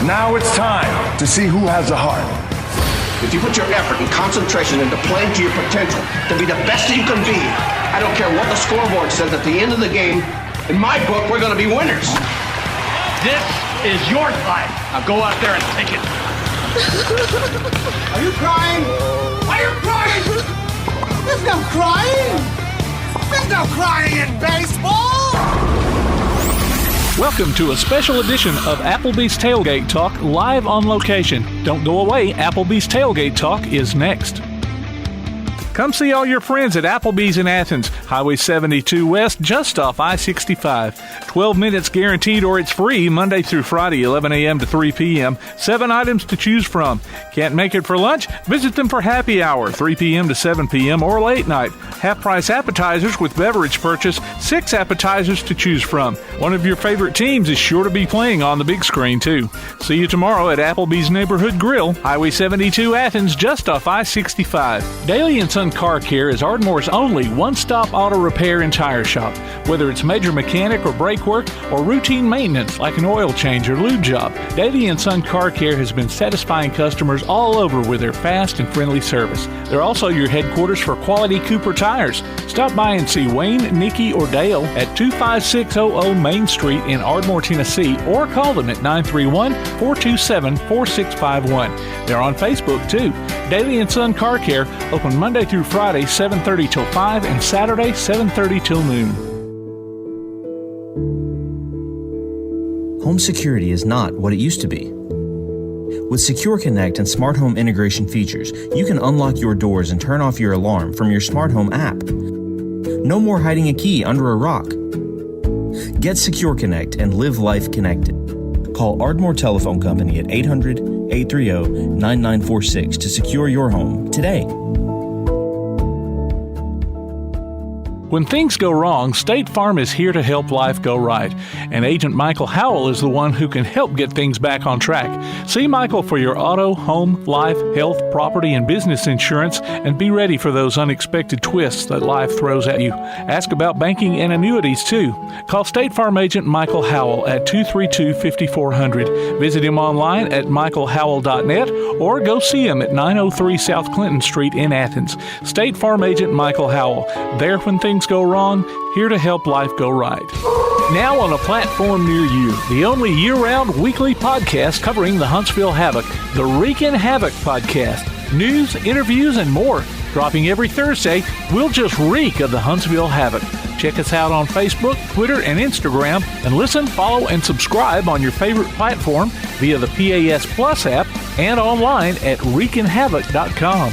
Now it's time to see who has the heart. If you put your effort and concentration into playing to your potential, to be the best that you can be, I don't care what the scoreboard says at the end of the game, in my book, we're going to be winners. This is your life. Now go out there and take it. Are you crying? Are you crying? There's no crying. There's no crying in baseball. Welcome to a special edition of Applebee's Tailgate Talk, live on location. Don't go away, Applebee's Tailgate Talk is next. Come see all your friends at Applebee's in Athens, Highway 72 West, just off I-65. 12 minutes guaranteed or it's free, Monday through Friday, 11 a.m. to 3 p.m. 7 items to choose from. Can't make it for lunch? Visit them for happy hour, 3 p.m. to 7 p.m. or late night. Half-price appetizers with beverage purchase, 6 appetizers to choose from. One of your favorite teams is sure to be playing on the big screen, too. See you tomorrow at Applebee's Neighborhood Grill, Highway 72 Athens, just off I-65. Daily and Son Car Care is Ardmore's only one-stop auto repair and tire shop. Whether it's major mechanic or brake work or routine maintenance like an oil change or lube job, Daily & Son Car Care has been satisfying customers all over with their fast and friendly service. They're also your headquarters for quality Cooper tires. Stop by and see Wayne, Nikki, or Dale at 25600 Main Street in Ardmore, Tennessee, or call them at 931-427-4651. They're on Facebook, too. Daily & Son Car Care, open Monday through Friday, 7:30 till 5, and Saturday, 7:30 till noon. Home security is not what it used to be. With Secure Connect and smart home integration features, you can unlock your doors and turn off your alarm from your smart home app. No more hiding a key under a rock. Get Secure Connect and live life connected. Call Ardmore Telephone Company at 800-830-9946 to secure your home today. When things go wrong, State Farm is here to help life go right. And Agent Michael Howell is the one who can help get things back on track. See Michael for your auto, home, life, health, property, and business insurance, and be ready for those unexpected twists that life throws at you. Ask about banking and annuities, too. Call State Farm Agent Michael Howell at 232-5400. Visit him online at michaelhowell.net or go see him at 903 South Clinton Street in Athens. State Farm Agent Michael Howell. There when things go wrong, here to help life go right. Now on a platform near you, the only year-round weekly podcast covering the Huntsville Havoc, the Wreakin' Havoc Podcast. News, interviews, and more. Dropping every Thursday, we'll just reek of the Huntsville Havoc. Check us out on Facebook, Twitter, and Instagram, and listen, follow, and subscribe on your favorite platform via the PAS Plus app and online at wreakinhavoc.com.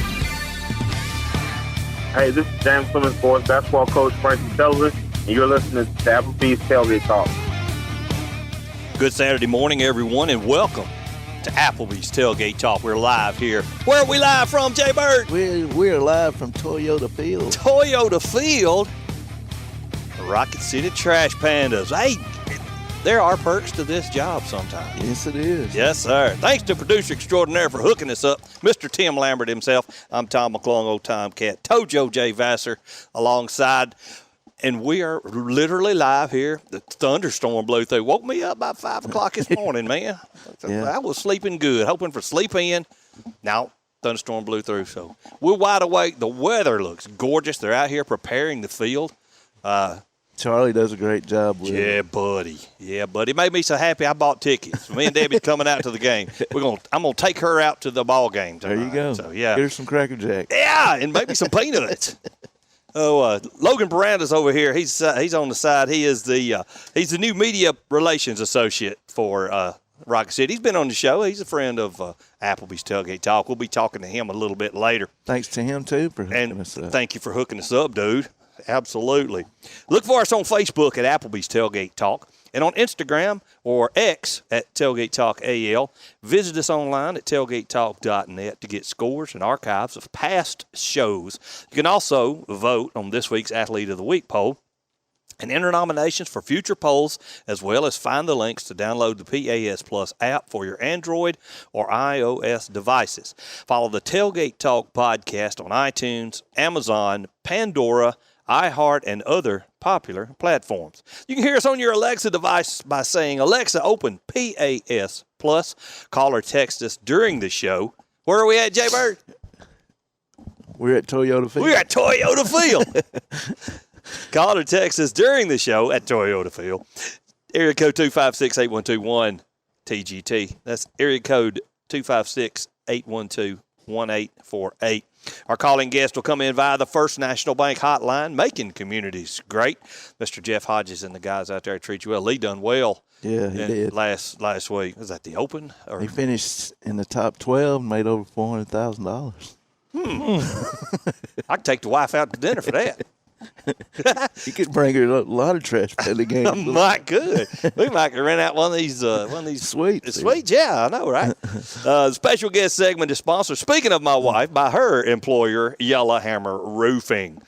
Hey, this is James Clemens, boys basketball coach Francis Sullivan, and you're listening to Applebee's Tailgate Talk. Good Saturday morning, everyone, and welcome to Applebee's Tailgate Talk. We're live here. Where are we live from, Jay Bird? We're live from Toyota Field. Toyota Field? Rocket City Trash Pandas. Hey, there are perks to this job sometimes. Yes, it is. Yes, sir. Thanks to producer extraordinaire for hooking us up, Mr. Tim Lambert himself. I'm Tom McClung, old Tomcat. Tojo J. Vassar alongside. And we are literally live here. The thunderstorm blew through. Woke me up by 5 o'clock this morning, man. Yeah. I was sleeping good, hoping for sleep in. Now, thunderstorm blew through. So we're wide awake. The weather looks gorgeous. They're out here preparing the field. Charlie does a great job with it. Yeah, buddy. It made me so happy I bought tickets. Me and Debbie's coming out to the game. I'm gonna take her out to the ball game tonight. There you go. So, yeah. Get her some Cracker Jack. Yeah, and maybe some peanuts. Logan Bourandas over here. He's on the side. He's the new media relations associate for Rocket City. He's been on the show. He's a friend of Applebee's Tailgate Talk. We'll be talking to him a little bit later. Thanks to him too for hooking us up. Thank you for hooking us up, dude. Absolutely. Look for us on Facebook at Applebee's Tailgate Talk and on Instagram or X at Tailgate Talk AL. Visit us online at tailgatetalk.net to get scores and archives of past shows. You can also vote on this week's Athlete of the Week poll and enter nominations for future polls, as well as find the links to download the PAS Plus app for your Android or iOS devices. Follow the Tailgate Talk podcast on iTunes, Amazon, Pandora, iHeart, and other popular platforms. You can hear us on your Alexa device by saying, Alexa, open PAS Plus. Call or text us during the show. Where are we at, Jay Bird? We're at Toyota Field. We're at Toyota Field. Call or text us during the show at Toyota Field. Area code 256-8121 TGT. That's area code 256-812-1848. Our calling guest will come in via the First National Bank hotline, making communities great. Mr. Jeff Hodges and the guys out there treat you well. Lee done well. Yeah, he did. Last week. Was that the Open? Or? He finished in the top 12 and made over $400,000. I could take the wife out to dinner for that. You could bring her a lot of trash panda games. Might could. We might could rent out one of these sweets. Sweet, yeah, I know, right? Special guest segment is sponsored. Speaking of my wife, by her employer, Yellowhammer Roofing.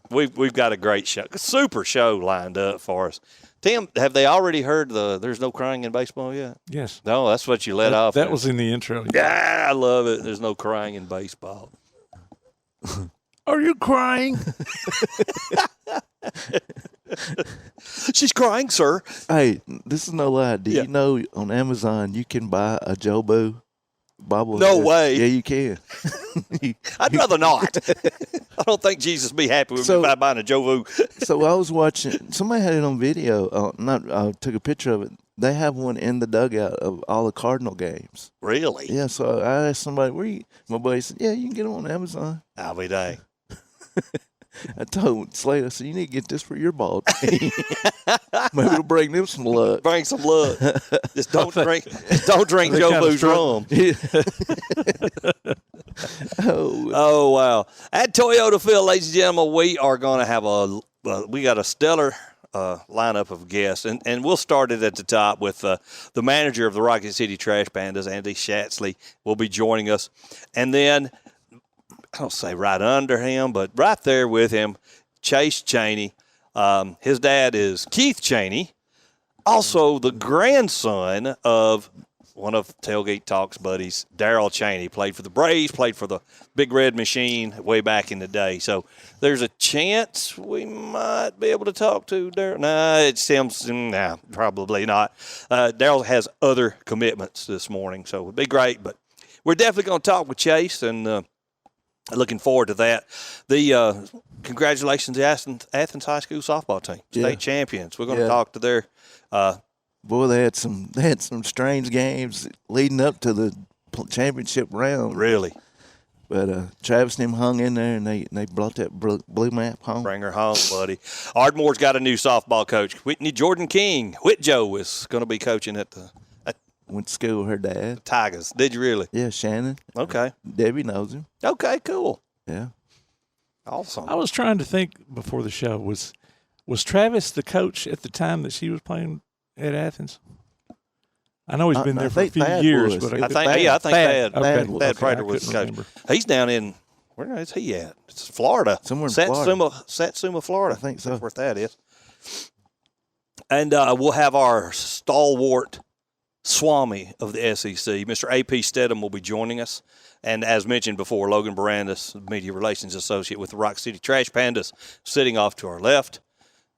We've got a great show, super show lined up for us. Tim, have they already heard "There's No Crying in Baseball" yet? Yes. No, that's what you let off. That was in the intro. Yeah, I love it. There's no crying in baseball. Are you crying? She's crying, sir. Hey, this is no lie. Do you know on Amazon you can buy a Jobu bobblehead? No way. Yeah, you can. I'd rather not. I don't think Jesus be happy with me by buying a Jobu. So I was watching. Somebody had it on video. I took a picture of it. They have one in the dugout of all the Cardinal games. Really? Yeah. So I asked somebody, "Where you?" My buddy said, "Yeah, you can get them on Amazon." I'll be dang. I told Slade, I said, "You need to get this for your ball team. Maybe it'll bring them some luck." Bring some luck. Just don't drink Jobu's rum. Oh, wow. At Toyota Field, ladies and gentlemen, we are going to have we got a stellar lineup of guests, and we'll start it at the top with the manager of the Rocket City Trash Pandas, Andy Schatzley, will be joining us. And then, I don't say right under him, but right there with him, Chase Chaney. His dad is Keith Chaney, also the grandson of one of Tailgate Talk's buddies, Daryl Chaney. Played for the Braves, played for the Big Red Machine way back in the day. So there's a chance we might be able to talk to Daryl. Probably not. Daryl has other commitments this morning, so it would be great. But we're definitely going to talk with Chase, and looking forward to that. The congratulations to Athens High School softball team, state champions. We're going to talk to their boy, they had some strange games leading up to the championship round. Really? But Travis and him hung in there, and they brought that blue map home. Bring her home, buddy. Ardmore's got a new softball coach. Whitney Jordan King. Whitjo is going to be coaching at the went to school with her dad. Tigers. Did you really? Yeah, Shannon. Okay. Debbie knows him. Okay, cool. Yeah. Awesome. I was trying to think before the show, was Travis the coach at the time that she was playing at Athens? I know he's been there for a few years, but I think Thad Prater was the coach. He's down in, where is he at? It's Florida. Somewhere in Florida. Satsuma, Florida. I think so. That's where that is. And we'll have our stalwart Swami of the SEC, Mr. A.P. Steadham, will be joining us. And as mentioned before, Logan Bourandas, Media Relations Associate with the Rock City Trash Pandas, sitting off to our left.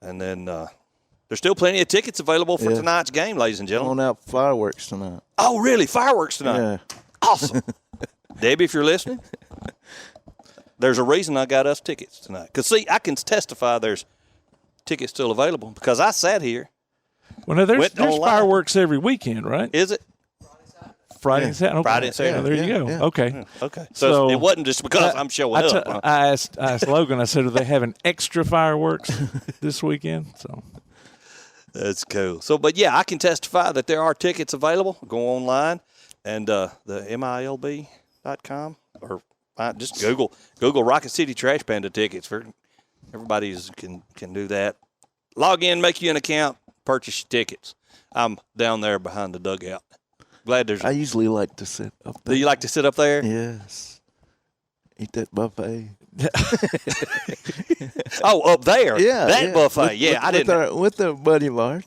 And then there's still plenty of tickets available for tonight's game, ladies and gentlemen. Going out fireworks tonight. Oh, really? Fireworks tonight? Yeah. Awesome. Debbie, if you're listening, there's a reason I got us tickets tonight. Because, see, I can testify there's tickets still available because I sat here. Well, now there's fireworks every weekend, right? Is it? Friday and Saturday. Okay. Friday and Saturday. There you go. Yeah. Okay. Okay. So it wasn't just because I'm showing up. I asked Logan, I said, are they having extra fireworks this weekend? So that's cool. So, but yeah, I can testify that there are tickets available. Go online and the MILB.com or just Google Rocket City Trash Panda tickets. For everybody can do that. Log in, make you an account, purchase your tickets. I'm down there behind the dugout. Glad there's. I usually like to sit up there. Do you like to sit up there? Yes. Eat that buffet. Oh, up there. Yeah. That buffet. I didn't. With our buddy of ours,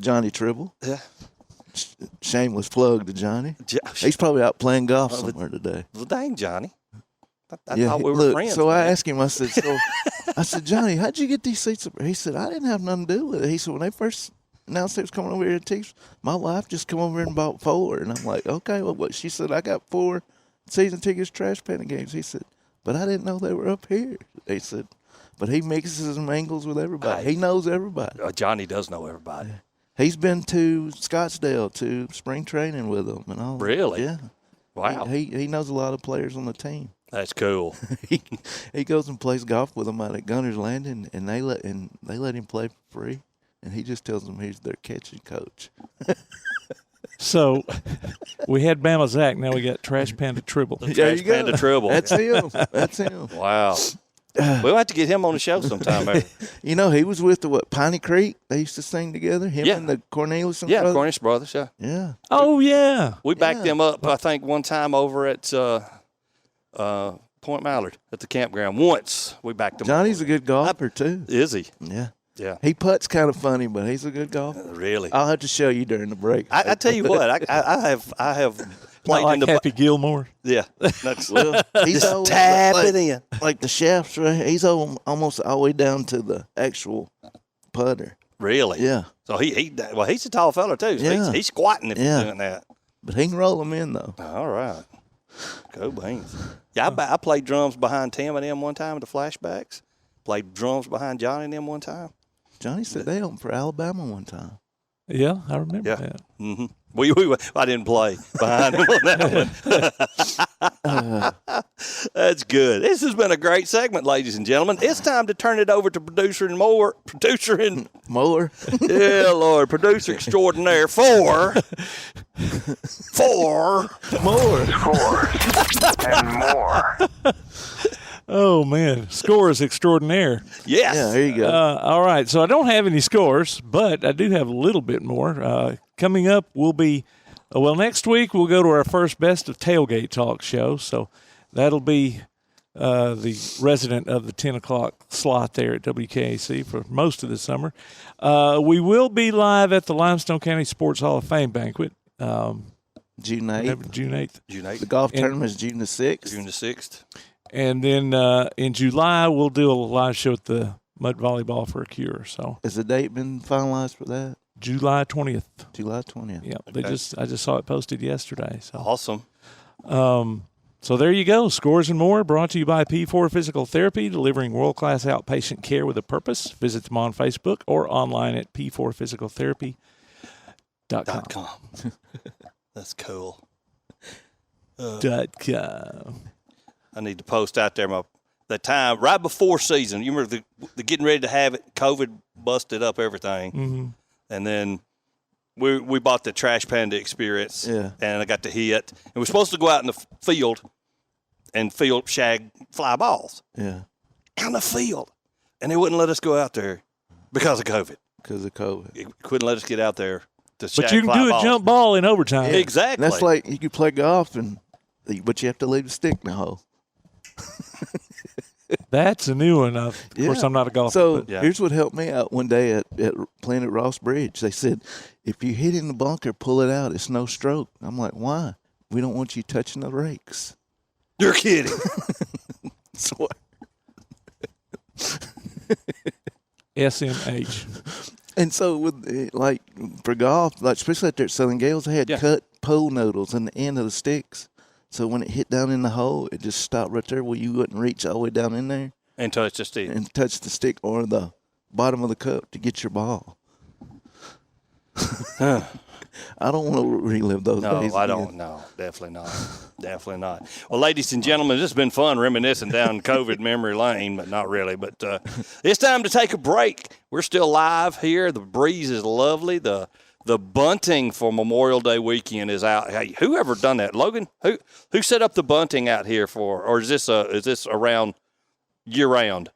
Johnny Tribble. Yeah. Shameless plug to Johnny. He's probably out playing golf somewhere today. Well, dang, Johnny. I thought we were friends. So man. I asked him, I said, Johnny, how'd you get these seats up? He said, I didn't have nothing to do with it. He said, when they first announced they was coming over here to teach, my wife just come over here and bought 4. And I'm like, okay, well, what? She said, I got 4 season tickets to Trash Panda games. He said, but I didn't know they were up here. He said, but he mixes and mingles with everybody. He knows everybody. Johnny does know everybody. He's been to Scottsdale to spring training with them and all. Really? Yeah. Wow. He knows a lot of players on the team. That's cool. he goes and plays golf with them out at Gunner's Landing, and they let him play for free, and he just tells them he's their catching coach. So we had Bama Zach. Now we got Trash Panda Tribble. Trash Panda Tribble. That's him. That's him. Wow. We'll have to get him on the show sometime. You know, he was with Piney Creek. They used to sing together. Him and the Cornelius brothers. Yeah, Cornish brothers. Yeah. Yeah. Oh yeah. We backed them up. I think one time over at Point Mallard at the campground. Once we backed them. Johnny's a good golfer too. Is he? Yeah. Yeah. He putts kind of funny, but he's a good golfer. Really? I'll have to show you during the break. I tell you what, I have played like in the Happy Gilmore. Yeah. That's, Well, he's just always tap it in. Like the shafts, right? He's almost all the way down to the actual putter. Really? Yeah. So he's a tall fella too. So Yeah. he's squatting if he's doing that. But he can roll them in though. All right. Go beans. Yeah, I played drums behind Tim and them one time at the Flashbacks. Played drums behind Johnny and them one time. Johnny said they opened for Alabama one time. Yeah, I remember that. Mm-hmm. I didn't play behind him on that one. That's good. This has been a great segment, ladies and gentlemen. It's time to turn it over to producer and mower. Yeah, Lord, producer extraordinaire for more Scores and more. Oh man, scores extraordinaire. Yes. Yeah, there you go. All right, so I don't have any scores, but I do have a little bit more. Coming up will be, next week we'll go to our first Best of Tailgate Talk show. So that'll be the resident of the 10 o'clock slot there at WKAC for most of the summer. We will be live at the Limestone County Sports Hall of Fame banquet. June 8th. June 8th. June 8th. The golf tournament is June the 6th. June the 6th. And then in July, we'll do a live show at the Mud Volleyball for a Cure. So Has the date been finalized for that? July 20th. July 20th. Yeah, Okay. I just saw it posted yesterday. So Awesome. So there you go. Scores and more brought to you by P4 Physical Therapy, delivering world-class outpatient care with a purpose. Visit them on Facebook or online at p4physicaltherapy.com. That's cool. .com. I need to post out there the time right before season. You remember the getting ready to have it. COVID busted up everything, and then we bought the Trash Panda experience. Yeah. And I got to hit. And we're supposed to go out in the field and shag fly balls. Yeah. On the field, and they wouldn't let us go out there because of COVID. Because of COVID. It couldn't let us get out there to shag But you can fly do balls. a jump ball in overtime. Exactly. That's like you could play golf, but you have to leave the stick in the hole. That's a new one. Of course, I'm not a golfer. So but here's what helped me out one day at playing at Ross Bridge. They said, if you hit in the bunker, pull it out. It's no stroke. I'm like, why? We don't want you touching the rakes. You're kidding. So SMH. And so with for golf, especially out there at Southern Gales, they had cut pole noodles in the end of the sticks. So when it hit down in the hole, it just stopped right there where you wouldn't reach all the way down in there. And touch the stick. And touch the stick or the bottom of the cup to get your ball. I don't want to relive those days. No, I don't. No, definitely not. Definitely not. Well, ladies and gentlemen, this has been fun reminiscing down COVID memory lane, but not really. But it's time to take a break. We're still live here. The breeze is lovely. The bunting for Memorial Day weekend is out. Hey, whoever done that, Logan? Who set up the bunting out here for? Or is this around year round?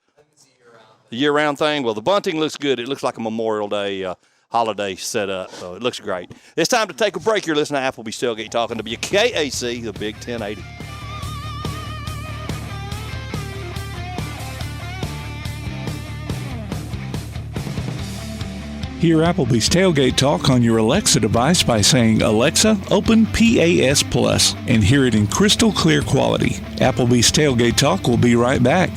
Year round thing. Well, the bunting looks good. It looks like a Memorial Day holiday setup, so it looks great. It's time to take a break. You're listening to Applebee's Tailgate Talking to WKAC, the Big 1080. Hear Applebee's Tailgate Talk on your Alexa device by saying, "Alexa, open PAS Plus," and hear it in crystal clear quality. Applebee's Tailgate Talk will be right back.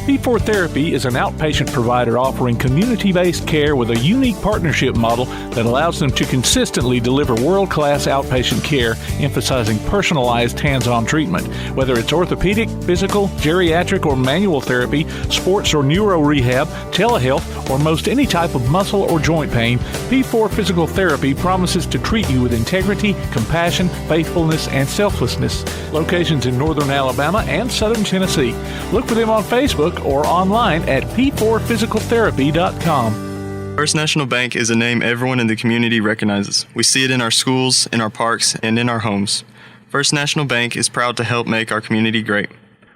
P4 Therapy is an outpatient provider offering community-based care with a unique partnership model that allows them to consistently deliver world-class outpatient care, emphasizing personalized hands-on treatment. Whether it's orthopedic, physical, geriatric, or manual therapy, sports or neuro rehab, telehealth, or most any type of muscle or joint pain, P4 Physical Therapy promises to treat you with integrity, compassion, faithfulness, and selflessness. Locations in northern Alabama and southern Tennessee. Look for them on Facebook or online at p4physicaltherapy.com. First National Bank is a name everyone in the community recognizes. We see it in our schools, in our parks, and in our homes. First National Bank is proud to help make our community great.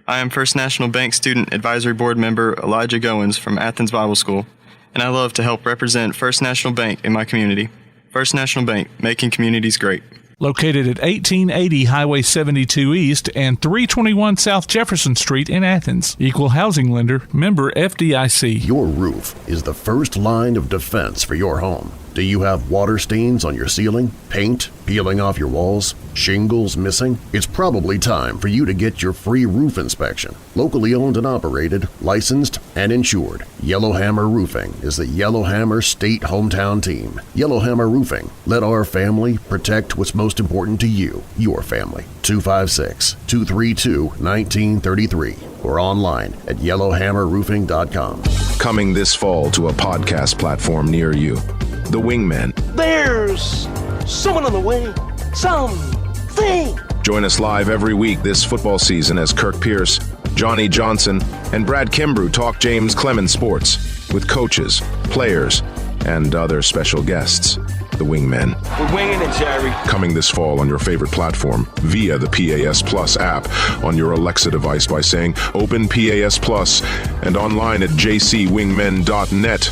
I am First National Bank Student Advisory Board member Elijah Goins from Athens Bible School, and I love to help represent First National Bank in my community. First National Bank, making communities great. Located at 1880 Highway 72 East and 321 South Jefferson Street in Athens. Equal housing lender, member FDIC. Your roof is the first line of defense for your home. Do you have water stains on your ceiling, paint peeling off your walls, shingles missing? It's probably time for you to get your free roof inspection. Locally owned and operated, licensed, and insured, Yellowhammer Roofing is the Yellowhammer State Hometown Team. Yellowhammer Roofing. Let our family protect what's most important to you, your family. 256-232-1933 or online at yellowhammerroofing.com. Coming this fall to a podcast platform near you. The Wingmen. There's someone on the wing. Something. Join us live every week this football season as Kirk Pierce, Johnny Johnson, and Brad Kimbrough talk James Clemens sports with coaches, players, and other special guests. The Wingmen. We're winging it, Jerry. Coming this fall on your favorite platform via the PAS Plus app on your Alexa device by saying Open PAS Plus and online at jcwingmen.net.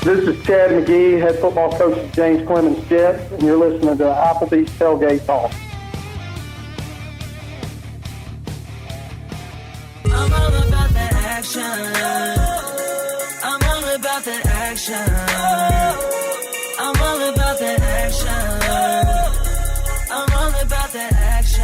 This is Chad McGee, head football coach of James Clemens Jets, and you're listening to Applebee's Tailgate Talk. I'm all about that action. I'm all about that action. I'm all about that action. I'm all about that action.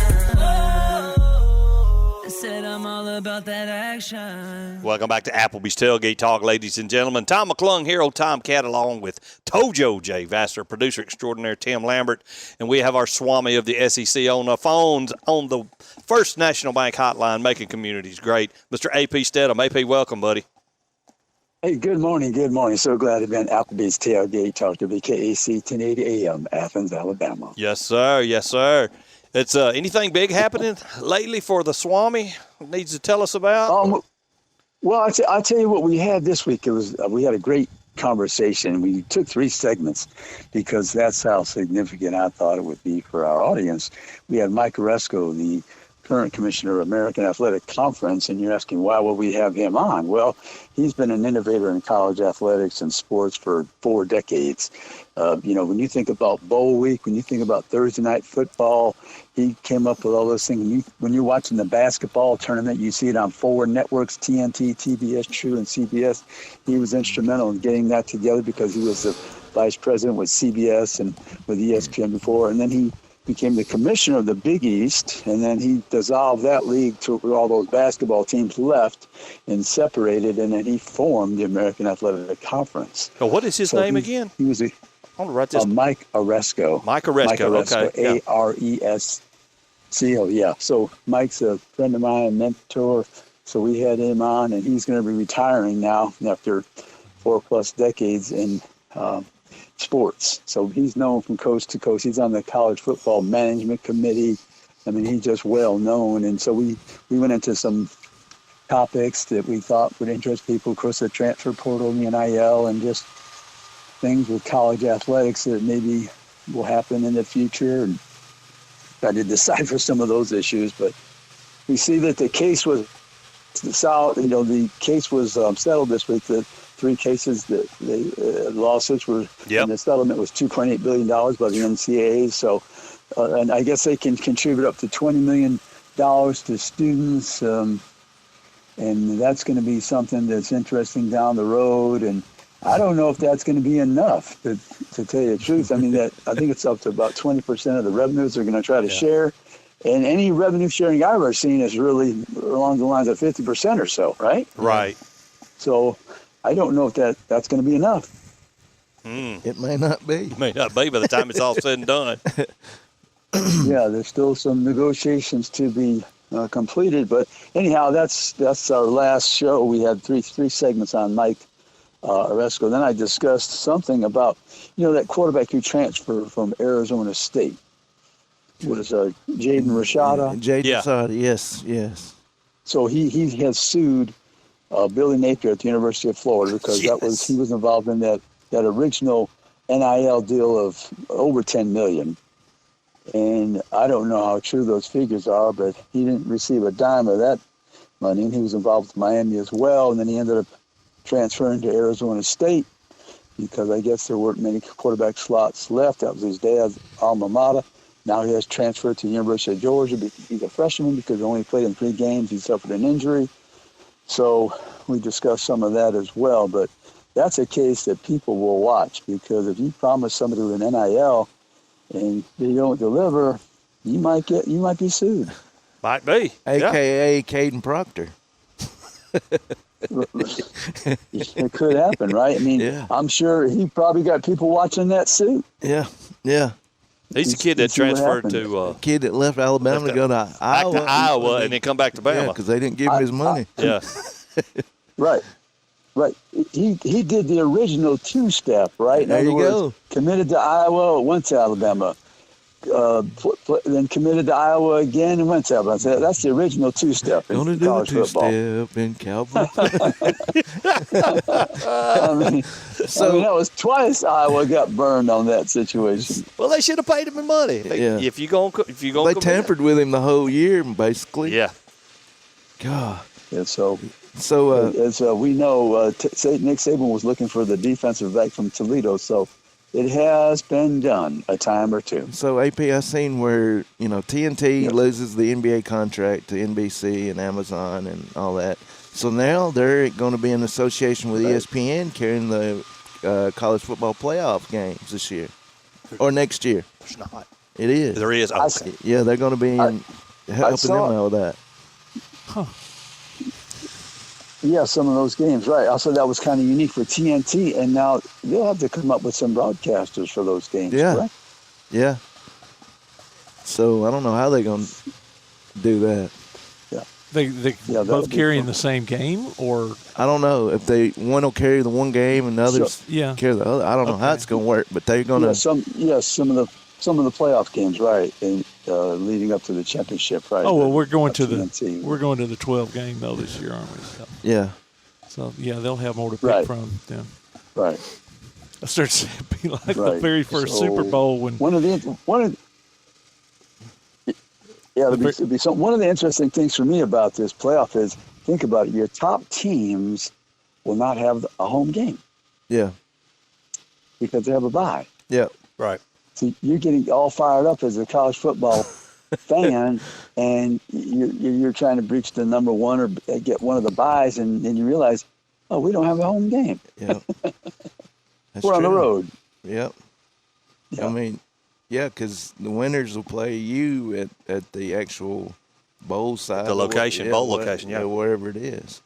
I said I'm all about that action. Welcome back to Applebee's Tailgate Talk, ladies and gentlemen. Tom McClung here, old Tomcat, along with Tojo J. Vassar, producer extraordinaire Tim Lambert, and we have our Swami of the SEC on the phones on the First National Bank hotline, making communities great. Mr. A.P. Steadham. A.P., welcome, buddy. Hey, good morning. Good morning. So glad to be on Applebee's Tailgate Talk to WKAC 1080 AM, Athens, Alabama. Yes, sir. Yes, sir. It's anything big happening lately for the Swami needs to tell us about? Well, I'll tell you what we had this week. It was we had a great conversation. We took 3 segments because that's how significant I thought it would be for our audience. We had Mike Oresco, the current commissioner of American Athletic Conference, and you're asking why would we have him on? Well, he's been an innovator in college athletics and sports for 4 decades. When you think about bowl week, when you think about Thursday night football, he came up with all those things. When you're watching the basketball tournament, you see it on 4 networks, TNT, TBS, True, and CBS. He was instrumental in getting that together because he was the vice president with CBS and with ESPN before, and then he became the commissioner of the Big East, and then he dissolved that league to where all those basketball teams left and separated, and then he formed the American Athletic Conference. Oh, what is his name again? He was I want to write this. Mike Oresco. Mike Oresco, okay. Aresco, yeah. So Mike's a friend of mine, a mentor, so we had him on, and he's going to be retiring now after 4+ decades in sports. So he's known from coast to coast. He's on the college football management committee. I mean, he's just well known. And so we went into some topics that we thought would interest people. Of course, the transfer portal, the NIL, and just things with college athletics that maybe will happen in the future. And try to decipher some of those issues. But we see that the case was settled this week. The 3 cases that the lawsuits were, and the settlement was $2.8 billion by the NCAA. So, and I guess they can contribute up to $20 million to students. And that's going to be something that's interesting down the road. And I don't know if that's going to be enough, to tell you the truth. I mean, I think it's up to about 20% of the revenues they're going to try to share. And any revenue sharing I've ever seen is really along the lines of 50% or so, right? Right. So I don't know if that's going to be enough. It may not be. It may not be by the time it's all said and done. Yeah, there's still some negotiations to be completed. But anyhow, that's our last show. We had three segments on Mike Aresco. Then I discussed something about, that quarterback who transferred from Arizona State. Was Jaden Rashada? Jaden Rashada, yes. So he has sued Billy Napier at the University of Florida because he was involved in that original NIL deal of over $10 million. And I don't know how true those figures are, but he didn't receive a dime of that money, and he was involved with Miami as well. And then he ended up transferring to Arizona State because I guess there weren't many quarterback slots left. That was his dad's alma mater. Now he has transferred to the University of Georgia. He's a freshman because he only played in 3 games. He suffered an injury. So we discussed some of that as well. But that's a case that people will watch, because if you promise somebody with an NIL and they don't deliver, you might be sued. Might be. AKA Caden Proctor. It could happen, right? I mean, I'm sure he probably got people watching that suit. Yeah. He's a kid that transferred to kid that left Alabama to go to Iowa. Back to Iowa and then come back to Bama. Yeah, because they didn't give him his money. Yeah. Right. He did the original 2-step, right? There you go. Committed to Iowa, went to Alabama. Then committed to Iowa again and went to Alabama. So that's the original 2-step. Gonna do a 2-step in Cowboy. I mean, that was twice Iowa got burned on that situation. Well, they should have paid him in money. If you go, they tampered with him the whole year, basically. Yeah. God. Yeah. So as we know, Nick Saban was looking for the defensive back from Toledo. So it has been done a time or two. So AP, I seen where TNT loses the NBA contract to NBC and Amazon and all that. So now they're going to be in association with ESPN carrying the college football playoff games this year or next year. There's not. It is. There is. Okay. Yeah, they're going to be helping them out with that. Huh. Yeah, some of those games, right. Also, that was kind of unique for TNT, and now they'll have to come up with some broadcasters for those games, correct? Yeah. So I don't know how they're going to do that. Yeah. They both carrying the same game, or? I don't know. If one will carry the one game and the others carry the other. I don't know how it's going to work, but they're going to. Some of the playoff games, right, and leading up to the championship, right? Oh well, we're going to the 12 game though this year, aren't we? So. Yeah. So they'll have more to pick from then. Right. I started to be like the very first Super Bowl when one of the interesting things for me about this playoff is, think about it, your top teams will not have a home game. Yeah. Because they have a bye. Yeah. Right. So you're getting all fired up as a college football fan, and you're trying to breach the number one or get one of the byes, and then you realize, we don't have a home game. Yeah. We're on the road. Yep. Yeah. I mean, because the winners will play you at the actual bowl side. The location, bowl location, wherever it is.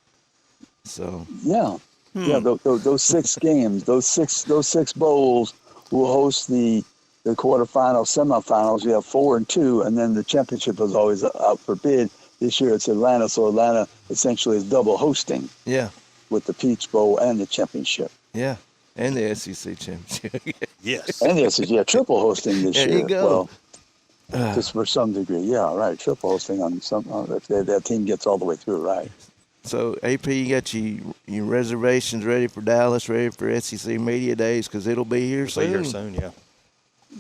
So. Yeah. Yeah, those 6 games, those six bowls will host the quarterfinals, semifinals. You have 4 and 2, and then the championship is always out for bid. This year it's Atlanta, so Atlanta essentially is double hosting. Yeah. With the Peach Bowl and the championship. Yeah, and the SEC championship. Yes. And the SEC, triple hosting this year. There you go. Well, just for some degree, yeah, right. Triple hosting on some if that team gets all the way through, right. So, AP, you got your reservations ready for Dallas, ready for SEC Media Days, because it'll be here soon. Be here soon, yeah.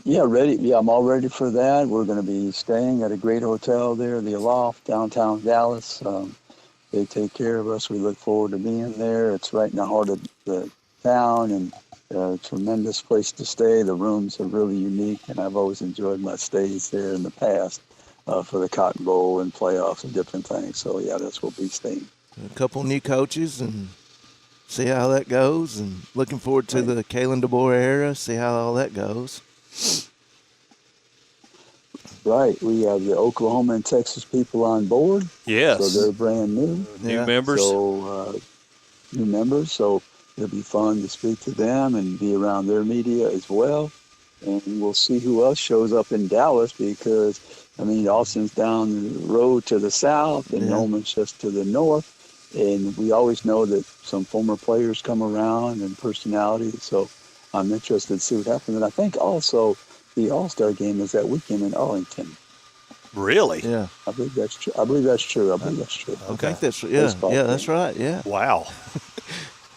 Yeah, ready. Yeah, I'm all ready for that. We're going to be staying at a great hotel there, the Aloft, downtown Dallas. They take care of us. We look forward to being there. It's right in the heart of the town, and a tremendous place to stay. The rooms are really unique, and I've always enjoyed my stays there in the past for the Cotton Bowl and playoffs and different things. So, yeah, that's where we'll be staying. a couple new coaches and see how that goes. And looking forward to the Kalen DeBoer era, see how all that goes. Right. We have the Oklahoma and Texas people on board. Yes. So they're brand new. New members. So, new members. So it'll be fun to speak to them and be around their media as well. And we'll see who else shows up in Dallas because, I mean, Austin's down the road to the south and Norman's just to the north. And we always know that some former players come around and personalities. So I'm interested to see what happens. And I think also the All-Star game is that weekend in Arlington. Really? Yeah. I believe that's true. I believe that's true. Okay. I think that's that's right. Yeah. Wow.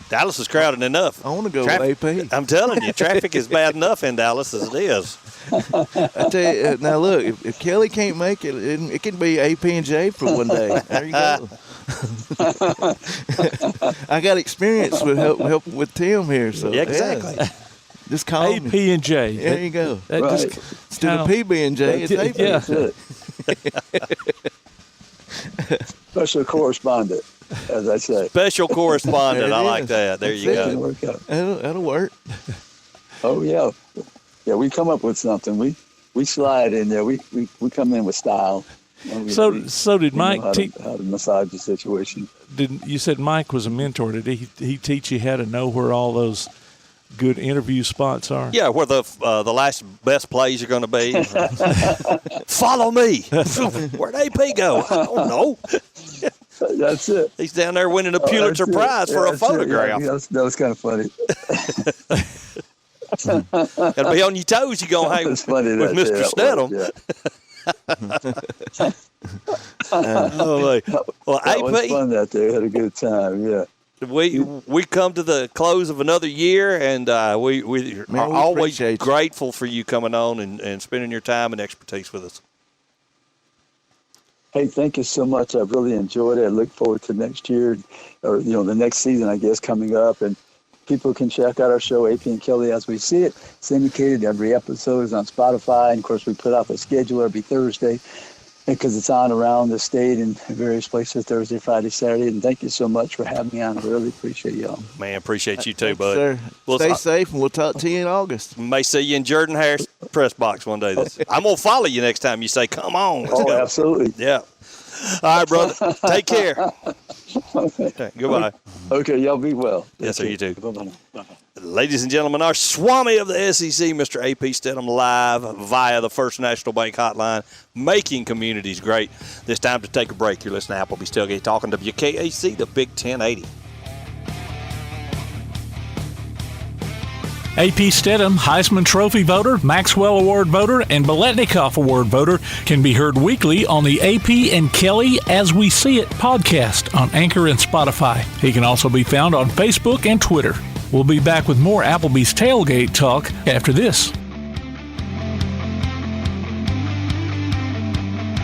Dallas is crowded enough. I want to go with AP. I'm telling you, traffic is bad enough in Dallas as it is. I tell you, now look, if Kelly can't make it, it can be AP and J for one day. There you go. I got experience with help with Tim here, so yeah, exactly. Yeah. Just call AP me. and J. There you go. Right. Instead of PB and J, it's AP. Yeah. Special correspondent, as I say. Special correspondent. I like that. There you go. That'll work. Oh yeah, yeah. We come up with something. We slide in there. We come in with style. So did Mike how to massage the situation. You said Mike was a mentor? Did he teach you how to know where all those good interview spots are? Yeah, where the last best plays are going to be. Follow me. Where'd AP go? I don't know. That's it. He's down there winning a Pulitzer Prize for a photograph. Yeah, that was kind of funny. Got to be on your toes. You're going to hang with Mr. Steadham. Well, that AP, was fun that day. Had a good time. Yeah. We come to the close of another year, and we are always grateful for you coming on and spending your time and expertise with us. Hey, thank you so much. I've really enjoyed it. I look forward to next year, or the next season, I guess, coming up. And people can check out our show, AP and Kelly As We See It. Syndicated. Every episode is on Spotify. And, of course, we put out the schedule every Thursday because it's on around the state in various places Thursday, Friday, Saturday. And thank you so much for having me on. I really appreciate y'all. Man, appreciate you too, bud. Sir. Stay safe, and we'll talk to you in August. May see you in Jordan Harris press box one day. I'm going to follow you next time you say, come on. Let's go. Absolutely. Yeah. All right, brother. Take care. Okay, goodbye. Okay, y'all be well. Yes, sir, you too. Bye-bye. Ladies and gentlemen, our Swami of the SEC, Mr. AP Steadham, live via the First National Bank hotline, making communities great. This time to take a break. You're listening to Applebee's Tailgate Talking WKAC, the Big 1080. AP Steadham, Heisman Trophy voter, Maxwell Award voter, and Biletnikoff Award voter can be heard weekly on the AP and Kelly As We See It podcast on Anchor and Spotify. He can also be found on Facebook and Twitter. We'll be back with more Applebee's Tailgate Talk after this.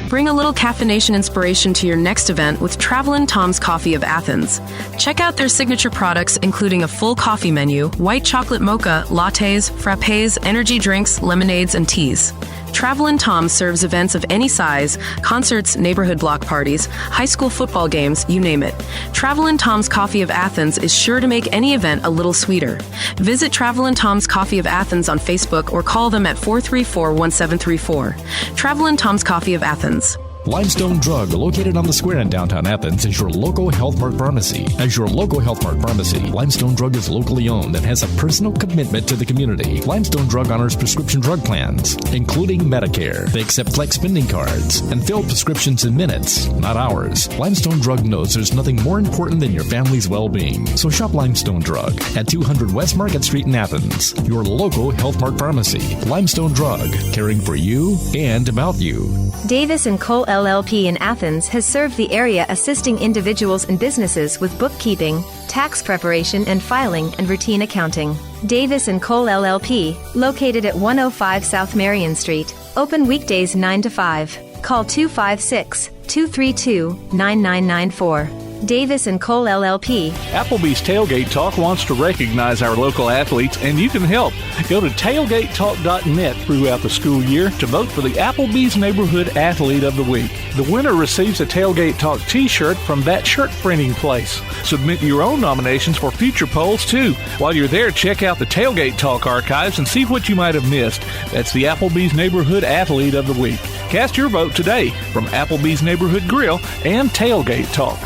Bring a little caffeination inspiration to your next event with Travelin' Tom's Coffee of Athens. Check out their signature products, including a full coffee menu, white chocolate mocha, lattes, frappes, energy drinks, lemonades, and teas. Travelin' Tom serves events of any size, concerts, neighborhood block parties, high school football games, you name it. Travelin' Tom's Coffee of Athens is sure to make any event a little sweeter. Visit Travelin' Tom's Coffee of Athens on Facebook or call them at 434-1734. Travelin' Tom's Coffee of Athens. Limestone Drug, located on the square in downtown Athens, is your local Health Mart pharmacy. As your local Health Mart pharmacy, Limestone Drug is locally owned and has a personal commitment to the community. Limestone Drug honors prescription drug plans, including Medicare. They accept flex spending cards and fill prescriptions in minutes, not hours. Limestone Drug knows there's nothing more important than your family's well-being. So shop Limestone Drug at 200 West Market Street in Athens, your local Health Mart pharmacy. Limestone Drug, caring for you and about you. Davis & Cole LLP in Athens has served the area assisting individuals and businesses with bookkeeping, tax preparation and filing, and routine accounting. Davis & Cole LLP, located at 105 South Marion Street, open weekdays 9 to 5. Call 256-232-9994. Davis & Cole LLP. Applebee's Tailgate Talk wants to recognize our local athletes, and you can help. Go to tailgatetalk.net throughout the school year to vote for the Applebee's Neighborhood Athlete of the Week. The winner receives a Tailgate Talk t-shirt from that shirt printing place. Submit your own nominations for future polls, too. While you're there, check out the Tailgate Talk archives and see what you might have missed. That's the Applebee's Neighborhood Athlete of the Week. Cast your vote today from Applebee's Neighborhood Grill and Tailgate Talk.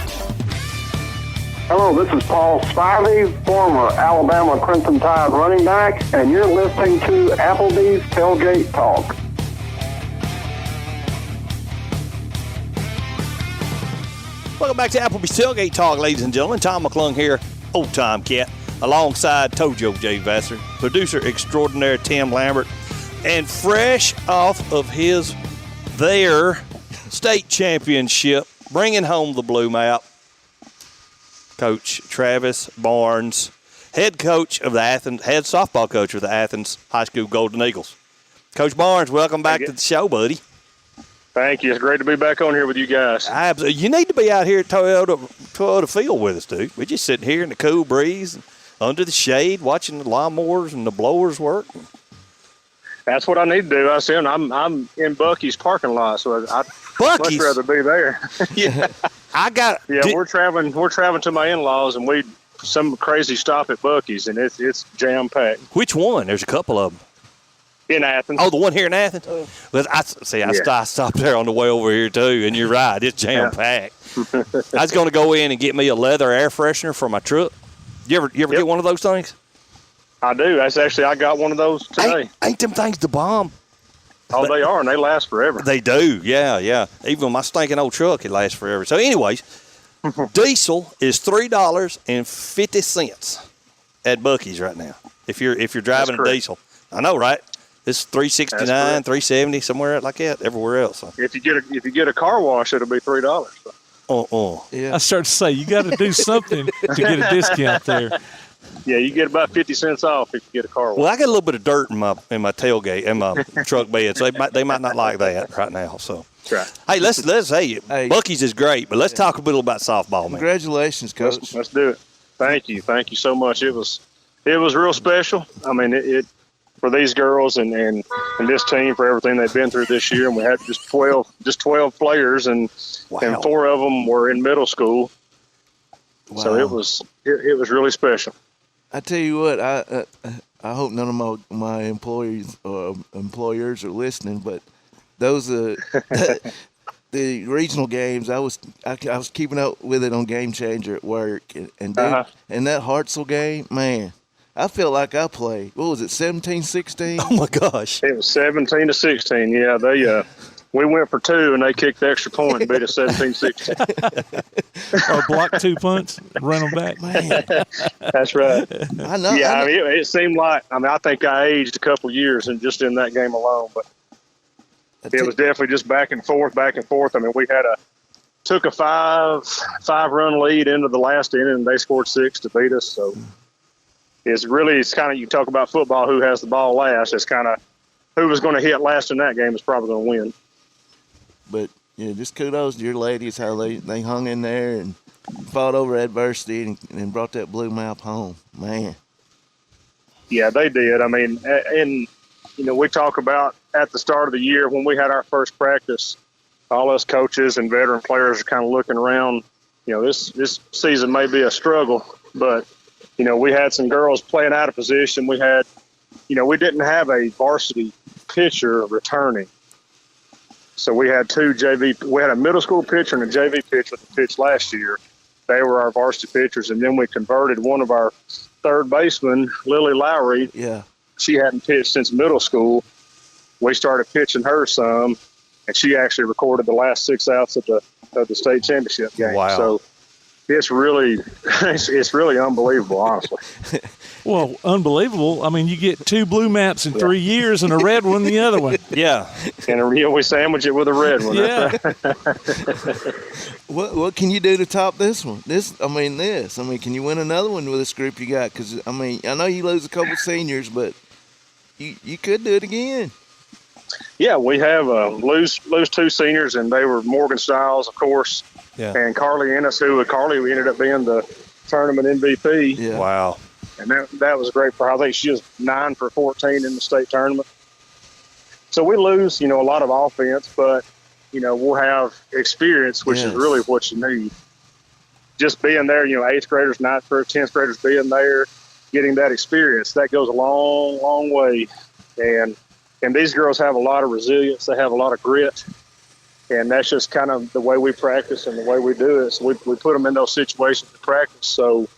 Hello, this is Paul Spivey, former Alabama Crimson Tide running back, and you're listening to Applebee's Tailgate Talk. Welcome back to Applebee's Tailgate Talk, ladies and gentlemen. Tom McClung here, Old Time Cat, alongside Tojo J. Vassar, producer extraordinaire Tim Lambert, and fresh off of their state championship, bringing home the blue map, Coach Travis Barnes, head softball coach of the Athens High School Golden Eagles. Coach Barnes, welcome back to the show, buddy. Thank you. It's great to be back on here with you guys. Absolutely. You need to be out here at Toyota Field with us, dude. We're just sitting here in the cool breeze and under the shade watching the lawnmowers and the blowers work. That's what I need to do. I said I'm in Bucky's parking lot, so I'd much rather be there. Yeah. We're traveling to my in-laws, and some crazy stop at Bucky's, and it's jam-packed. Which one? There's a couple of them. In Athens. Oh, the one here in Athens? Well, I stopped there on the way over here, too, and you're right. It's jam-packed. I was going to go in and get me a leather air freshener for my truck. You ever get one of those things? I do. I got one of those today. Ain't them things the bomb? Oh, they are, and they last forever. They do, yeah. Even my stinking old truck, it lasts forever. So anyways, diesel is $3.50 at Bucky's right now. If you're driving a diesel. I know, right? It's $3.69, $3.70, somewhere like that, everywhere else. So. If you get a car wash, it'll be $3. Yeah. I start to say you got to do something to get a discount there. Yeah, you get about 50 cents off if you get a car wash. Well, I got a little bit of dirt in my tailgate in my truck bed, so they might not like that right now. So, right. Hey, let's Bucky's is great, but let's talk a little about softball, man. Congratulations, Coach. Let's do it. Thank you so much. It was real special. I mean, it for these girls and this team for everything they've been through this year, and we had just 12 players, and 4 of them were in middle school. Wow. So it was really special. I tell you what, I hope none of my employees or employers are listening, but those the regional games, I was keeping up with it on Game Changer at work, and dude, and that Hartselle game, man, I felt like I played. What was it, 17-16? Oh my gosh, it was 17-16. Yeah, we went for 2, and they kicked the extra point and beat us 17-16. Or blocked 2 punts, run them back. Man. That's right. I know. Yeah, I mean, it seemed like, I think I aged a couple years and just in that game alone, but it was definitely just back and forth. I mean, we took a 5-run lead into the last inning, and they scored 6 to beat us. So it's kind of, you talk about football, who has the ball last. It's kind of who was going to hit last in that game is probably going to win. But yeah, just kudos to your ladies, how they hung in there and fought over adversity and brought that blue map home, man. Yeah, they did. I mean, and we talk about at the start of the year when we had our first practice, all us coaches and veteran players are kind of looking around. This season may be a struggle, but we had some girls playing out of position. We had, we didn't have a varsity pitcher returning. So we had 2 JV. We had a middle school pitcher and a JV pitcher that pitched last year. They were our varsity pitchers, and then we converted one of our third basemen, Lily Lowry. Yeah, she hadn't pitched since middle school. We started pitching her some, and she actually recorded the last 6 outs of the state championship game. Wow. So it's really unbelievable, honestly. Well, unbelievable. I mean, you get 2 blue maps in 3 years and a red one the other one. Yeah. And we sandwich it with a red one. Yeah. What can you do to top this one? Can you win another one with this group you got? Because, I know you lose a couple seniors, but you could do it again. Yeah, we have lose 2 seniors, and they were Morgan Stiles, of course. And Carly Ennis, Carly ended up being the tournament MVP. Yeah. Wow. And that was great for her. I think she was 9 for 14 in the state tournament. So we lose, a lot of offense, but, we'll have experience, which is really what you need. Just being there, 8th graders, 9th graders, 10th graders being there, getting that experience, that goes a long, long way. And these girls have a lot of resilience. They have a lot of grit. And that's just kind of the way we practice and the way we do it. So we put them in those situations to practice. So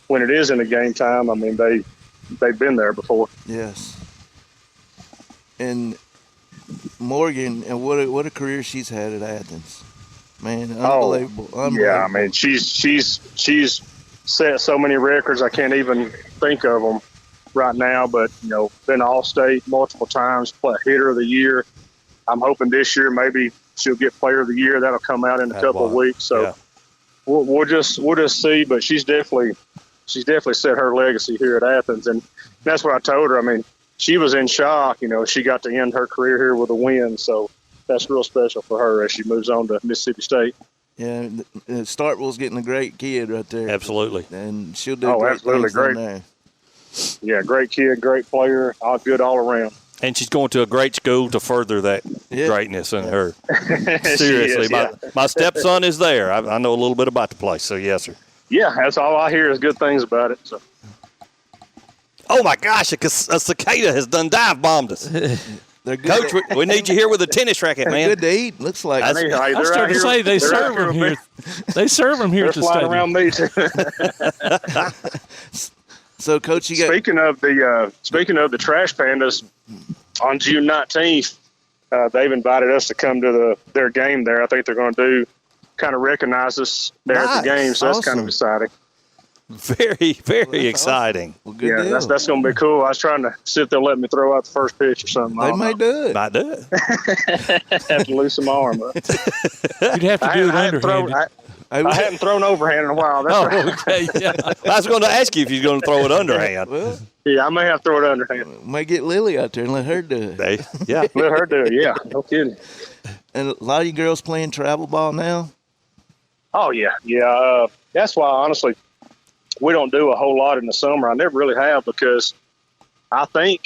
when it is in the game time, I mean, they've been there before. Yes. And Morgan, and what a career she's had at Athens. Man, unbelievable. Yeah, I mean, she's set so many records, I can't even think of them right now, but, been All-State multiple times, hitter of the year. I'm hoping this year maybe she'll get player of the year. That'll come out in a couple of weeks. So we'll just see, but she's definitely set her legacy here at Athens. And that's what I told her. I mean, she was in shock, she got to end her career here with a win. So that's real special for her as she moves on to Mississippi State. Yeah, Starkville's getting a great kid right there. Absolutely. And she'll do great things down there. Yeah, great kid, great player, all good all around. And she's going to a great school to further that greatness in her. Seriously, my stepson is there. I know a little bit about the place, so yes, sir. Yeah, that's all I hear is good things about it. So. Oh, my gosh, a cicada has done dive bombed us. They're good. Coach, we need you here with a tennis racket, man. Good to eat, looks like. I was starting to say they serve them here. They serve them here at the stadium. They're flying around me, too. So, Coach, you got... Speaking of the Trash Pandas, on June 19th, they've invited us to come to their game there. I think they're going to kind of recognize us there at the game, so that's kind of exciting. Very, very exciting. Well, good deal. That's going to be cool. I was trying to see if they'll let me throw out the first pitch or something. They might do it. Might do it. Have to loosen my arm up. You'd have to do it underhanded. I hadn't thrown overhand in a while. That's right. Okay. Yeah. I was going to ask you if you're going to throw it underhand. Well, yeah, I may have to throw it underhand. Might get Lily out there and let her do it. Yeah. Let her do it, yeah. No kidding. And a lot of you girls playing travel ball now? Oh, yeah. Yeah. That's why, honestly, we don't do a whole lot in the summer. I never really have because I think,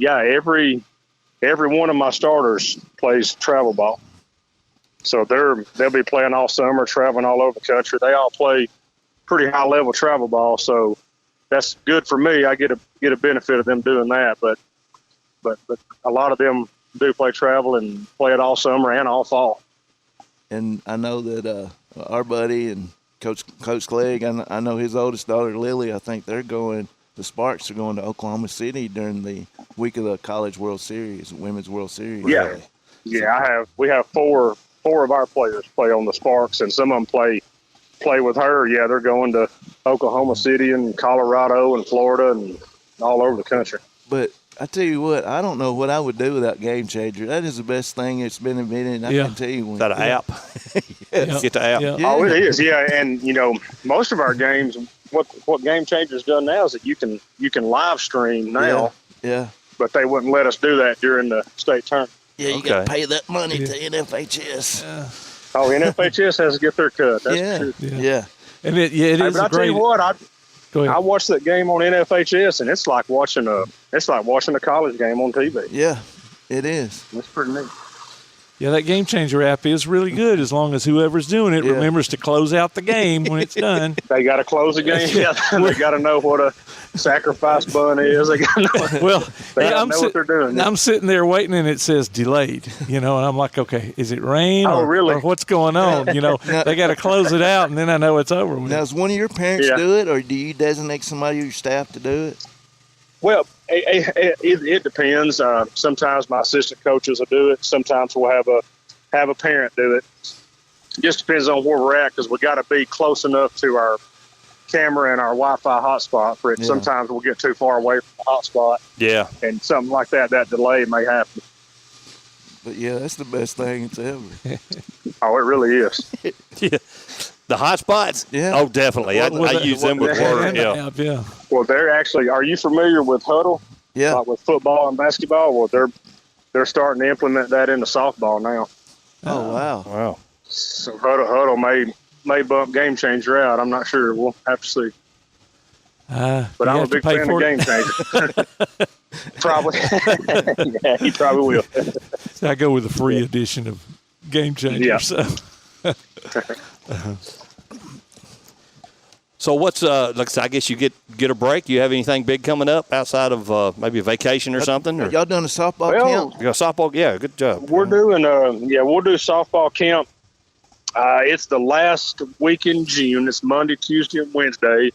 every one of my starters plays travel ball. So they'll be playing all summer, traveling all over the country. They all play pretty high level travel ball, so that's good for me. I get a benefit of them doing that. But a lot of them do play travel and play it all summer and all fall. And I know that our buddy and Coach Clegg, I know his oldest daughter Lily. I think the Sparks are going to Oklahoma City during the week of the College World Series, Women's World Series. Yeah, we have four of our players play on the Sparks, and some of them play with her. Yeah, they're going to Oklahoma City and Colorado and Florida and all over the country. But I tell you what, I don't know what I would do without Game Changer. That is the best thing that's been invented. I can tell you. Is that an app? Yes. Get the app. Yeah. Oh, it is. Yeah, and most of our games, what Game Changer's done now is that you can live stream now. Yeah. But they wouldn't let us do that during the state tournament. Yeah, you got to pay that money to NFHS. Oh, NFHS has to get their cut. That's true. Yeah. And it is but I tell you what, I watched that game on NFHS, and it's like watching a college game on TV. Yeah, it is. It's pretty neat. Yeah, that Game Changer app is really good as long as whoever's doing it remembers to close out the game when it's done. They got to close the game. Yeah, they got to know what a sacrifice bun is. They got to know, know what they're doing. I'm sitting there waiting, and it says delayed, and I'm like, okay, is it rain or what's going on? They got to close it out, and then I know it's over. Now, does one of your parents do it, or do you designate somebody on your staff to do it? Well, it depends. Sometimes my assistant coaches will do it. Sometimes we'll have a parent do it. Just depends on where we're at because we got to be close enough to our camera and our Wi-Fi hotspot for it. Yeah. Sometimes we'll get too far away from the hotspot. Yeah. And something like that delay may happen. But, yeah, that's the best thing it's ever. Oh, it really is. Yeah. The hotspots? Yeah. Oh, definitely. I use them with work. Yeah. Well, they're actually – are you familiar with Huddle? Yeah. Like with football and basketball? Well, they're starting to implement that into softball now. Oh, wow. Wow. So Huddle may bump Game Changer out. I'm not sure. We'll have to see. But I'm a big fan of Game Changer. Probably. Yeah, he probably will. I go with the free edition of Game Changer. Yeah. So. So what's I guess you get a break. You have anything big coming up outside of maybe a vacation or something? Or? Y'all doing a softball camp? You got softball? Yeah, good job. We're doing we'll do softball camp. It's the last week in June. It's Monday, Tuesday, and Wednesday.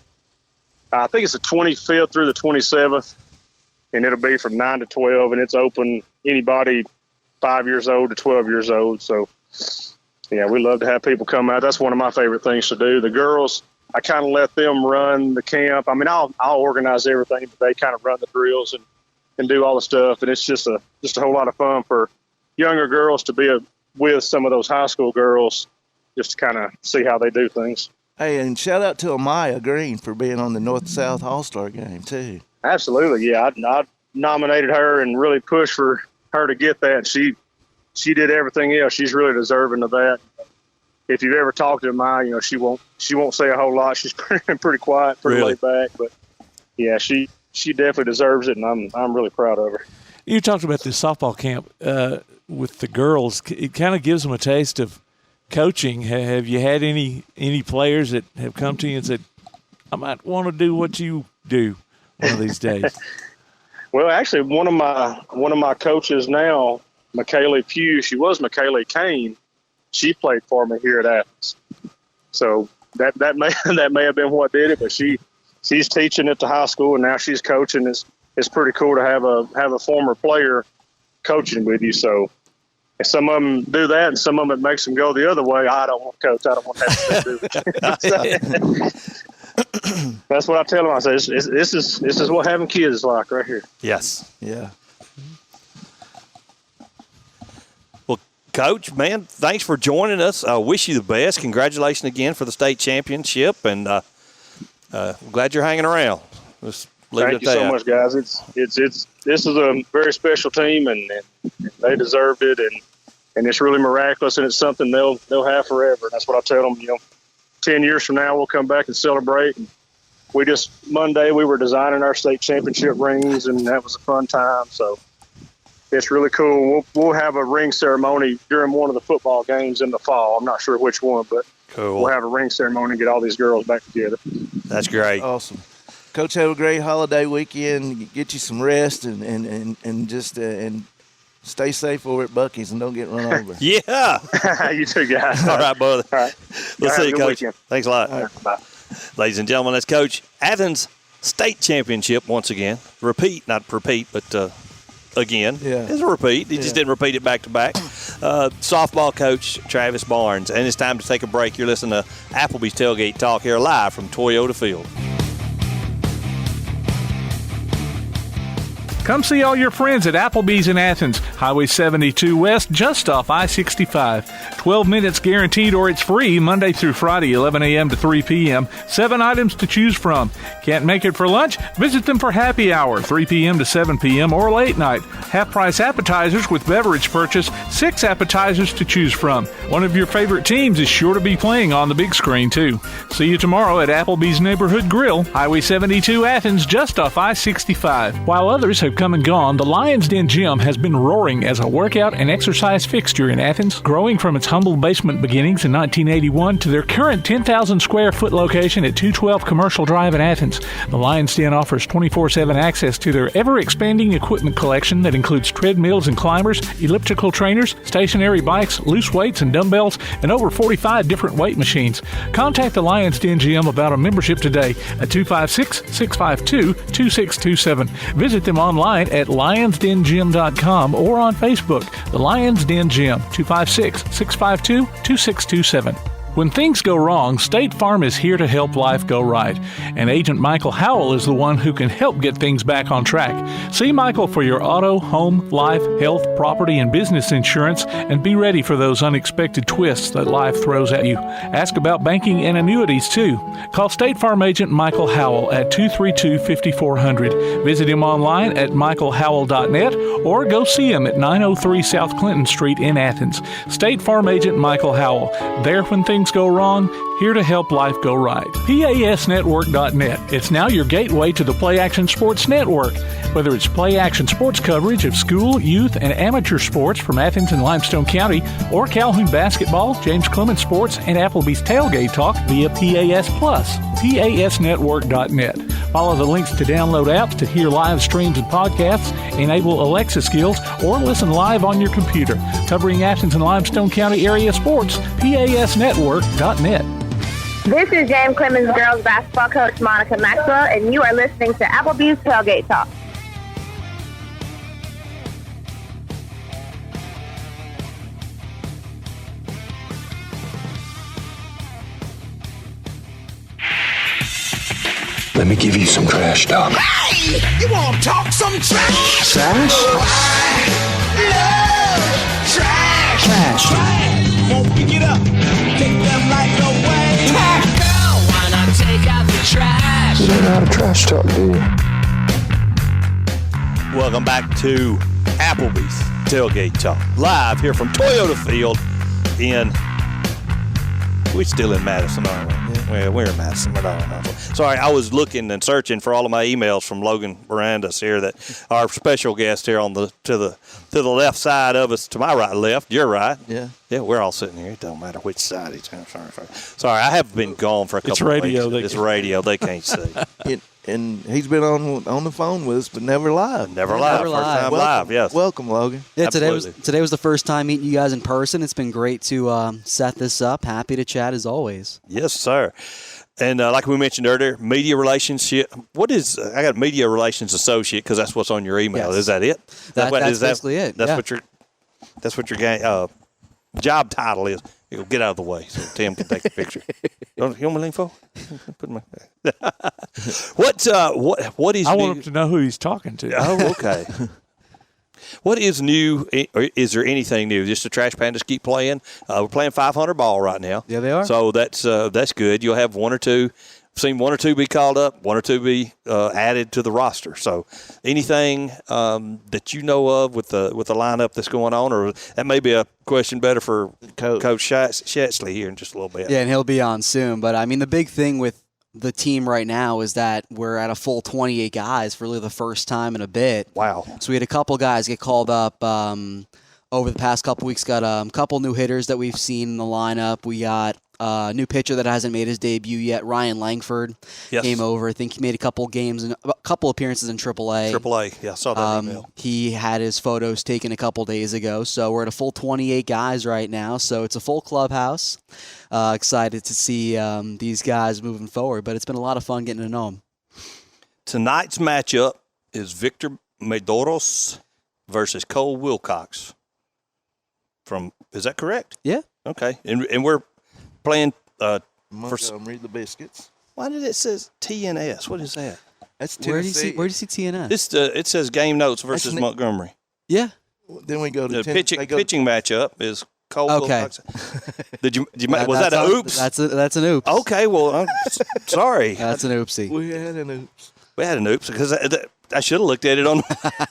I think it's the 25th through the 27th, and it'll be from 9 to 12, and it's open anybody 5 years old to 12 years old. So, yeah, we love to have people come out. That's one of my favorite things to do. The girls, I kind of let them run the camp. I mean, I'll organize everything, but they kind of run the drills and do all the stuff. And it's just a whole lot of fun for younger girls to be with some of those high school girls, just to kind of see how they do things. Hey, and shout out to Amaya Green for being on the North-South All-Star game, too. Absolutely, yeah. I nominated her and really pushed for her to get that. She did everything else. She's really deserving of that. If you've ever talked to Amaya, she won't say a whole lot. She's pretty quiet, pretty laid back. But yeah, she definitely deserves it, and I'm really proud of her. You talked about this softball camp with the girls. It kind of gives them a taste of coaching. Have you had any players that have come to you and said, I might want to do what you do one of these days? Well, actually, one of my coaches now, McKaylee Pugh, she was McKaylee Kane. She played for me here at Athens. So that may have been what did it, but she's teaching at the high school, and now she's coaching. It's pretty cool to have a former player coaching with you. So and some of them do that, and some of them it makes them go the other way. I don't want to coach. I don't want to have to do it. That's what I tell them. I say, this is what having kids is like right here. Yes. Yeah. Well, Coach, man, thanks for joining us. I wish you the best. Congratulations again for the state championship, and glad you're hanging around. Thank you so much, guys. This is a very special team, and they deserved it, and it's really miraculous, and it's something they'll have forever. And that's what I tell them. 10 years from now, we'll come back and celebrate. And Monday we were designing our state championship rings, and that was a fun time. So it's really cool. We'll have a ring ceremony during one of the football games in the fall. I'm not sure which one, but cool. We'll have a ring ceremony and get all these girls back together. That's great. Awesome. Coach, have a great holiday weekend. Get you some rest and just stay safe over at Buc-ee's and don't get run over. Yeah. You too, guys. All right, brother. All right. We'll see you, Coach. Weekend. Thanks a lot. All right, bye. Ladies and gentlemen, that's Coach. Athens State Championship once again. Not repeat, but again. Yeah. It's a repeat. He just didn't repeat it back to back. Softball coach Travis Barnes. And it's time to take a break. You're listening to Applebee's Tailgate Talk here live from Toyota Field. Come see all your friends at Applebee's in Athens, Highway 72 West, just off I-65. 12 minutes guaranteed or it's free Monday through Friday, 11 a.m. to 3 p.m. 7 items to choose from. Can't make it for lunch? Visit them for happy hour, 3 p.m. to 7 p.m. or late night. Half-price appetizers with beverage purchase, 6 appetizers to choose from. One of your favorite teams is sure to be playing on the big screen, too. See you tomorrow at Applebee's Neighborhood Grill, Highway 72 Athens, just off I-65. While others have come and gone, the Lions Den Gym has been roaring as a workout and exercise fixture in Athens, growing from its humble basement beginnings in 1981 to their current 10,000 square foot location at 212 Commercial Drive in Athens. The Lions Den offers 24/7 access to their ever-expanding equipment collection that includes treadmills and climbers, elliptical trainers, stationary bikes, loose weights and dumbbells, and over 45 different weight machines. Contact the Lions Den Gym about a membership today at 256-652-2627. Visit them online at lionsdengym.com or on Facebook, the Lions Den Gym, 256-652-2627. When things go wrong, State Farm is here to help life go right. And Agent Michael Howell is the one who can help get things back on track. See Michael for your auto, home, life, health, property, and business insurance, and be ready for those unexpected twists that life throws at you. Ask about banking and annuities, too. Call State Farm Agent Michael Howell at 232-5400. Visit him online at michaelhowell.net or go see him at 903 South Clinton Street in Athens. State Farm Agent Michael Howell. There when things go wrong, here to help life go right. PASnetwork.net. It's now your gateway to the Play Action Sports Network. Whether it's Play Action sports coverage of school, youth, and amateur sports from Athens and Limestone County, or Calhoun basketball, James Clemens sports, and Applebee's Tailgate Talk via PAS Plus. PASnetwork.net. Follow the links to download apps to hear live streams and podcasts, enable Alexa skills, or listen live on your computer. Covering Athens and Limestone County area sports, PASnetwork.net. This is James Clemens girls basketball coach Monica Maxwell, and you are listening to Applebee's Tailgate Talk. Let me give you some trash talk. Hey! You want to talk some trash? Trash? Oh, I love trash. Trash. Won't pick it up. Take them like away. Girl, why not take out the trash? You don't know how to trash talk, do you? Welcome back to Applebee's Tailgate Talk. Live here from Toyota Field in... We're still in Madison, aren't we? Yeah. Well, we're in Madison. But I don't know. Sorry, I was looking and searching for all of my emails from Logan Bourandas here, that our special guest here on the to the left side of us, to my right, left, your right. Yeah. Yeah, we're all sitting here. It don't matter which side it's on. Sorry, I have been gone for a couple of weeks. It's radio. They can't see. And he's been on the phone with us, but never live. Never live. First time live, yes. Welcome, Logan. Yeah, today was the first time meeting you guys in person. It's been great to set this up. Happy to chat as always. Yes, sir. And like we mentioned earlier, media relationship. What is? I got media relations associate because that's what's on your email. Yes. Is that it? That's basically it. That's yeah. That's what your job title is. You'll get out of the way so Tim can take the picture. You want me to lean forward? Put my. What is? I want him to know who he's talking to. Oh, okay. What is new? Or is there anything new? Just the Trash Pandas keep playing. We're playing 500 ball right now. Yeah, they are. So that's good. You'll have one or two. I've seen one or two be called up, one or two be added to the roster. So anything that you know of with the lineup that's going on, or that may be a question better for Coach Schatzley here in just a little bit. Yeah, and he'll be on soon. But, I mean, the big thing with the team right now is that we're at a full 28 guys for really the first time in a bit. Wow. So we had a couple guys get called up over the past couple weeks. Got a couple new hitters that we've seen in the lineup. We got a new pitcher that hasn't made his debut yet, Ryan Langford. Yes. Came over. I think he made a couple appearances in AAA. AAA, yeah, I saw that email. He had his photos taken a couple days ago. So we're at a full 28 guys right now. So it's a full clubhouse. Excited to see these guys moving forward, but it's been a lot of fun getting to know them. Tonight's matchup is Victor Medeiros versus Cole Wilcox. Is that correct? Yeah. Okay, and we're playing Montgomery, the Biscuits. Why did it says TNS? What is that? That's Where do Tennessee. you see TNS? It says game notes versus Montgomery. Yeah. Then we go to the pitching matchup is Cole Wilcox. Was that an oops? That's an oops. Okay, well, I'm sorry. That's an oopsie. We had an oops. We had an oops because I should have looked at it on.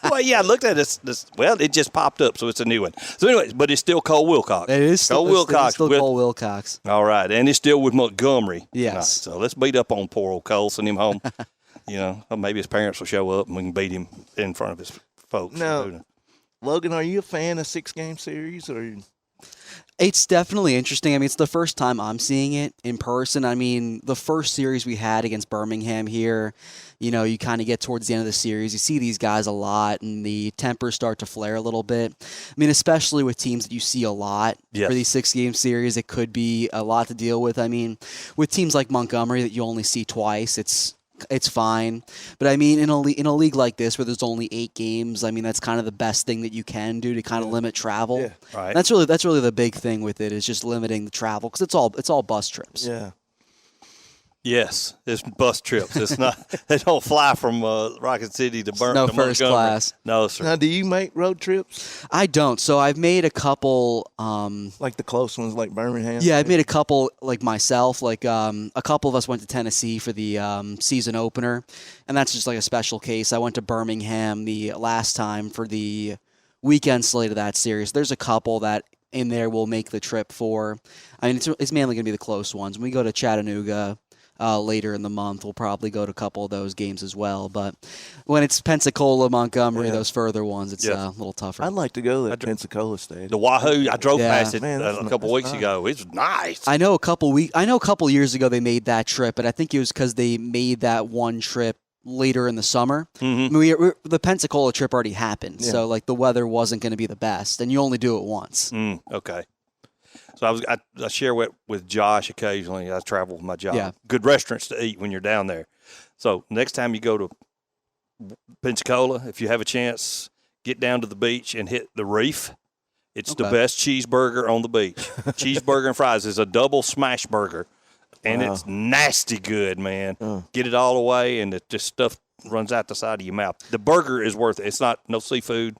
Well, yeah, I looked at this. Well, it just popped up, so it's a new one. So, anyways, but it's still Cole Wilcox. It is still Wilcox. Cole Wilcox. All right, and it's still with Montgomery. Yes. Right, so let's beat up on poor old Cole, send him home. Maybe his parents will show up and we can beat him in front of his folks. Now, Logan, are you a fan of 6-game series or? It's definitely interesting. I mean, it's the first time I'm seeing it in person. I mean, the first series we had against Birmingham here, you kind of get towards the end of the series. You see these guys a lot, and the tempers start to flare a little bit. I mean, especially with teams that you see a lot for these 6-game series, it could be a lot to deal with. I mean, with teams like Montgomery that you only see twice, it's it's fine. But I mean, in a league like this where there's only 8 games, I mean, that's kind of the best thing that you can do to kind of limit travel. Yeah. Right. That's really the big thing with it is just limiting the travel because it's all bus trips. Yeah. Yes, it's bus trips. It's not. They don't fly from Rocket City to No to first Montgomery. class. No, sir. Now, do you make road trips? I don't. So I've made a couple. Like the close ones, like Birmingham? Yeah, I've made a couple like myself. Like a couple of us went to Tennessee for the season opener, and that's just like a special case. I went to Birmingham the last time for the weekend slate of that series. There's a couple that in there will make the trip for. I mean, it's mainly going to be the close ones. When we go to Chattanooga later in the month, we'll probably go to a couple of those games as well. But when it's Pensacola, Montgomery, those further ones, it's a little tougher. I'd like to go to that Pensacola Stadium. The Wahoo, I drove past it Man, a couple weeks ago. It's nice. I know a couple years ago they made that trip, but I think it was because they made that one trip later in the summer. Mm-hmm. I mean, the Pensacola trip already happened, Yeah. so like the weather wasn't going to be the best, and you only do it once. Okay. So I share with Josh occasionally. I travel with my job. Yeah. Good restaurants to eat when you're down there. So next time you go to Pensacola, if you have a chance, get down to the beach and hit the Reef. It's the best cheeseburger on the beach. Cheeseburger and fries is a double smash burger, and it's nasty good, man. Get it all away, and it just stuff runs out the side of your mouth. The burger is worth it. It's not no seafood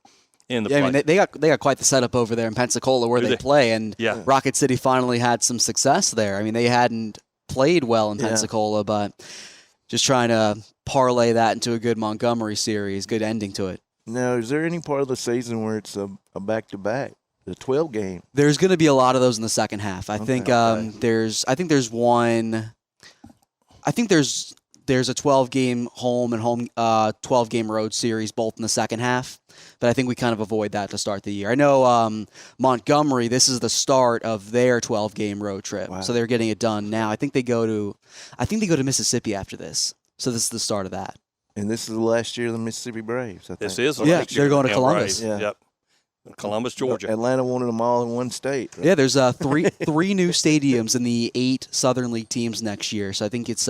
in the Yeah, I place. mean they got quite the setup over there in Pensacola where they play, and Rocket City finally had some success there. I mean, they hadn't played well in Pensacola, but just trying to parlay that into a good Montgomery series, good ending to it. Now, is there any part of the season where it's a back-to-back, the 12 game? There's going to be a lot of those in the second half. I think there's a 12-game home and 12-game road series both in the second half, but I think we kind of avoid that to start the year. I know Montgomery, this is the start of their 12-game road trip, so they're getting it done now. I think they go to Mississippi after this, so this is the start of that. And this is the last year of the Mississippi Braves, I think. This is the Yeah, last year they're going of to the Columbus. Braves. Yep. Columbus, Georgia. Atlanta wanted them all in one state. Right? Yeah, there's three new stadiums in the 8 Southern League teams next year. So I think it's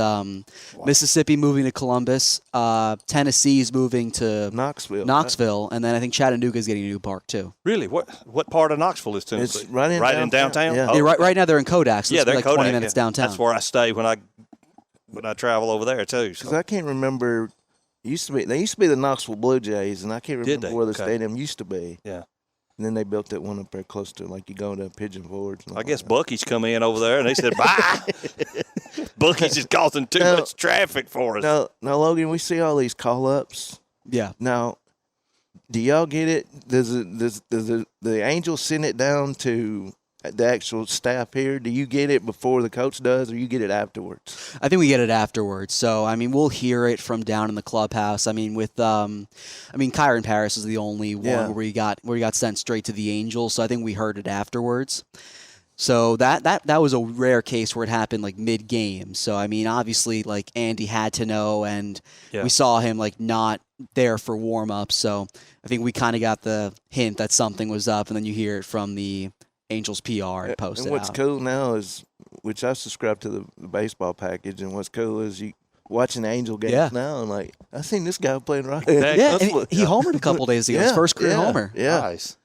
Mississippi moving to Columbus, Tennessee's moving to Knoxville, and then I think Chattanooga's getting a new park too. Really? What part of Knoxville is Tennessee? It's right in downtown. Yeah. Oh, Right now they're in Kodak, so it's they're like Kodak, 20 minutes downtown. That's where I stay when I travel over there too. Because I can't remember. They used to be the Knoxville Blue Jays, and I can't remember where the stadium used to be. Yeah. And then they built that one up there close to, like, you go to Pigeon Forge. I guess Buc-ee's come in over there, and they said, bye. Buc-ee's is causing too much traffic for us. Now, Logan, we see all these call-ups. Yeah. Now, do y'all get it? Does the Angels send it down to the actual staff here? Do you get it before the coach does, or you get it afterwards? I think we get it afterwards. So, I mean, we'll hear it from down in the clubhouse. I mean, Kyron Paris is the only one where he got sent straight to the Angels. So I think we heard it afterwards. So that was a rare case where it happened like mid-game. So, I mean, obviously, like Andy had to know, and we saw him like not there for warm-up. So I think we kind of got the hint that something was up, and then you hear it from the Angels PR and post it And what's out. cool now is, which I subscribe to the baseball package, and what's cool is you watching Angel games now, and like, I seen this guy playing right. Yeah, and he homered a couple days ago. His first career homer. Yeah. Nice.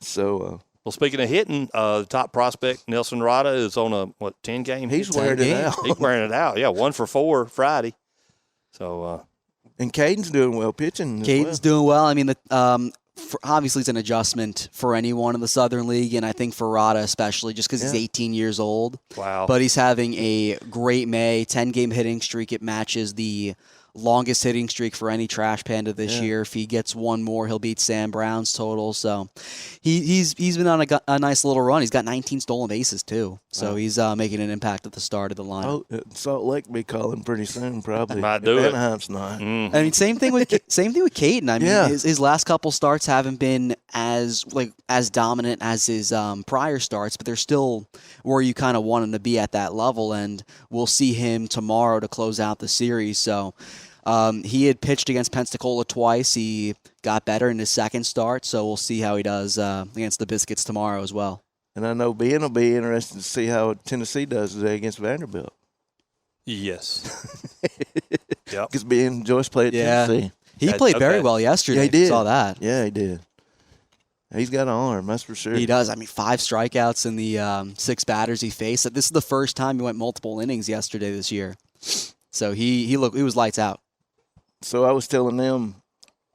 So, well, speaking of hitting, the top prospect, Nelson Rada, is on a, 10-game? He's wearing it out. He's wearing it out. Yeah, 1 for 4 Friday. So, and Caden's doing well pitching. Caden's doing well. I mean, obviously it's an adjustment for anyone in the Southern League, and I think for Rada especially, just because he's 18 years old. Wow. But he's having a great May, 10-game hitting streak. It matches the longest hitting streak for any Trash Panda this year. If he gets one more, he'll beat Sam Brown's total. So he's been on a nice little run. He's got 19 stolen bases too. So he's making an impact at the start of the lineup. Oh, Salt Lake will be calling pretty soon, probably. Might do it. Anaheim's not. I mean, same thing with Caden. I mean, his last couple starts haven't been as dominant as his prior starts, but they're still where you kind of want him to be at that level. And we'll see him tomorrow to close out the series. So he had pitched against Pensacola twice. He got better in his second start, so we'll see how he does against the Biscuits tomorrow as well. And I know Ben will be interested to see how Tennessee does today against Vanderbilt. yes. Yep. Because being Joyce played at Tennessee. He played very well yesterday. Yeah, he did. Saw that. Yeah, he did. He's got an arm, that's for sure. He does. I mean, 5 strikeouts in the 6 batters he faced. This is the first time he went multiple innings yesterday this year. So he was lights out. So I was telling them,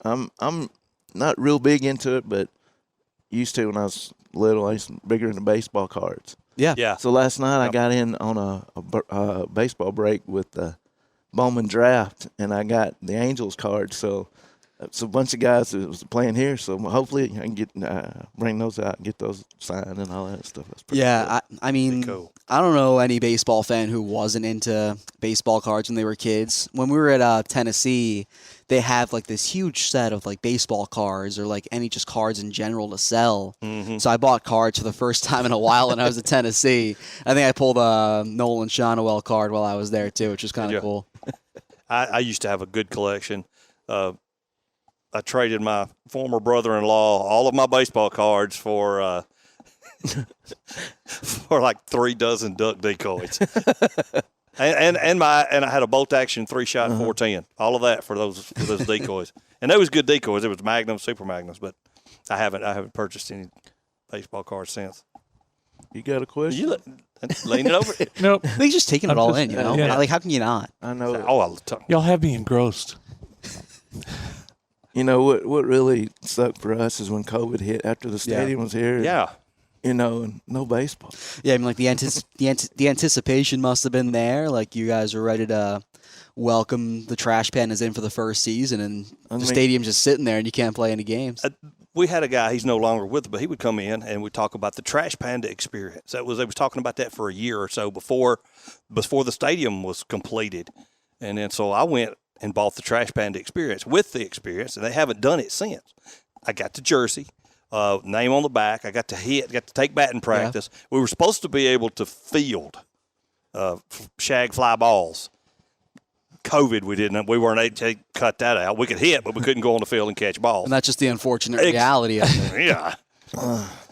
I'm not real big into it, but used to when I was little. I used to be bigger into baseball cards. Yeah. So last night I got in on a baseball break with the Bowman draft, and I got the Angels card. So it's a bunch of guys that was playing here. So hopefully I can get bring those out and get those signed and all that stuff. That's pretty cool. I mean, cool. I don't know any baseball fan who wasn't into baseball cards when they were kids. When we were at Tennessee, they have like this huge set of like baseball cards or like any just cards in general to sell. Mm-hmm. So I bought cards for the first time in a while when I was at Tennessee. I think I pulled a Nolan Shonowell card while I was there too, which was kind of cool. I used to have a good collection. I traded my former brother-in-law all of my baseball cards for for like 3 dozen duck decoys, and I had a bolt action 3-shot 410. All of that for those decoys, and they was good decoys. It was Magnums, Super Magnums, but I haven't purchased any baseball cards since. You got a question? You lean it over. Nope. He's just taking it all in, you know. Yeah. Like, how can you not? I know. Y'all have me engrossed. You know what really sucked for us is when COVID hit after the stadium was here. Yeah. You know, and no baseball. Yeah, I mean, like the anticipation must have been there. Like you guys were ready to welcome the Trash Pandas in for the first season, and the stadium's just sitting there, and you can't play any games. We had a guy, he's no longer with us, but he would come in and we'd talk about the Trash Panda experience. They was talking about that for a year or so before the stadium was completed. And then so I went and bought the Trash Panda experience with the experience, and they haven't done it since. I got the jersey, name on the back. I got to take batting practice. Yeah. We were supposed to be able to field shag fly balls. COVID, we weren't able to cut that out. We could hit, but we couldn't go on the field and catch balls. And that's just the unfortunate reality of it. Yeah.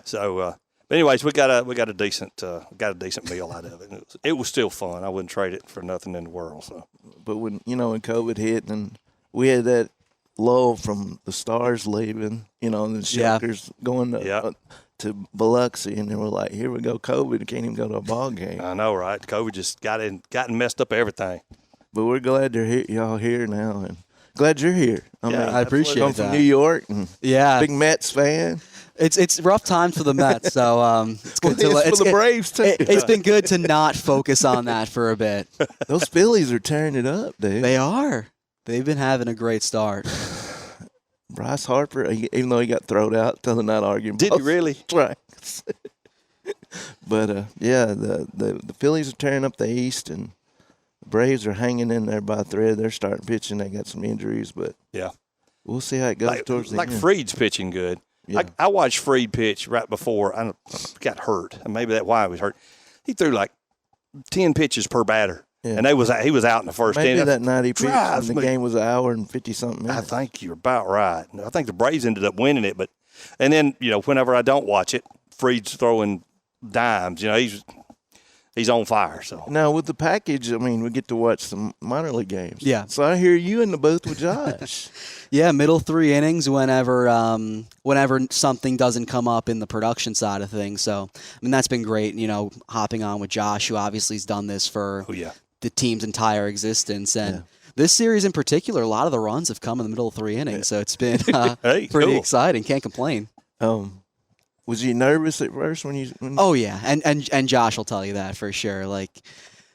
So, but anyways, we got a decent meal out of it. It was still fun. I wouldn't trade it for nothing in the world. So, but when COVID hit and we had that lull from the Stars leaving, and the Shakers going to Biloxi, and then we're like, here we go, COVID, can't even go to a ball game. I know, right? COVID just gotten messed up everything. But we're glad y'all here now, and glad you're here. I appreciate that. I'm from New York, and big Mets fan. It's rough times for the Mets, so it's good for the Braves too. It's been good to not focus on that for a bit. Those Phillies are tearing it up, dude. They are. They've been having a great start. Bryce Harper, even though he got thrown out, still not arguing. Did he really? Strikes. But the Phillies are tearing up the East, and the Braves are hanging in there by a thread. They're starting pitching. They got some injuries, but we'll see how it goes towards the end. Like Freed's pitching good. Yeah. I watched Freed pitch right before I got hurt, and maybe that's why he was hurt. He threw like 10 pitches per batter, and he was out in the first inning. Maybe that 90 pitch, and the game was an hour and 50-something minutes. I think you're about right. I think the Braves ended up winning it, and then whenever I don't watch it, Freed's throwing dimes. He's on fire. So now with the package, we get to watch some minor league games. Yeah. So I hear you in the booth with Josh. Yeah, middle 3 innings whenever something doesn't come up in the production side of things. So that's been great. Hopping on with Josh, who obviously has done this for the team's entire existence, and this series in particular, a lot of the runs have come in the middle of 3 innings. So it's been pretty exciting. Can't complain. Was you nervous at first when you? Oh yeah, and Josh will tell you that for sure. Like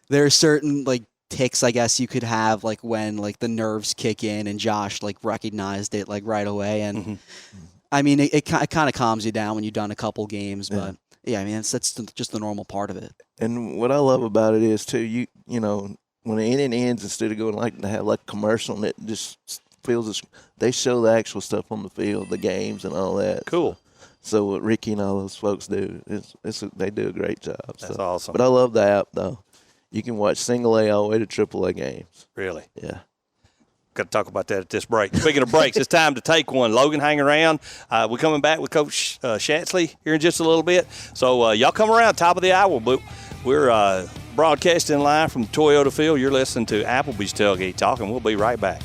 there are certain ticks, I guess you could have, when the nerves kick in, and Josh recognized it right away. And it kind of calms you down when you've done a couple games, but that's just the normal part of it. And what I love about it is too, when the inning ends, instead of going to have commercial, and it just feels they show the actual stuff on the field, the games and all that. Cool. So what Ricky and all those folks do, they do a great job. That's awesome. But I love the app, though. You can watch single A all the way to triple A games. Really? Yeah. Got to talk about that at this break. Speaking of breaks, it's time to take one. Logan, hang around. We're coming back with Coach Schatzley here in just a little bit. So y'all come around, top of the hour. We're Broadcasting live from Toyota Field, you're listening to Applebee's Tailgate Talk, and we'll be right back.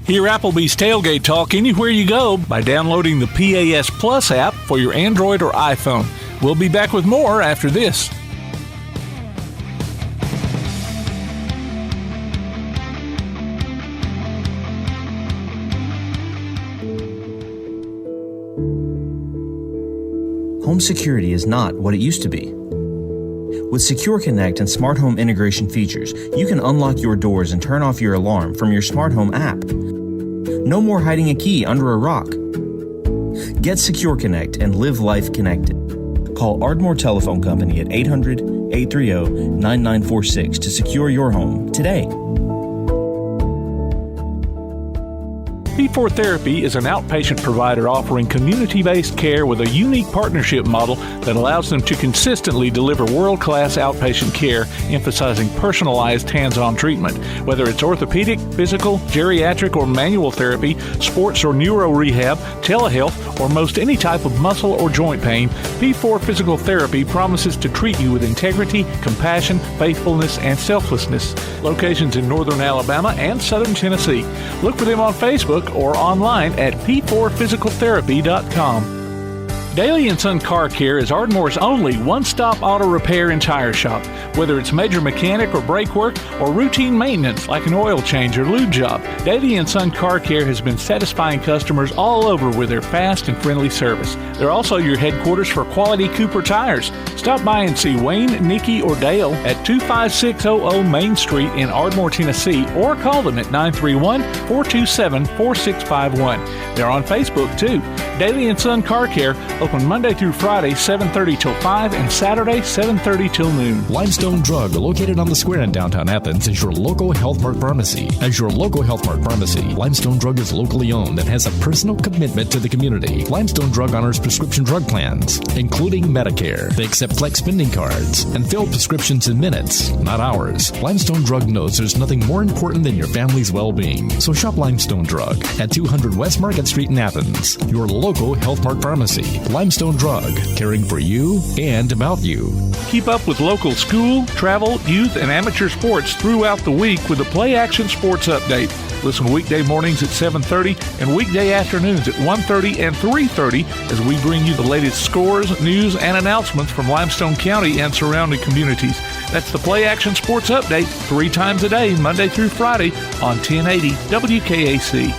Hear Applebee's Tailgate Talk anywhere you go by downloading the PAS Plus app for your Android or iPhone. We'll be back with more after this. Home security is not what it used to be. With Secure Connect and smart home integration features, you can unlock your doors and turn off your alarm from your smart home app. No more hiding a key under a rock. Get Secure Connect and live life connected. Call Ardmore Telephone Company at 800-830-9946 to secure your home today. P4 Therapy is an outpatient provider offering community-based care with a unique partnership model that allows them to consistently deliver world-class outpatient care, emphasizing personalized hands-on treatment. Whether it's orthopedic, physical, geriatric, or manual therapy, sports or neuro rehab, telehealth, or most any type of muscle or joint pain, P4 Physical Therapy promises to treat you with integrity, compassion, faithfulness, and selflessness. Locations in northern Alabama and southern Tennessee. Look for them on Facebook or online at p4physicaltherapy.com. Daly & Son Car Care is Ardmore's only one-stop auto repair and tire shop. Whether it's major mechanic or brake work or routine maintenance like an oil change or lube job, Daly & Son Car Care has been satisfying customers all over with their fast and friendly service. They're also your headquarters for quality Cooper tires. Stop by and see Wayne, Nikki, or Dale at 25600 Main Street in Ardmore, Tennessee, or call them at 931-427-4651. They're on Facebook, too. Daly & Son Car Care, open Monday through Friday, 7:30 till 5, and Saturday, 7:30 till noon. Limestone Drug, located on the square in downtown Athens, is your local Health Mart pharmacy. As your local Health Mart pharmacy, Limestone Drug is locally owned and has a personal commitment to the community. Limestone Drug honors prescription drug plans, including Medicare. They accept flex spending cards and fill prescriptions in minutes, not hours. Limestone Drug knows there's nothing more important than your family's well-being. So shop Limestone Drug at 200 West Market Street in Athens, your local Health Mart pharmacy. Limestone Drug, caring for you and about you. Keep up with local school, travel, youth, and amateur sports throughout the week with a Play Action Sports Update. Listen weekday mornings at 7:30 and weekday afternoons at 1:30 and 3:30 as we bring you the latest scores, news, and announcements from Limestone County and surrounding communities. That's the Play Action Sports Update 3 times a day, Monday through Friday on 1080 WKAC.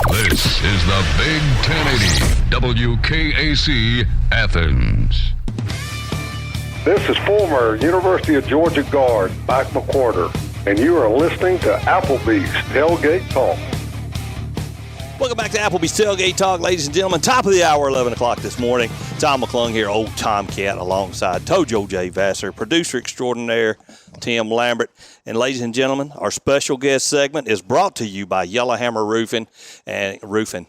This is the Big 1080 WKAC Athens. This is former University of Georgia guard Mike McWhorter, and you are listening to Applebee's Tailgate Talk. Welcome back to Applebee's Tailgate Talk, ladies and gentlemen. Top of the hour, 11 o'clock this morning. Tom McClung here, old Tomcat, alongside Tojo J. Vassar, producer extraordinaire Tim Lambert. And ladies and gentlemen, our special guest segment is brought to you by Yellowhammer Roofing and Roofing.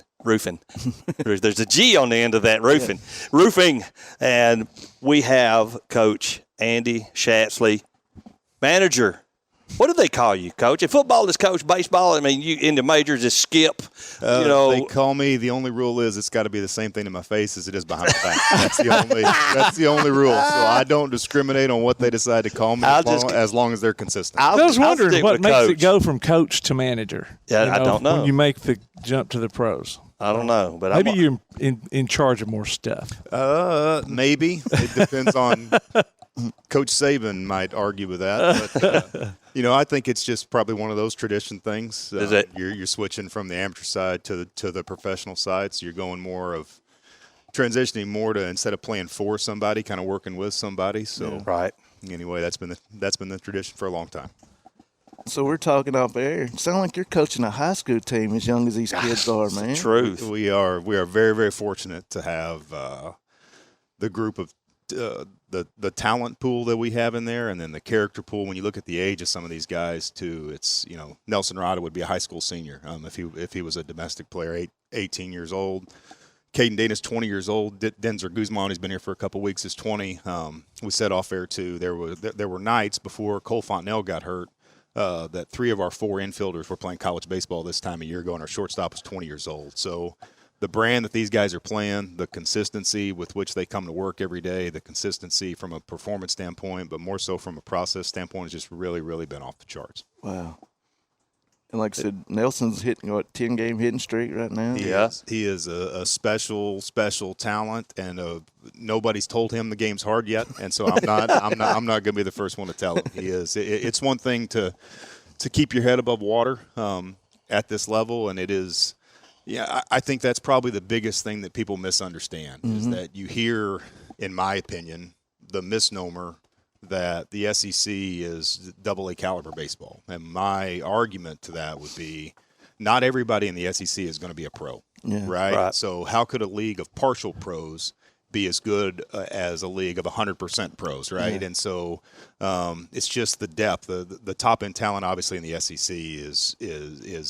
There's a G on the end of that, roofing. Yeah. Roofing. And we have Coach Andy Schatzley, manager. What do they call you, Coach? In football, it's coach. Baseball, I mean, you in the majors, it's skip. They call me. The only rule is it's got to be the same thing in my face as it is behind my back. That's the only rule. So I don't discriminate on what they decide to call me as long as they're consistent. I was wondering what makes it go from coach to manager. Yeah, I don't know. When you make the jump to the pros. I don't know, but maybe you're in charge of more stuff. Maybe it depends on. Coach Saban might argue with that, but I think it's just probably one of those tradition things. Is it? You're switching from the amateur side to the professional side, so you're going more of transitioning more to instead of playing for somebody, kind of working with somebody. So right. Anyway, that's been the tradition for a long time. So we're talking off air. Sound like you're coaching a high school team as young as these kids are, man. Truth. We are very, very fortunate to have the group of the talent pool that we have in there, and then the character pool. When you look at the age of some of these guys, too, it's Nelson Rada would be a high school senior if he was a domestic player, 18 years old. Caden Dana's 20 years old. Denzer Guzman, who's been here for a couple weeks, is 20. We said off air too. There were nights before Cole Fontenelle got hurt that 3 of our 4 infielders were playing college baseball this time a year ago, and our shortstop was 20 years old. So the brand that these guys are playing, the consistency with which they come to work every day, the consistency from a performance standpoint, but more so from a process standpoint, has just really, really been off the charts. Wow. And like I said, Nelson's hitting, 10-game hitting streak right now? He is a special talent, and nobody's told him the game's hard yet, and so I'm not going to be the first one to tell him. He is. It's one thing to keep your head above water at this level, and it is. Yeah, I think that's probably the biggest thing that people misunderstand is that you hear, in my opinion, the misnomer that the SEC is AA caliber baseball. And my argument to that would be not everybody in the SEC is going to be a pro, right? So how could a league of partial pros be as good as a league of 100% pros, right? And so it's just the depth. The top-end talent, obviously, in the SEC is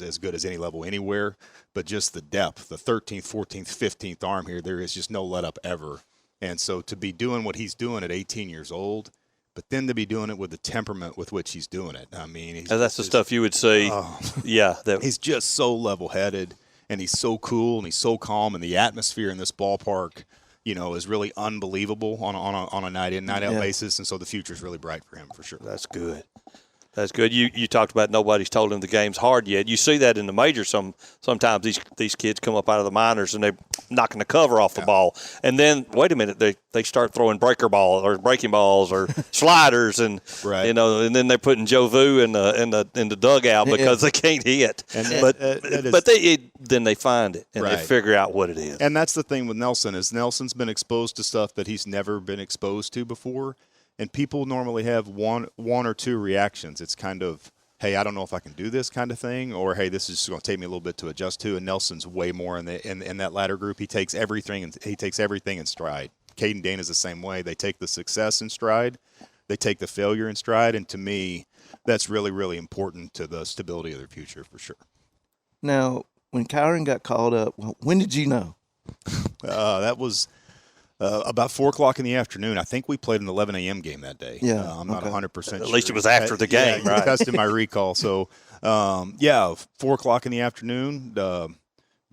as good as any level anywhere. But just the depth, the 13th, 14th, 15th arm here, there is just no let-up ever. And so to be doing what he's doing at 18 years old, but then to be doing it with the temperament with which he's doing it. I mean, that's the stuff you would see. He's just so level-headed, and he's so cool, and he's so calm, and the atmosphere in this ballpark, is really unbelievable on a night-in, night-out basis, and so the future is really bright for him for sure. That's good. That's good. You talked about nobody's told him the game's hard yet. You see that in the majors sometimes these kids come up out of the minors and they're knocking the cover off the ball. And then, wait a minute, they start throwing breaking balls or sliders and and then they're putting Joe Vu in the dugout because they can't hit. Then they find it and they figure out what it is. And that's the thing with Nelson is Nelson's been exposed to stuff that he's never been exposed to before. And people normally have one or two reactions. It's kind of, hey, I don't know if I can do this kind of thing, or hey, this is going to take me a little bit to adjust to. And Nelson's way more in that latter group. He takes everything in stride. Caden Dane is the same way. They take the success in stride, they take the failure in stride, and to me, that's really, really important to the stability of their future for sure. Now, when Kyron got called up, when did you know? That was. About 4 o'clock in the afternoon. I think we played an 11 a.m. game that day. Yeah, I'm not 100% sure. At least it was after the game, right? Tested my recall. So, 4 o'clock in the afternoon.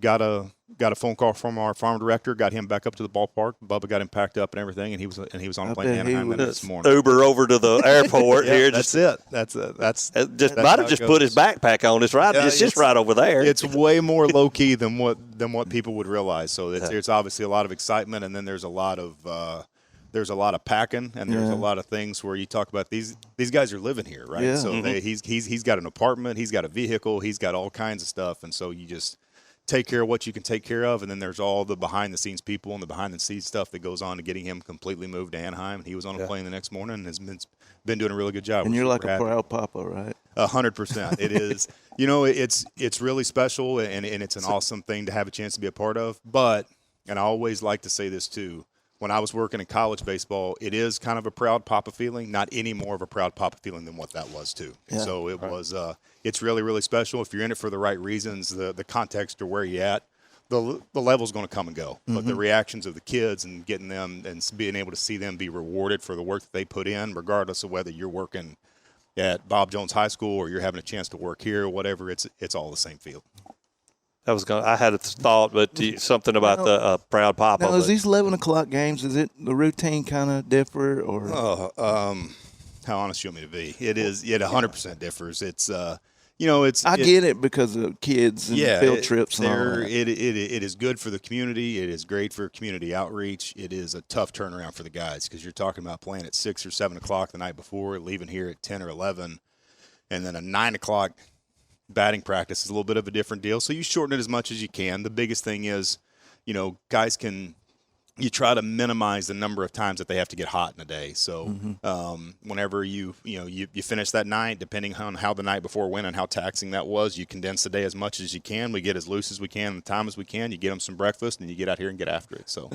Got a phone call from our farm director. Got him back up to the ballpark. Bubba got him packed up and everything, and he was on a plane in Anaheim this morning. Uber over to the airport here. That's it. That's might have just put his backpack on. It's right. It's just right over there. It's way more low key than what people would realize. So it's obviously a lot of excitement, and then there's a lot of packing, and there's a lot of things where you talk about these guys are living here, right? Yeah. So he's got an apartment, he's got a vehicle, he's got all kinds of stuff, and so you just take care of what you can take care of, and then there's all the behind-the-scenes people and the behind-the-scenes stuff that goes on to getting him completely moved to Anaheim. And he was on a plane the next morning and has been doing a really good job. And you're like a proud papa, right? 100%. It is. It's really special, and it's an awesome thing to have a chance to be a part of. But, and I always like to say this too, when I was working in college baseball, it is kind of a proud papa feeling, not any more of a proud papa feeling than what that was too. Yeah. So it was it's really, really special. If you're in it for the right reasons, the context or where you're at, the level's going to come and go. But the reactions of the kids and getting them and being able to see them be rewarded for the work that they put in, regardless of whether you're working at Bob Jones High School or you're having a chance to work here or whatever, it's all the same field. I had a thought, but something about the proud papa. Now, is these 11 o'clock games, is it the routine kind of differ? Or? How honest you want me to be? It is. It 100% differs. It's it's. I get it because of kids and field trips and all that. It is good for the community. It is great for community outreach. It is a tough turnaround for the guys because you're talking about playing at 6 or 7 o'clock the night before, leaving here at 10 or 11, and then a 9 o'clock batting practice is a little bit of a different deal. So you shorten it as much as you can. The biggest thing is, guys you try to minimize the number of times that they have to get hot in a day. So whenever you finish that night, depending on how the night before went and how taxing that was, you condense the day as much as you can. We get as loose as we can, the time as we can. You get them some breakfast, and you get out here and get after it. So,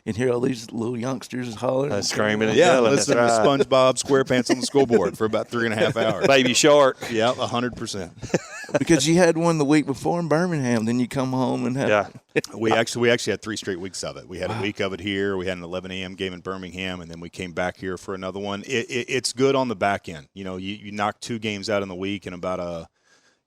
and hear all these little youngsters hollering, screaming, and yelling. Listen to SpongeBob SquarePants on the scoreboard for about 3.5 hours. Baby Shark. Yeah, 100%. Because you had one the week before in Birmingham, then you come home and have. We actually had 3 straight weeks of it. We had a week of it here. We had an 11 a.m. game in Birmingham, and then we came back here for another one. It's good on the back end. You knock 2 games out in the week in about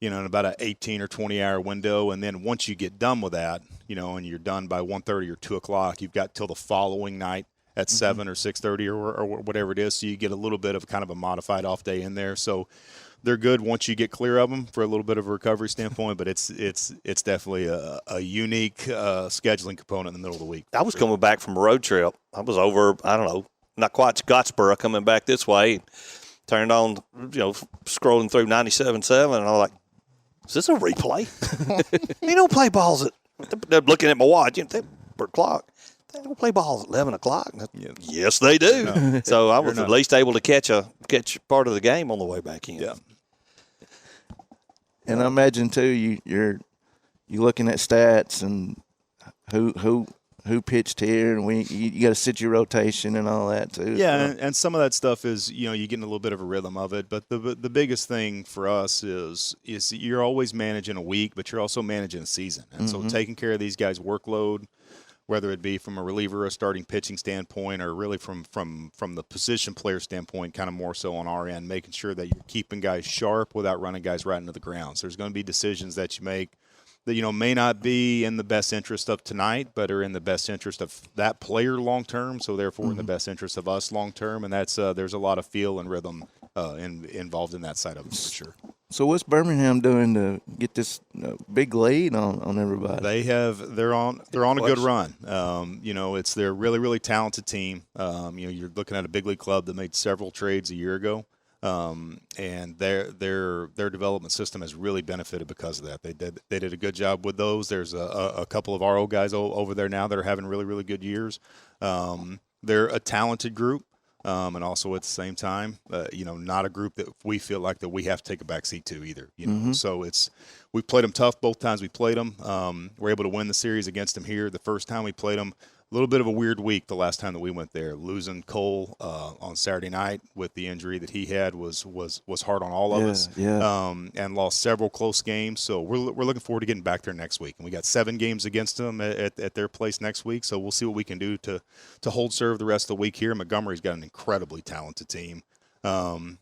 in about an 18 or 20-hour window. And then once you get done with that, and you're done by 1:30 or 2 o'clock, you've got till the following night at 7 or 6:30 or whatever it is. So you get a little bit of kind of a modified off day in there. So they're good once you get clear of them for a little bit of a recovery standpoint, but it's definitely a unique scheduling component in the middle of the week. I was coming back from a road trip. I was over, I don't know, not quite Scottsboro, coming back this way. Turned on, scrolling through 97.7, and I'm like, is this a replay? They don't play balls at, they're looking at my watch, per clock. They don't play balls at 11 o'clock. Yes, they do. No. So I was at least able to catch part of the game on the way back in. Yeah. And I imagine too, you're looking at stats and who pitched here, and you got to sit your rotation and all that too. Yeah, and some of that stuff is you're getting a little bit of a rhythm of it. But the biggest thing for us is you're always managing a week, but you're also managing a season, and so taking care of these guys' workload, whether it be from a reliever or a starting pitching standpoint, or really from the position player standpoint, kind of more so on our end, making sure that you're keeping guys sharp without running guys right into the ground. So there's going to be decisions that you make that may not be in the best interest of tonight, but are in the best interest of that player long term. So therefore, in the best interest of us long term, and that's there's a lot of feel and rhythm involved in that side of it for sure. So what's Birmingham doing to get this big lead on everybody? They're on a good run. They're a really, really talented team. You're looking at a big league club that made several trades a year ago. And their development system has really benefited because of that. They did a good job with those. There's a couple of our old guys over there now that are having really, really good years. They're a talented group. And also at the same time, not a group that we feel like that we have to take a backseat to either. So we played them tough both times we played them. We're able to win the series against them here. The first time we played them, a little bit of a weird week the last time that we went there. Losing Cole on Saturday night with the injury that he had was hard on all of us. Yeah. And lost several close games. So we're looking forward to getting back there next week. And we got 7 games against them at their place next week. So we'll see what we can do to hold serve the rest of the week here. Montgomery's got an incredibly talented team. And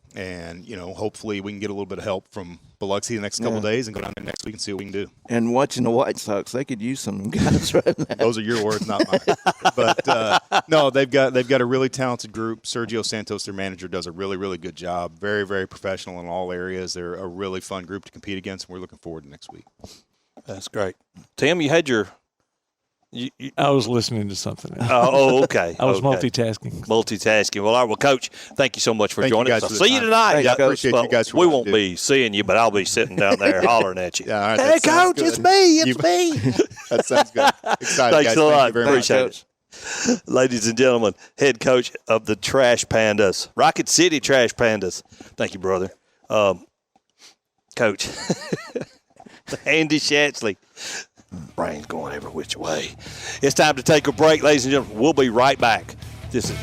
hopefully we can get a little bit of help from Biloxi the next couple of days and go down there next week and see what we can do. And watching the White Sox, they could use some guys right now. Those are your words, not mine. But no, they've got a really talented group. Sergio Santos, their manager, does a really, really good job. Very, very professional in all areas. They're a really fun group to compete against, and we're looking forward to next week. That's great. Tim, you had your I was listening to something else. Oh, okay. I was multitasking. Well, all right. Well, Coach, thank you so much for joining us. I'll see you tonight. I appreciate you guys. We won't be seeing you, but I'll be sitting down there hollering at you. Yeah, all right, hey, Coach, it's me. It's me. That sounds good. Excited, Thanks guys. a lot. Thank you very Appreciate much. it. Ladies and gentlemen, head coach of the Trash Pandas, Rocket City Trash Pandas. Thank you, brother. Coach, Andy Schatzley. Brain's going every which way. It's time to take a break, ladies and gentlemen. We'll be right back. This is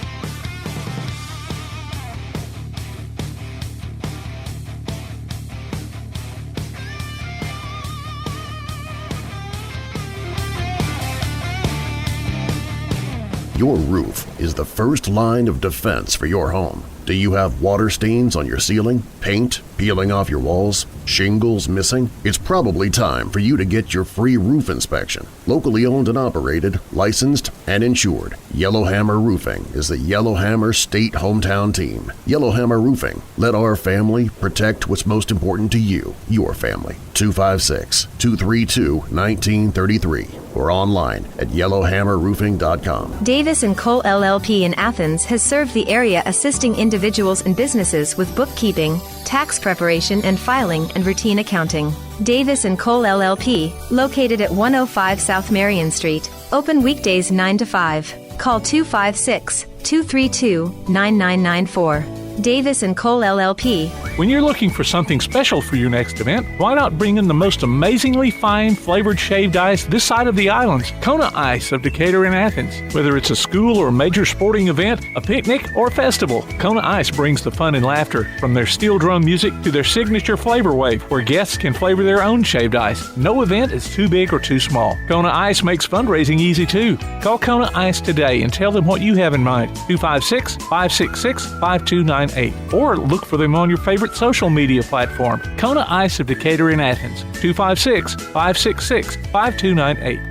Your roof is the first line of defense for your home. Do you have water stains on your ceiling, paint peeling off your walls, shingles missing? It's probably time for you to get your free roof inspection. Locally owned and operated, licensed, and insured, Yellowhammer Roofing is the Yellowhammer State hometown team. Yellowhammer Roofing. Let our family protect what's most important to you, your family. 256-232-1933 or online at yellowhammerroofing.com. Davis & Cole LLP in Athens has served the area assisting individuals and businesses with bookkeeping, tax preparation and filing, and routine accounting. Davis & Cole LLP, located at 105 South Marion Street, open weekdays 9 to 5. Call 256-232-9994. Davis & Cole LLP. When you're looking for something special for your next event, why not bring in the most amazingly fine flavored shaved ice this side of the islands, Kona Ice of Decatur and Athens. Whether it's a school or major sporting event, a picnic, or festival, Kona Ice brings the fun and laughter. From their steel drum music to their signature flavor wave, where guests can flavor their own shaved ice. No event is too big or too small. Kona Ice makes fundraising easy too. Call Kona Ice today and tell them what you have in mind. 256-566-5298. Or look for them on your favorite favorite social media platform, Kona Ice of Decatur in Athens, 256-566-5298.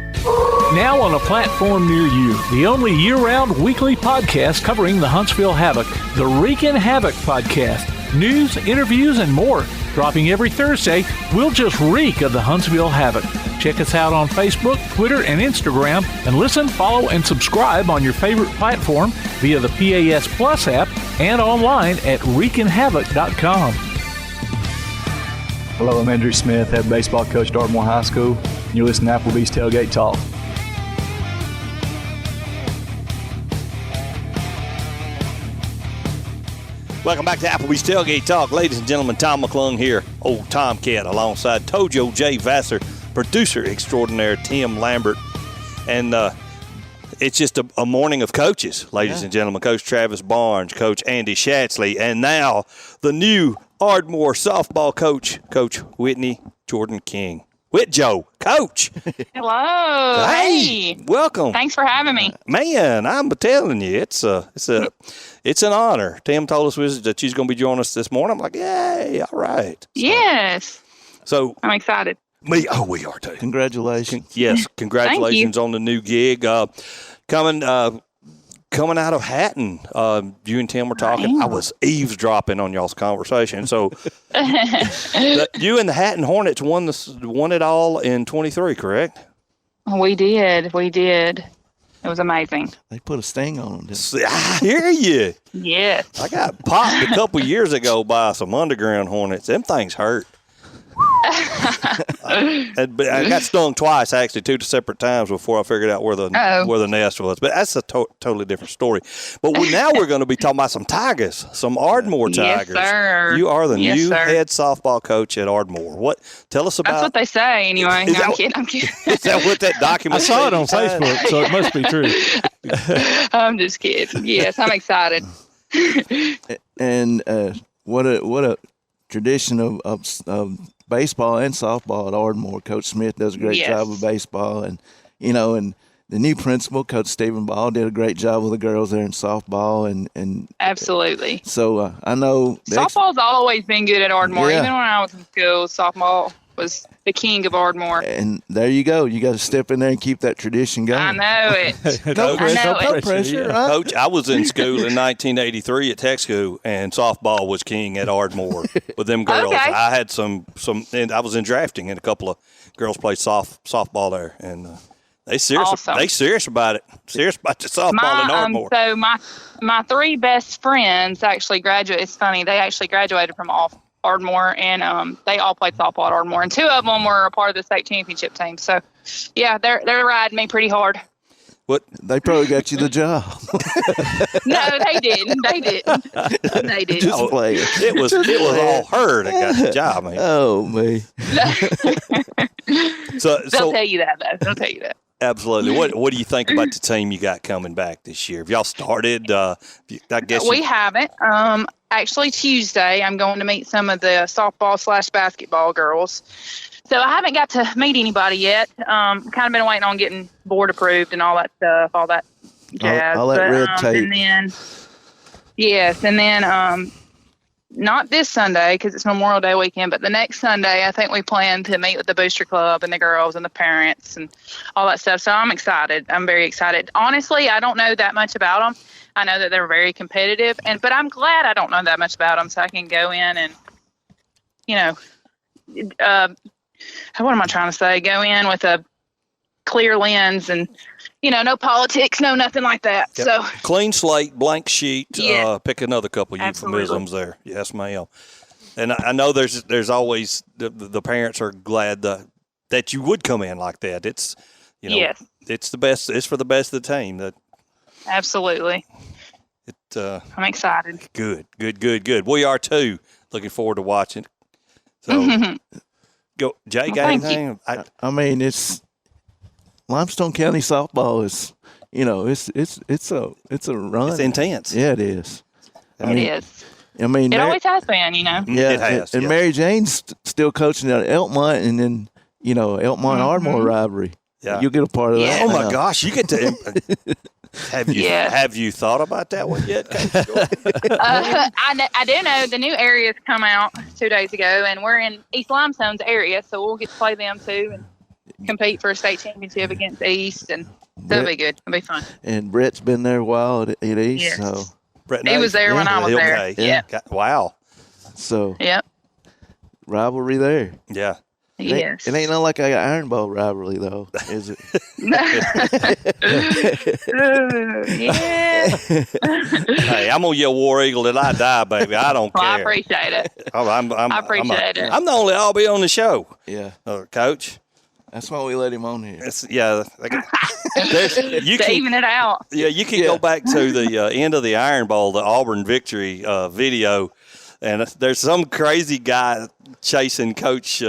Now on a platform near you, the only year-round weekly podcast covering the Huntsville Havoc, the Wreakin' Havoc Podcast. News, interviews, and more. Dropping every Thursday, we'll just reek of the Huntsville Havoc. Check us out on Facebook, Twitter, and Instagram, and listen, follow, and subscribe on your favorite platform via the PAS Plus app and online at wreakinhavoc.com. Hello, I'm Andrew Smith, head baseball coach at Ardmore High School, and you're listening to Applebee's Tailgate Talk. Welcome back to Applebee's Tailgate Talk. Ladies and gentlemen, Tom McClung here, old Tomcat, alongside Tojo J. Vassar, producer extraordinaire Tim Lambert. And it's just a morning of coaches, ladies and gentlemen. Coach Travis Barnes, Coach Andy Schatzley, and now the new Ardmore softball coach, Coach Whitney Jordan King. Whitjo, Coach. Hello. Hey, welcome. Thanks for having me. Man, I'm telling you, it's an honor. Tim told us that she's going to be joining us this morning. I'm like, yay, all right. Yes. So I'm excited. We are too. Congratulations. Yes, congratulations on the new gig. Coming out of Hatton, you and Tim were talking. I was eavesdropping on y'all's conversation. So you and the Hatton Hornets won it all in 23, correct? We did. It was amazing. They put a sting on them. I hear you. Yes. I got popped a couple years ago by some underground hornets. Them things hurt. I got stung twice, actually, 2 separate times before I figured out where the nest was. But that's a totally different story. But now we're going to be talking about some Tigers, some Ardmore Tigers. Yes, sir. You are the new head softball coach at Ardmore. Tell us about. That's what they say, anyway. No, I'm kidding. Is that what that document? I saw it on Facebook, so it must be true. I'm just kidding. Yes, I'm excited. And what a tradition of baseball and softball at Ardmore. Coach Smith does a great job of baseball, and and the new principal, Coach Stephen Ball, did a great job with the girls there in softball, and absolutely. So I know softball's always been good at Ardmore. Even when I was in school, softball was the king of Ardmore. And there you go. You got to step in there and keep that tradition going. I know it. No pressure. Right? Coach, I was in school in 1983 at Tech School, and softball was king at Ardmore with them girls. Okay. I had some, and I was in drafting, and a couple of girls played softball there, and they serious. Awesome. They serious about it. Serious about the softball in Ardmore. So my 3 best friends actually graduated. It's funny. They actually graduated from Ardmore, and they all played softball at Ardmore, and 2 of them were a part of the state championship team. So, yeah, they're riding me pretty hard. What? They probably got you the job. No, they didn't. They didn't. Just play it. It was all her that got the job, man. Oh, me. They'll tell you that, though. They'll tell you that. Absolutely. What do you think about the team you got coming back this year? Have y'all started? I guess we haven't. Actually, Tuesday, I'm going to meet some of the softball/basketball girls. So I haven't got to meet anybody yet. Kind of been waiting on getting board approved and all that stuff, all that jazz. All that red tape. And then, not this Sunday because it's Memorial Day weekend, but the next Sunday, I think we plan to meet with the booster club and the girls and the parents and all that stuff. So I'm excited. I'm very excited. Honestly, I don't know that much about them. I know that they're very competitive, but I'm glad I don't know that much about them, so I can go in and, what am I trying to say? Go in with a clear lens and, no politics, no nothing like that. Yep. So clean slate, blank sheet. Yeah. Pick another couple euphemisms there. Yes, ma'am. And I know there's always the parents are glad that you would come in like that. It's yes. It's the best. It's for the best of the team. Absolutely. I'm excited. Good. We are too. Looking forward to watching. So, go, Jay. Got anything? I mean, it's Limestone County softball is, it's a run. It's intense. Yeah, it is. It is. I mean, it always has been, Yeah, it has. And Mary Jane's still coaching at Elkmont, and then Elkmont Ardmore rivalry. Yeah, you'll get a part of that. Oh my gosh, you get to. Have you thought about that one yet, Coach Jordan? I do know the new area's come out 2 days ago, and we're in East Limestone's area, so we'll get to play them too and compete for a state championship against East, and that'll be good. It'll be fun. And Brett's been there a while at East, Yes. so Brett He was there when I was there. Okay. Yeah. Wow. So Yep. rivalry there. Yeah. Yes. It ain't not like I got Iron Bowl rivalry though, is it? Yeah. Hey, I'm gonna yell War Eagle till I die, baby. I don't care. Well, I appreciate it. I appreciate it. I'm the only I'll be on the show. Yeah. Coach. That's why we let him on here. You To even it out. Yeah, you can go back to the end of the Iron Bowl, the Auburn victory video, and there's some crazy guy chasing Coach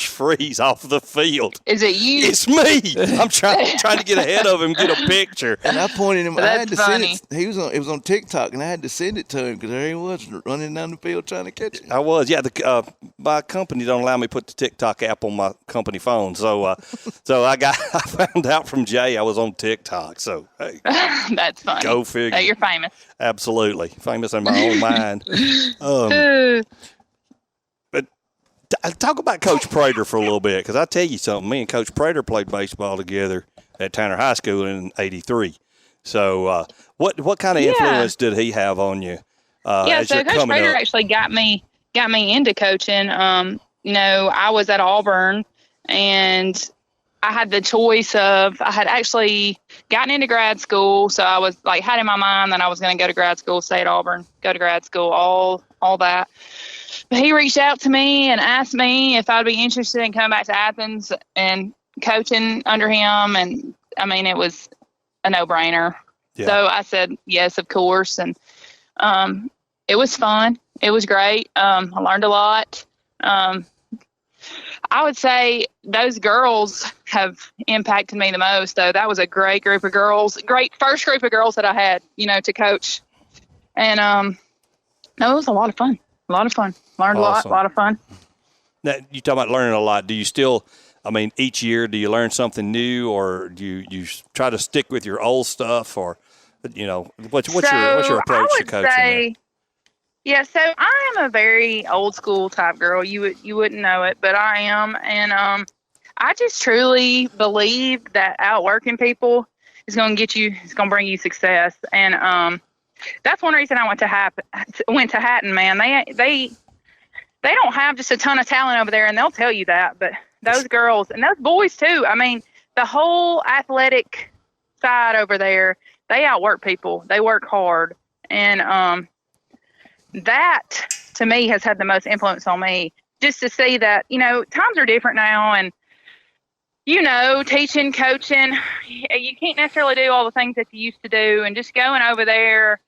Freeze off the field. Is it you? It's me. I'm trying to get ahead of him, get a picture. And I pointed him. I had to funny. send it. It was on TikTok, and I had to send it to him because there he was running down the field trying to catch it. I was, yeah. My company don't allow me to put the TikTok app on my company phone, so I found out from Jay I was on TikTok. So hey, that's funny. Go figure. You're famous. Absolutely famous in my own mind. But talk about Coach Prater for a little bit, because I tell you something. Me and Coach Prater played baseball together at Tanner High School in '83. So what kind of influence did he have on you? As so you're Coach coming Prater up? actually got me into coaching. I was at Auburn, and I had the choice of, I had actually gotten into grad school, so I was like, had in my mind that I was going to go to grad school, stay at Auburn, go to grad school, all that. But he reached out to me and asked me if I'd be interested in coming back to Athens and coaching under him, and I mean, it was a no-brainer. Yeah. So I said yes, of course, and it was fun. It was great. I learned a lot. I would say those girls have impacted me the most, though. That was a great group of girls, great first group of girls that I had, to coach. And it was a lot of fun. Learned Awesome. a lot of fun. Now, you talk about learning a lot. Do you still, each year, do you learn something new, or do you try to stick with your old stuff, or, what's your approach to coaching? So I am a very old school type girl. You wouldn't know it, but I am. And I just truly believe that outworking people is going to bring you success. And that's one reason I went to Hatton, man. They don't have just a ton of talent over there, and they'll tell you that. But those girls and those boys too. I mean, the whole athletic side over there, they outwork people. They work hard, and that to me has had the most influence on me. Just to see that, times are different now, and teaching, coaching, you can't necessarily do all the things that you used to do, and just going over there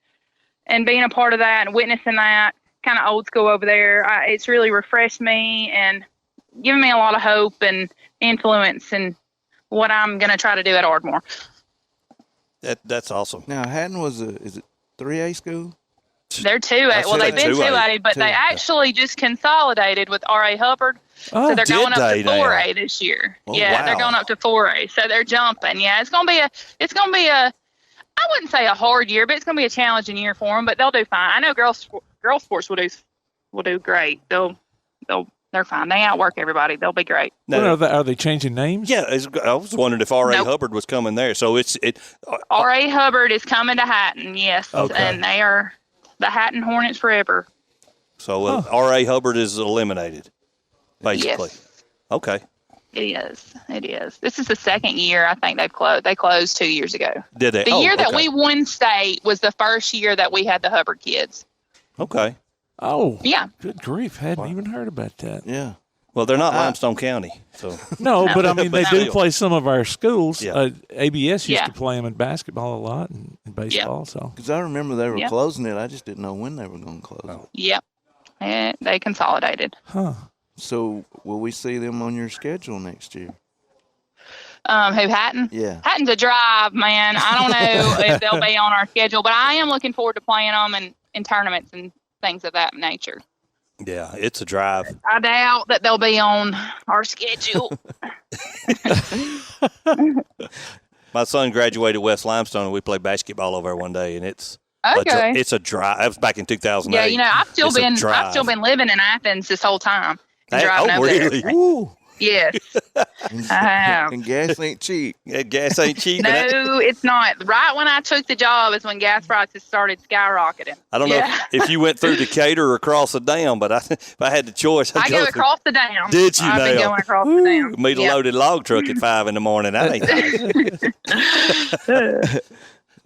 and being a part of that and witnessing that kind of old school over there, it's really refreshed me and given me a lot of hope and influence in what I'm going to try to do at Ardmore. That's awesome. Now, Hatton is it 3A school? They're 2A. Well, they've been 2A, but they actually just consolidated with R.A. Hubbard. Oh, so they're going up to now? 4A this year. Oh, They're wow. going up to 4A. So they're jumping. Yeah, it's going to be a, I wouldn't say a hard year, but it's going to be a challenging year for them, but they'll do fine. I know girls sports will do great. They're fine. They outwork everybody. They'll be great. Now, are they changing names? Yeah, I was wondering if R.A. Hubbard was coming there. So R.A. Hubbard is coming to Hatton, yes. Okay. And they are the Hatton Hornets forever. So R.A. Hubbard is eliminated, basically. Yes. Okay. It is. This is the second year I think they've closed. They closed 2 years ago. Did they? The year that okay. we won state was the first year that we had the Hubbard kids. Okay. Oh. Yeah. Good grief. Hadn't even heard about that. Yeah. Well, they're not Limestone County, so. No, but I mean, they do play some of our schools. Yeah. ABS used to play them in basketball a lot and in baseball. So. Because I remember they were closing it. I just didn't know when they were going to close it. Yep. And they consolidated. Huh. So will we see them on your schedule next year? Who, Hatton? Yeah. Hatton's a drive, man. I don't know if they'll be on our schedule, but I am looking forward to playing them in tournaments and things of that nature. Yeah, it's a drive. I doubt that they'll be on our schedule. My son graduated West Limestone, and we played basketball over there one day, and it's Okay. it's a drive. That was back in 2008. Yeah, I've still been living in Athens this whole time. Driving over really? there. Yes, I have. And gas ain't cheap. Yeah, gas ain't cheap. No, it's not. Right when I took the job is when gas prices started skyrocketing. I don't know if you went through Decatur or across the dam, but if I had the choice, I go across the dam. Did you I've been going across the dam. Meet a loaded log truck at 5 in the morning. That ain't nice.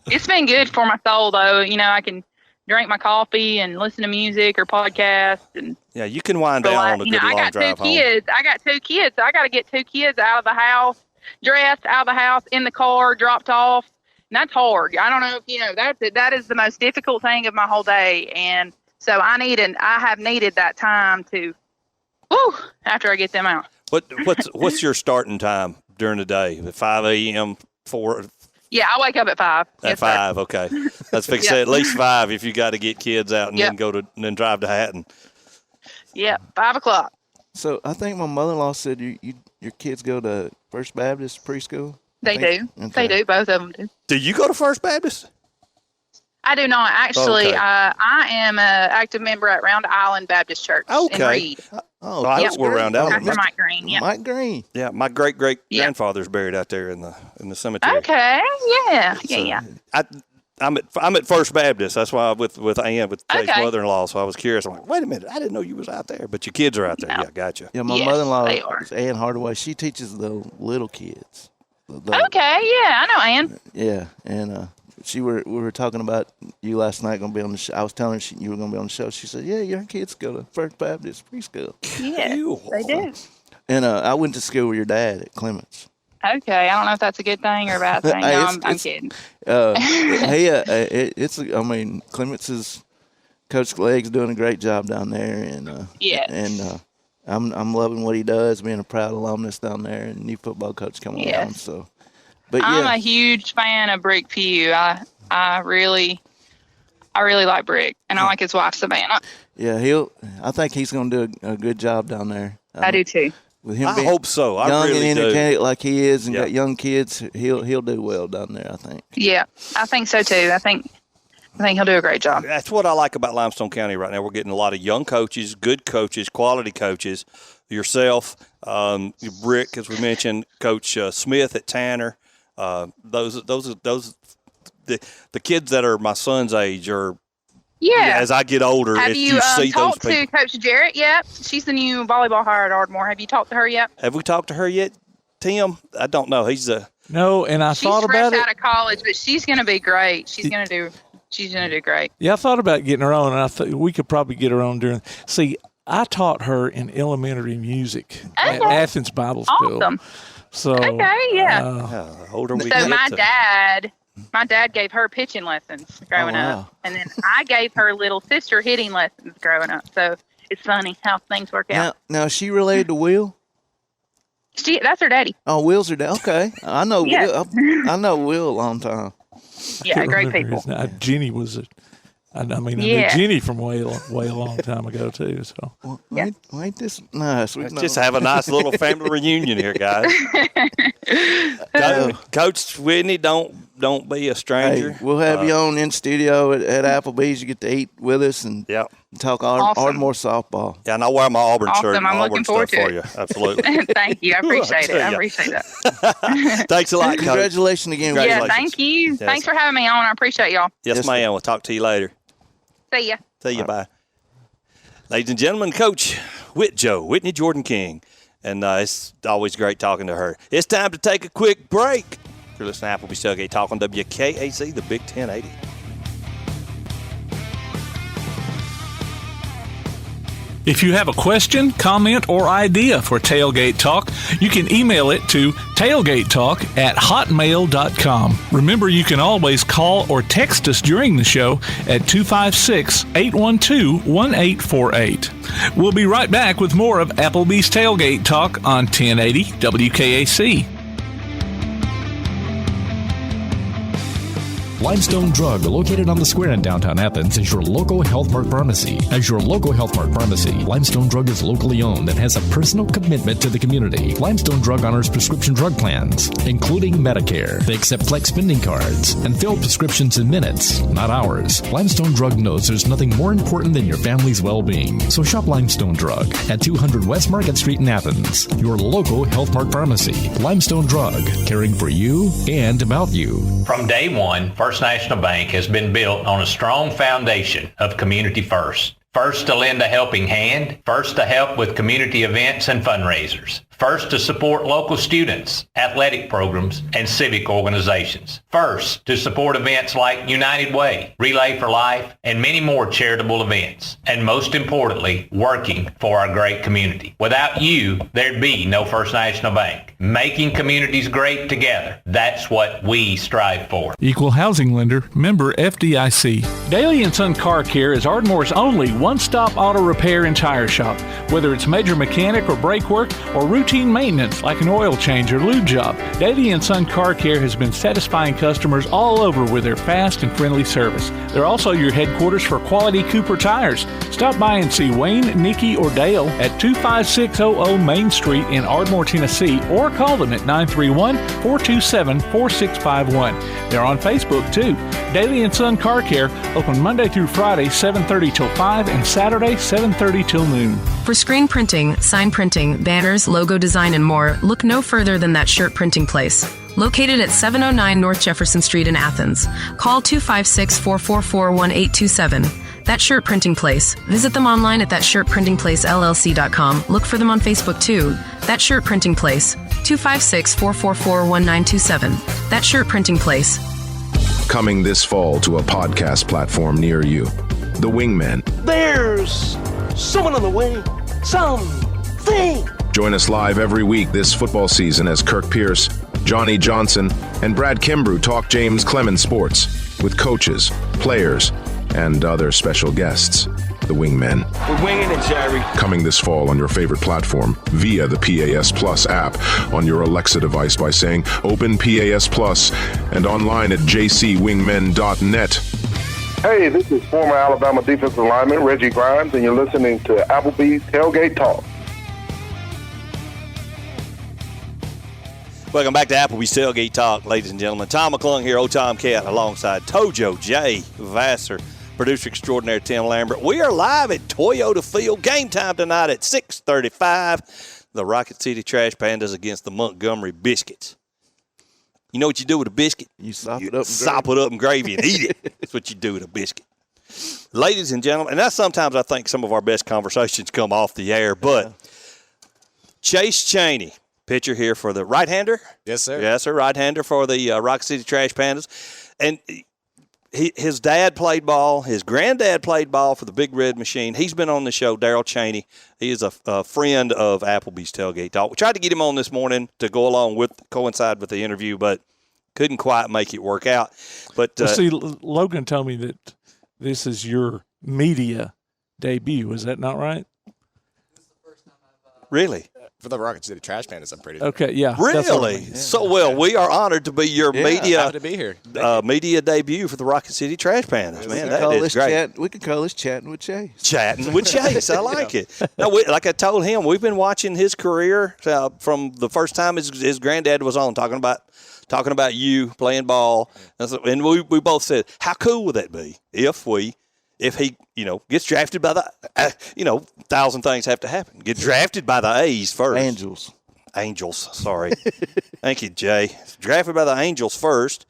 It's been good for my soul, though. I can drink my coffee and listen to music or podcasts. And yeah, you can wind down on a good long drive home. I got 2 kids. So I got to get 2 kids out of the house, dressed, out of the house, in the car, dropped off. And that's hard. I don't know if you know that is the most difficult thing of my whole day. And so I have needed that time to, after I get them out. What's your starting time during the day? At 5 a.m., 4? Yeah, I wake up at 5. At 5, okay. Let's fix it at least 5 if you got to get kids out and then drive to Hatton. Yeah, 5 o'clock. So I think my mother-in-law said your kids go to First Baptist preschool. They do. Okay. They do. Both of them do. Do you go to First Baptist? I do not. Actually, Okay. I am an active member at Round Island Baptist Church in Reed. Oh, we're Round Island. After Mike Green. Yeah. Mike Green. Yeah, my great-great-grandfather's buried out there in the cemetery. Okay. Yeah. I'm at First Baptist. That's why with Ann, with Jay's Okay. mother-in-law. So I was curious. I'm like, wait a minute, I didn't know you was out there, but your kids are out there. Yeah, gotcha. Yeah, my mother-in-law is Ann Hardaway. She teaches the little kids. Okay. Yeah, I know Ann. Yeah, and we were talking about you last night. Going to be on the show. I was telling her you were going to be on the show. She said, "Yeah, your kids go to First Baptist preschool." Yeah, they do. And I went to school with your dad at Clements. Okay, I don't know if that's a good thing or a bad thing. Hey, No, it's- I'm it's- kidding. I mean, Clements is Coach Clegg's doing a great job down there, and I'm loving what he does, being a proud alumnus down there, and new football coach coming along. So, but I'm a huge fan of Brick Pugh. I really like Brick, and I like his wife Savannah. Yeah, I think he's going to do a good job down there. I do too. With him I being hope so. I young really and do. energetic like he is, and got young kids, he'll do well down there, I think. Yeah, I think so too. I think he'll do a great job. That's what I like about Limestone County right now. We're getting a lot of young coaches, good coaches, quality coaches. Yourself, Brick, as we mentioned, Coach Smith at Tanner. Those the kids that are my son's age are. Yeah. As I get older, Have if you see those talked to people. Coach Jarrett yet? She's the new volleyball hire at Ardmore. Have you talked to her yet? Have we talked to her yet, Tim? I don't know. No, and I thought She's about fresh it. out of college, but she's going to be great. She's going to do great. Yeah, I thought about getting her on, and I thought we could probably get her on during. See, I taught her in elementary music at Athens Bible School. Awesome. So Okay, yeah. older we So get. my dad gave her pitching lessons growing up, and then I gave her little sister hitting lessons growing up. So it's funny how things work out. Now is she related to Will? That's her daddy. Oh, Will's her dad. Okay, I know. Yeah. Will. I know Will a long time. Yeah, great Remember people. his name. Jenny was I knew Yeah. Jenny from way a long time ago too. So Ain't this nice? Let's just have a nice little family reunion here, guys. Coach Whitney, don't be a stranger. Hey, we'll have you on in studio at Applebee's. You get to eat with us and talk Awesome. Ardmore softball. Yeah, and I'll wear my Auburn shirt. Awesome. And I'm Auburn looking forward stuff to for it. you. Absolutely. Thank you. I appreciate it. I Yeah. appreciate that. Thanks a lot, Coach. Congratulations again. Yeah, thank you. Yes. Thanks for having me on. I appreciate y'all. Yes, ma'am. We'll talk to you later. See ya. See you. Bye. Ladies and gentlemen, Coach Whitney Jordan King. And it's always great talking to her. It's time to take a quick break. You're listening to Applebee's Tailgate Talk on WKAC, the Big 1080. If you have a question, comment, or idea for Tailgate Talk, you can email it to tailgatetalk@hotmail.com. Remember, you can always call or text us during the show at 256-812-1848. We'll be right back with more of Applebee's Tailgate Talk on 1080 WKAC. Limestone Drug, located on the square in downtown Athens, is your local Health Mart pharmacy. As your local Health Mart pharmacy, Limestone Drug is locally owned and has a personal commitment to the community. Limestone Drug honors prescription drug plans, including Medicare. They accept flex spending cards and fill prescriptions in minutes, not hours. Limestone Drug knows there's nothing more important than your family's well-being. So shop Limestone Drug at 200 West Market Street in Athens, your local Health Mart pharmacy. Limestone Drug, caring for you and about you. From day one, First National Bank has been built on a strong foundation of community first. First to lend a helping hand, first to help with community events and fundraisers, first to support local students, athletic programs, and civic organizations, first to support events like United Way, Relay for Life, and many more charitable events, and most importantly, working for our great community. Without you, there'd be no First National Bank. Making communities great together, that's what we strive for. Equal housing lender, member FDIC. Daly & Son Car Care is Ardmore's only one-stop auto repair and tire shop. Whether it's major mechanic or brake work or routine maintenance like an oil change or lube job, Daly & Son Car Care has been satisfying customers all over with their fast and friendly service. They're also your headquarters for quality Cooper tires. Stop by and see Wayne, Nikki, or Dale at 25600 Main Street in Ardmore, Tennessee, or call them at 931-427-4651. They're on Facebook too. Daly & Son Car Care, open Monday through Friday, 7:30 till 5, and Saturday, 7:30 till noon. For screen printing, sign printing, banners, logo design, and more, look no further than That Shirt Printing Place. Located at 709 North Jefferson Street in Athens. Call 256-444-1827. That Shirt Printing Place. Visit them online at thatshirtprintingplacellc.com. Look for them on Facebook too. That Shirt Printing Place. 256-444-1927. That Shirt Printing Place. Coming this fall to a podcast platform near you. The Wingmen. There's someone on the wing. Something. Join us live every week this football season as Kirk Pierce, Johnny Johnson, and Brad Kimbrough talk James Clemens sports with coaches, players, and other special guests. The Wingmen. We're winging it, Jerry. Coming this fall on your favorite platform via the PAS Plus app on your Alexa device by saying Open PAS Plus and online at jcwingmen.net. Hey, this is former Alabama defensive lineman Reggie Grimes, and you're listening to Applebee's Tailgate Talk. Welcome back to Applebee's Tailgate Talk, ladies and gentlemen. Tom McClung here, old Tom Cat, alongside Tojo J. Vassar, producer extraordinaire Tim Lambert. We are live at Toyota Field. Game time tonight at 6:35. The Rocket City Trash Pandas against the Montgomery Biscuits. You know what you do with a biscuit? You sop it up in gravy and eat it. That's what you do with a biscuit. Ladies and gentlemen, and that's sometimes I think some of our best conversations come off the air, but Chase Chaney, pitcher here for the right-hander. Yes, sir. Yes, sir, right-hander for the Rocket City Trash Pandas. And his dad played ball. His granddad played ball for the Big Red Machine. He's been on the show, Daryl Chaney. He is a friend of Applebee's Tailgate Talk. We tried to get him on this morning to go along coincide with the interview, but couldn't quite make it work out. But see, Logan told me that this is your media debut. Is that not right? Really? For the Rocket City Trash Pandas, I'm pretty okay. Yeah, really. So we are honored to be your media to be here. Media debut for the Rocket City Trash Pandas. Man, that is great. We could call this Chatting with Chase. Chatting with Chase. I like it. No, like I told him, we've been watching his career from the first time his granddad was on talking about you playing ball, and we both said, how cool would that be if he, gets drafted by the, 1,000 things have to happen. Get drafted by the A's first. Angels, sorry. Thank you, Jay. Drafted by the Angels first,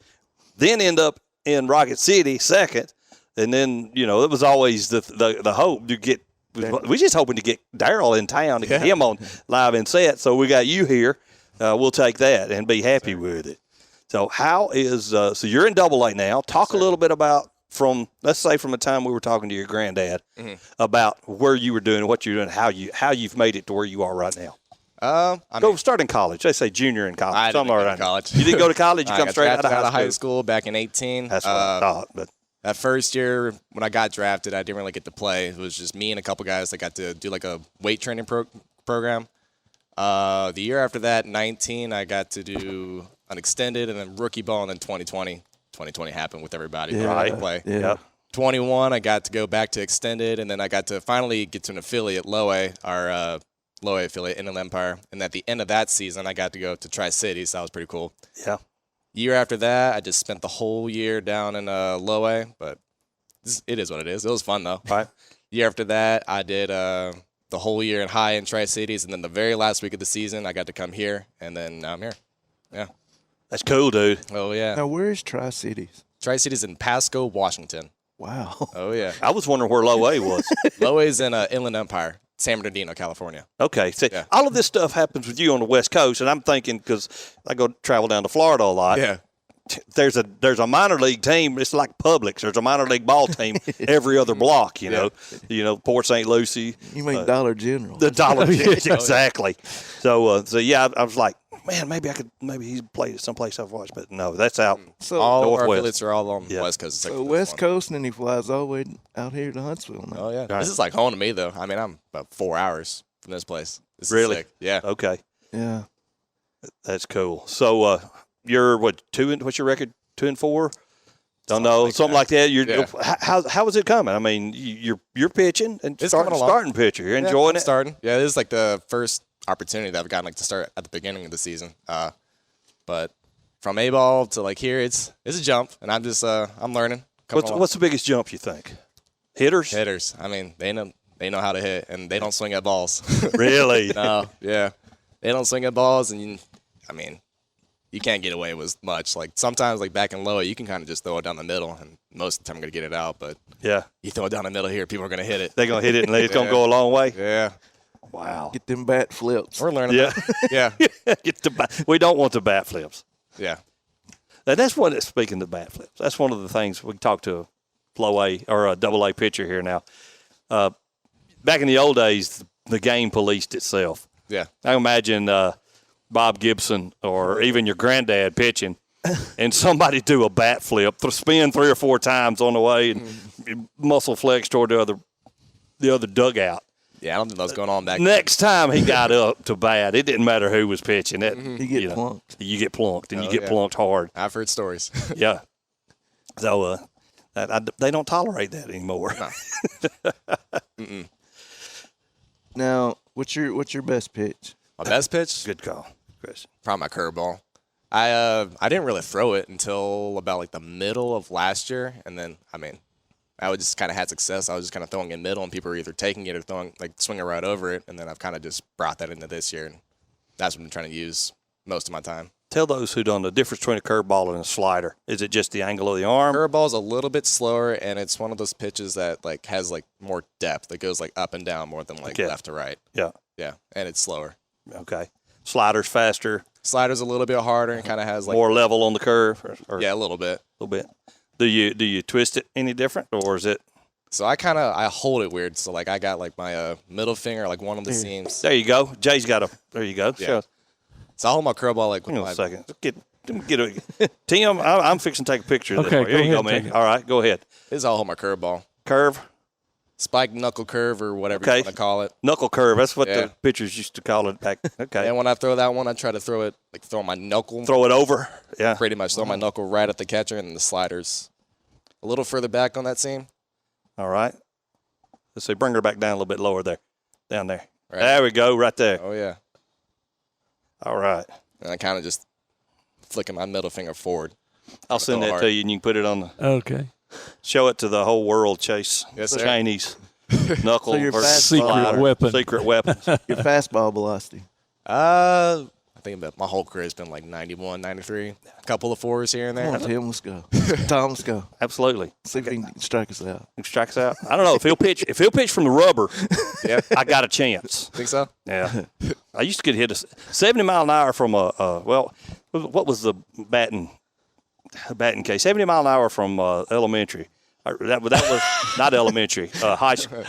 then end up in Rocket City second, and then, it was always the hope to get, we're just hoping to get Daryl in town to get him on live and set, so we got you here. We'll take that and be happy with it. So how is, so you're in Double-A now. Talk a little bit about, let's say from the time we were talking to your granddad about where you were doing, what you're doing, how you've made it to where you are right now. Start in college. They say junior in college. I didn't go to college. You didn't go to college? You I come got straight out drafted of high school back in 2018. That's what I thought. But that first year when I got drafted, I didn't really get to play. It was just me and a couple guys that got to do like a weight training program. The year after that, 19, I got to do an extended and then rookie ball, and then 2020 2020 happened with everybody. Yeah. Right. Play. Yeah. Yep. 21, I got to go back to extended, and then I got to finally get to an affiliate, Lowe, our Lowe affiliate, Inland Empire. And at the end of that season, I got to go to Tri-Cities. So that was pretty cool. Yeah. Year after that, I just spent the whole year down in Lowe, but it is what it is. It was fun, though. Right. Year after that, I did the whole year in high in Tri-Cities, and then the very last week of the season, I got to come here, and then now I'm here. Yeah. That's cool, dude. Oh, yeah. Now, where is Tri-Cities? Tri-Cities in Pasco, Washington. Wow. Oh, yeah. I was wondering where Lowe was. Lowe's in Inland Empire, San Bernardino, California. Okay. See, all of this stuff happens with you on the West Coast, and I'm thinking, because I go travel down to Florida a lot. Yeah. There's a minor league team. It's like Publix. There's a minor league ball team every other block. You know, Port St. Lucie. You mean Dollar General? The Dollar General, exactly. So yeah, I was like, man, maybe he's played at someplace I've watched, but no, that's out. So all Northwest. our affiliates are all on the West Coast. So West Coast, and then he flies all the way out here to Huntsville now. Oh yeah, this is like home to me though. I mean, I'm about 4 hours from this place. This is Really? sick. Yeah. Okay. Yeah. That's cool. So you're what, what's your record? 2-4? Don't know, something like that. You're how is it coming? I mean, you're pitching and starting pitcher. You're enjoying it. Starting. Yeah, this is like the first opportunity that I've gotten to start at the beginning of the season. But from A-ball to like here, it's a jump, and I'm just I'm learning. What's the biggest jump you think? Hitters. Hitters. I mean, they know how to hit, and they don't swing at balls. Really? No. Yeah, they don't swing at balls, and I mean, you can't get away with much. Like sometimes, like back in Lowe, you can kind of just throw it down the middle, and most of the time I'm gonna get it out. But yeah, you throw it down the middle here, people are gonna hit it. They're gonna hit it, and it's gonna go a long way. Yeah. Wow. Get them bat flips. We're learning. Yeah. Yeah. Get the we don't want the bat flips. Yeah. And that's what. Speaking of bat flips, that's one of the things we talked to a low A or a double A pitcher here now. Back in the old days, the game policed itself. Yeah. I imagine Bob Gibson or even your granddad pitching, and somebody do a bat flip, spin 3 or 4 times on the way, and muscle flex toward the other dugout. Yeah, I don't think that was going on back Next time he got up to bat, it didn't matter who was pitching. You get plunked. You get plunked, and you get plunked hard. I've heard stories. Yeah. So they don't tolerate that anymore. No. Now, what's your best pitch? My best pitch? Good call, Chris. Probably my curveball. I didn't really throw it until about like the middle of last year, and then I mean, I would just kind of had success. I was just kind of throwing in middle, and people were either taking it or throwing swinging right over it, and then I've kind of just brought that into this year, and that's what I'm trying to use most of my time. Tell those who don't know the difference between a curveball and a slider. Is it just the angle of the arm? Curveball's a little bit slower, and it's one of those pitches that has more depth. It goes up and down more than left to right. Yeah. Yeah, and it's slower. Okay. Slider's faster. Slider's a little bit harder and kind of has more level on the curve. Or yeah, a little bit. A little bit. Do you twist it any different, or is it? So I hold it weird. So I got my middle finger one of the seams. There you go. Jay's got a. There you go. Yeah. Sure. So I hold my curveball Hang on a second. Get a Tim. I'm fixing to take a picture of this. Okay, There you go, man. All right, go ahead. This is how I hold my curveball. Curve. Spike knuckle curve or whatever you want to call it. Knuckle curve. That's what the pitchers used to call it back. Okay. And when I throw that one, I try to throw it throw my knuckle. Throw it over. Yeah. Pretty much throw my knuckle right at the catcher, and the slider's a little further back on that seam. All right. Let's see. Bring her back down a little bit lower there. Down there. Right. There we go. Right there. Oh yeah. All right. And I kind of just flicking my middle finger forward. I'll send that to you, and you can put it on the. Okay. Show it to the whole world, Chase. Yes, sir. Chaney's knuckle So your versus secret slider. weapon. Secret weapon. Your fastball velocity. I think my whole career has been 91, 93. A couple of 4s here and there. Come on, Tim, let's go. Tom, let's go. Absolutely. See if he can strike us out. Strike us out. I don't know if he'll pitch. If he'll pitch from the rubber, Yeah. I got a chance. Think so? Yeah. I used to get hit 70 mile an hour from what was the batting case? 70 mile an hour from elementary. That was not elementary. High school.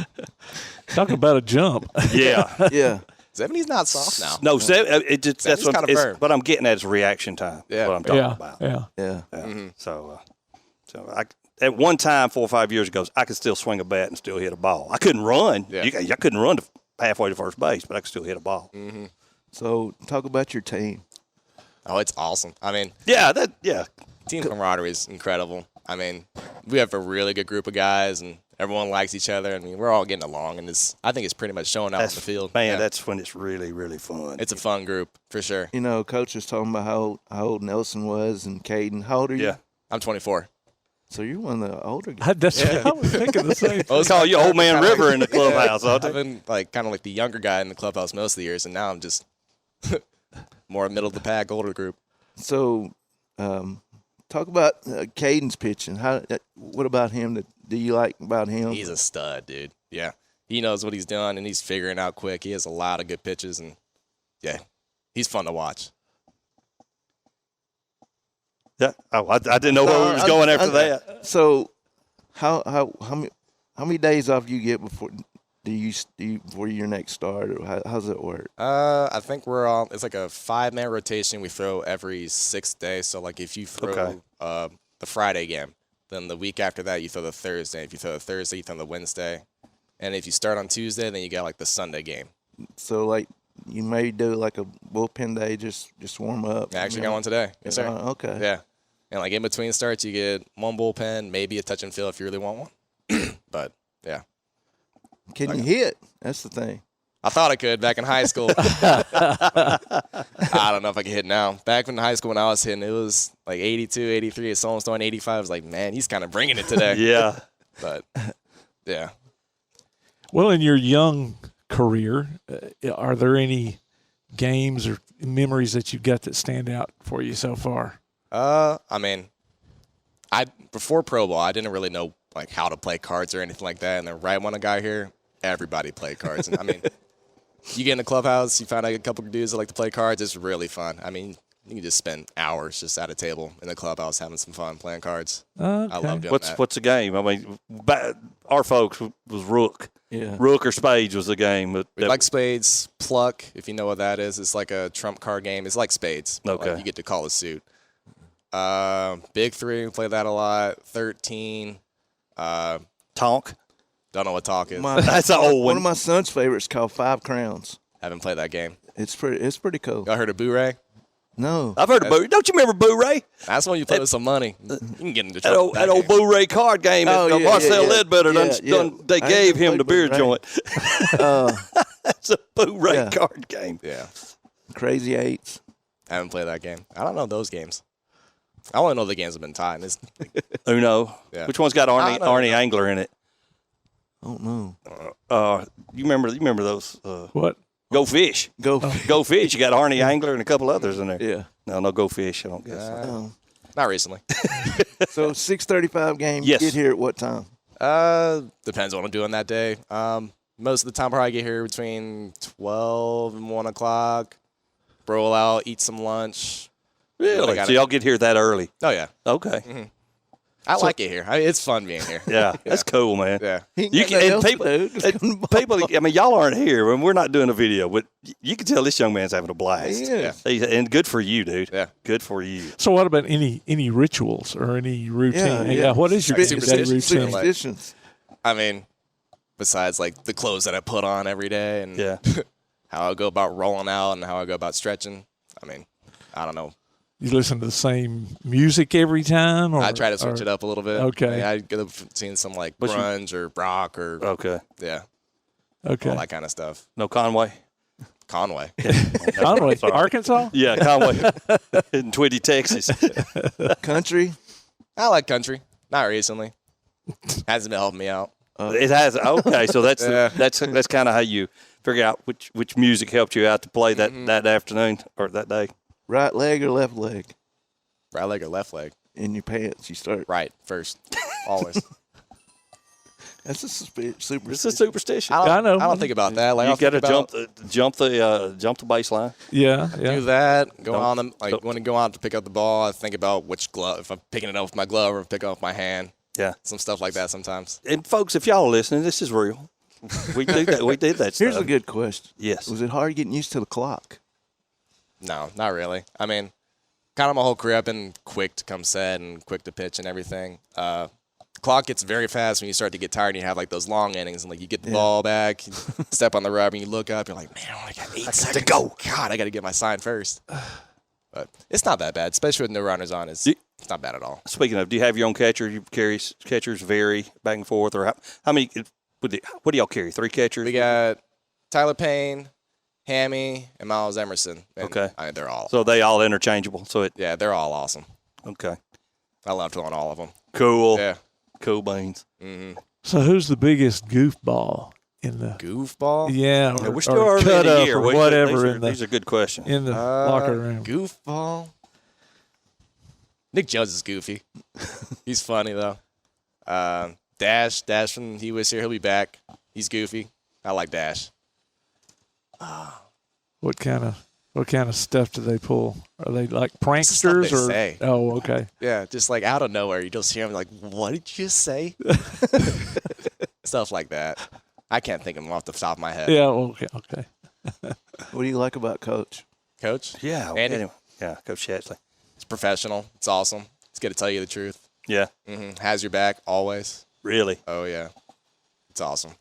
Talk about a jump. Yeah. Yeah. 70's not soft now. No, that's what kind of firm. what I'm getting at is reaction time. Yeah. What I'm talking about. Yeah. Yeah. Mm-hmm. So I at one time 4 or 5 years ago, I could still swing a bat and still hit a ball. I couldn't run. Yeah. I couldn't run to halfway to first base, but I could still hit a ball. Mm-hmm. So talk about your team. Oh, it's awesome. I mean, team camaraderie is incredible. I mean, we have a really good group of guys, and everyone likes each other. I mean, we're all getting along, and I think it's pretty much showing out on the field. Man, that's when it's really, really fun. It's a fun group for sure. You know, Coach was talking about how old Nelson was and Caden. How old are you? Yeah, I'm 24. So you're one of the older guys. That's what I was thinking the same. Well, They call you Old Man River in the clubhouse, I've don't they? been kind of like the younger guy in the clubhouse most of the years, and now I'm just more middle of the pack, older group. So, talk about Caden's pitching. What about him? Do you like about him? He's a stud, dude. Yeah, he knows what he's doing, and he's figuring out quick. He has a lot of good pitches, and yeah, he's fun to watch. Yeah. Oh, I didn't know where we was going after that. So, how many days off do you get before before your next start, or how's it work? I think it's like a 5-man rotation. We throw every 6th day. So like if you throw the Friday game, then the week after that you throw the Thursday. If you throw the Thursday, you throw the Wednesday, and if you start on Tuesday, then you got like the Sunday game. So like you may do like a bullpen day, just warm up. I actually got one today. Yes, sir. Okay. Yeah. And like in between starts, you get one bullpen, maybe a touch and fill if you really want one. But yeah. Can you hit? That's the thing. I thought I could back in high school. I don't know if I can hit now. Back in high school when I was hitting, it was like 82, 83. If someone's throwing 85, I was like, man, he's kind of bringing it today. Yeah. But yeah. Well, in your young career, are there any games or memories that you've got that stand out for you so far? I mean, before Pro Bowl, I didn't really know like how to play cards or anything like that. And then right when I got here, everybody played cards. And I mean, you get in the clubhouse, you find out a couple of dudes that like to play cards. It's really fun. I mean, you can just spend hours just at a table in the clubhouse having some fun playing cards. Okay. I love doing that. What's the game? I mean, our folks was Rook. Yeah. Rook or Spades was the game. We like Spades. Pluck, if you know what that is, it's like a trump card game. It's like Spades. Okay. Like you get to call a suit. Big Three, we play that a lot. 13. Tonk. Don't know what Talk is. That's an old one. One of my son's favorites called 5 Crowns. Haven't played that game. It's pretty cool. Y'all heard of Boo-Ray? No. I've heard of Boo. Don't you remember Boo-Ray? That's when you play with some money. You can get into trouble. That old Boo-Ray card game. Marcel Ledbetter they gave him the beer joint. That's a Boo-Ray card game. Yeah. Crazy Eights. I haven't played that game. I don't know those games. I only know the games have been tied. Uno. Yeah. Which one's got Arnie Angler in it? I don't know. You remember those? What? Go Fish. Go Fish. You got Arnie Angler and a couple others in there. Yeah. No, Go Fish. I don't guess. Not recently. So 6:35 game. Yes. Get here at what time? Depends on what I'm doing that day. Most of the time, probably get here between 12 and 1 o'clock. Roll out, eat some lunch. Really? So y'all get here that early? Oh, yeah. Okay. Mm-hmm. I like it here. It's fun being here. Yeah, that's cool, man. Yeah. People. I mean, y'all aren't here, and we're not doing a video, but you can tell this young man's having a blast. Yeah. And good for you, dude. Yeah. Good for you. So what about any rituals or any routine? Yeah. What is your day routine? Superstitions. I mean, besides like the clothes that I put on every day and how I go about rolling out and how I go about stretching. I mean, I don't know. You listen to the same music every time? Or, I try to switch it up a little bit. Okay. I get seeing some like grunge or rock or okay. Yeah. Okay. All that kind of stuff. No Conway. Conway. Conway, Arkansas? Yeah, Conway in Twitty, Texas. Country. I like country. Not recently. Hasn't been helping me out. It has. Okay, so that's kind of how you figure out which music helped you out to play that afternoon or that day. Right leg or left leg? Right leg or left leg? In your pants, you start right first, always. That's a superstition. It's a superstition. I don't think about that. Like, you got to jump the baseline. Yeah. Do that. Go on them. Like when I go out to pick up the ball, I think about which glove. If I'm picking it up with my glove or picking it up with my hand. Yeah. Some stuff like that sometimes. And folks, if y'all are listening, this is real. We do that. We did that. Here's stuff. a good question. Yes. Was it hard getting used to the clock? No, not really. I mean, kind of my whole career, I've been quick to come set and quick to pitch and everything. Clock gets very fast when you start to get tired and you have like those long innings and like you get the ball back, you step on the rubber and you look up, you're like, man, I got 8 seconds to go. God, I got to get my sign first. But it's not that bad, especially with no runners on. It's not bad at all. Speaking of, do you have your own catcher? You carry catchers vary back and forth, or how many? What do y'all carry? 3 catchers? We got Tyler Payne, Hammy, and Miles Emerson. And okay, they're all. So they all interchangeable. So yeah, they're all awesome. Okay, I love throwing all of them. Cool. Yeah, cool beans. Mm-hmm. So who's the biggest goofball in the goofball? Yeah, we're still early in the year. Or whatever. These are good questions. In the locker room. Goofball. Nick Jones is goofy. He's funny though. Dash from he was here. He'll be back. He's goofy. I like Dash. What kind of stuff do they pull? Are they like pranksters Stuff or? they say. Oh, okay. Yeah, just like out of nowhere, you just hear him like, "What did you say?" Stuff like that. I can't think of them off the top of my head. Yeah. Okay. What do you like about Coach? Coach? Yeah. Andy? Anyway, yeah. Coach Schatzley. It's professional. It's awesome. He's going to tell you the truth. Yeah. Mm-hmm. Has your back always. Really? Oh yeah. It's awesome.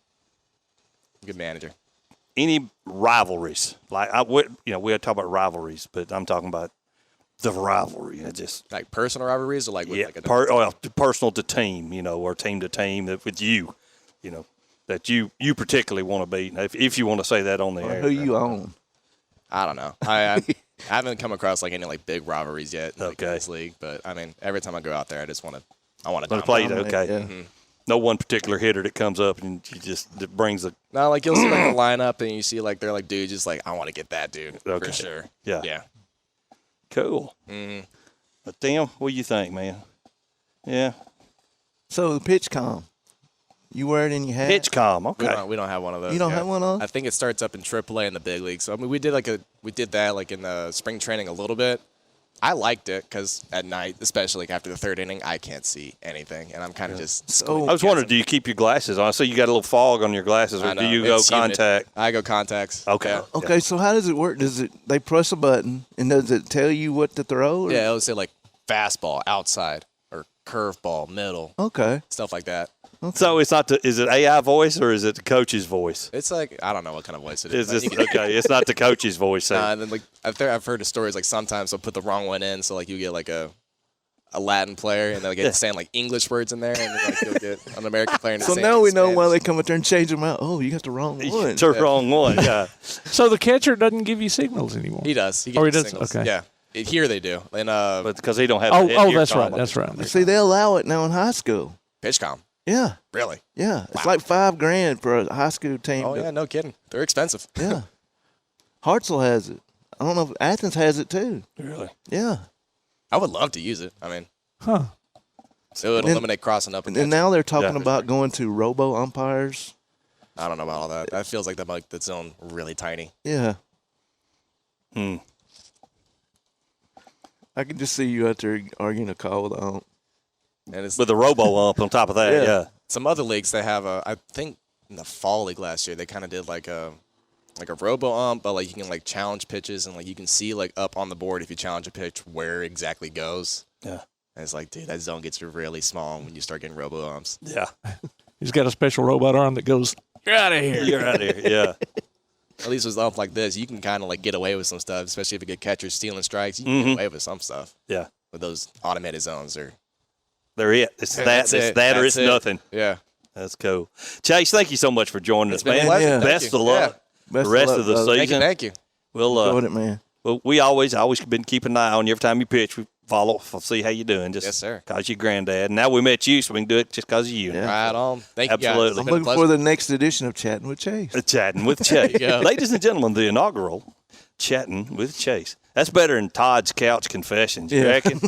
Good manager. Any rivalries? Like we talk about rivalries, but I'm talking about the rivalry. Just like personal rivalries, or like with like personal to team, or team to team that with you, that you particularly want to beat. If you want to say that on the air, who you own? I don't know. I haven't come across like any like big rivalries yet in this league, but I mean every time I go out there, I want to play it. Okay. Yeah. Mm-hmm. No one particular hitter that comes up and it brings the. No, like you'll see like the lineup and you see like they're like dudes just like I want to get that dude for sure. Yeah. Yeah. Cool. Mm-hmm. But Tim, what do you think, man? Yeah. So the pitch comm, you wear it in your hat. Pitch comm. Okay. We don't have one of those. You don't have one of those? I think it starts up in AAA in the big league. So I mean, we did that like in the spring training a little bit. I liked it because at night, especially like after the third inning, I can't see anything, and I'm kind of just. I was wondering, do you keep your glasses on? I see you got a little fog on your glasses, or do you go contact? I go contacts. Okay. Yeah. Okay, so how does it work? They press a button, and does it tell you what to throw? Or? Yeah, it'll say like fastball outside or curveball middle. Okay. Stuff like that. Okay. So it's not is it AI voice or is it the coach's voice? It's like I don't know what kind of voice it is. Okay, it's not the coach's voice. And then like I've heard of stories like sometimes they'll put the wrong one in, so like you get like a Latin player and they'll get saying like English words in there, and then like you'll get an American player. So now we know why they come up there and change them out. Oh, you got the wrong one. The wrong one. Yeah. So the catcher doesn't give you signals anymore. He does. He does. Signals. Okay. Yeah. Here they do, and but because they don't have. That's right. That's right. See, they allow it now in high school. Pitch comm. Yeah. Really? Yeah. It's like $5,000 for a high school team. Oh yeah, no kidding. They're expensive. Yeah. Hartselle has it. I don't know if Athens has it too. Really? Yeah. I would love to use it. I mean, so it would eliminate crossing up. And now they're talking about going to robo umpires. I don't know about all that. That feels like that might its own really tiny. Yeah. Hmm. I can just see you out there arguing a call with the ump. And it's with a robo ump on top of that. Yeah. Some other leagues they have I think in the fall league last year they kind of did like a robo ump, but like you can like challenge pitches and like you can see like up on the board if you challenge a pitch where it exactly goes. Yeah. And it's like, dude, that zone gets really small when you start getting robo umps. Yeah. He's got a special robot arm that goes, "You're out of here. You're out of here." Yeah. At least with ump like this, you can kind of like get away with some stuff, especially if you get catchers stealing strikes. You can get away with some stuff. Yeah. With those automated zones, they're it. It's that. It's that, or it's nothing. Yeah. That's cool. Chase, thank you so much for joining us, man. Yeah. Best of luck. Best the rest of of the luck, season. Thank you. We'll enjoyed it, man. Well, we always been keeping an eye on you. Every time you pitch, we follow, see how you're doing. Just yes, sir. Cause your granddad. And now we met you, so we can do it just cause of you. Yeah. Right on. Thank you, guys. Absolutely. I'm looking for the next edition of Chatting with Chase. Chatting with Chase. Ladies and gentlemen, the inaugural Chatting with Chase. That's better than Todd's Couch Confessions, you reckon?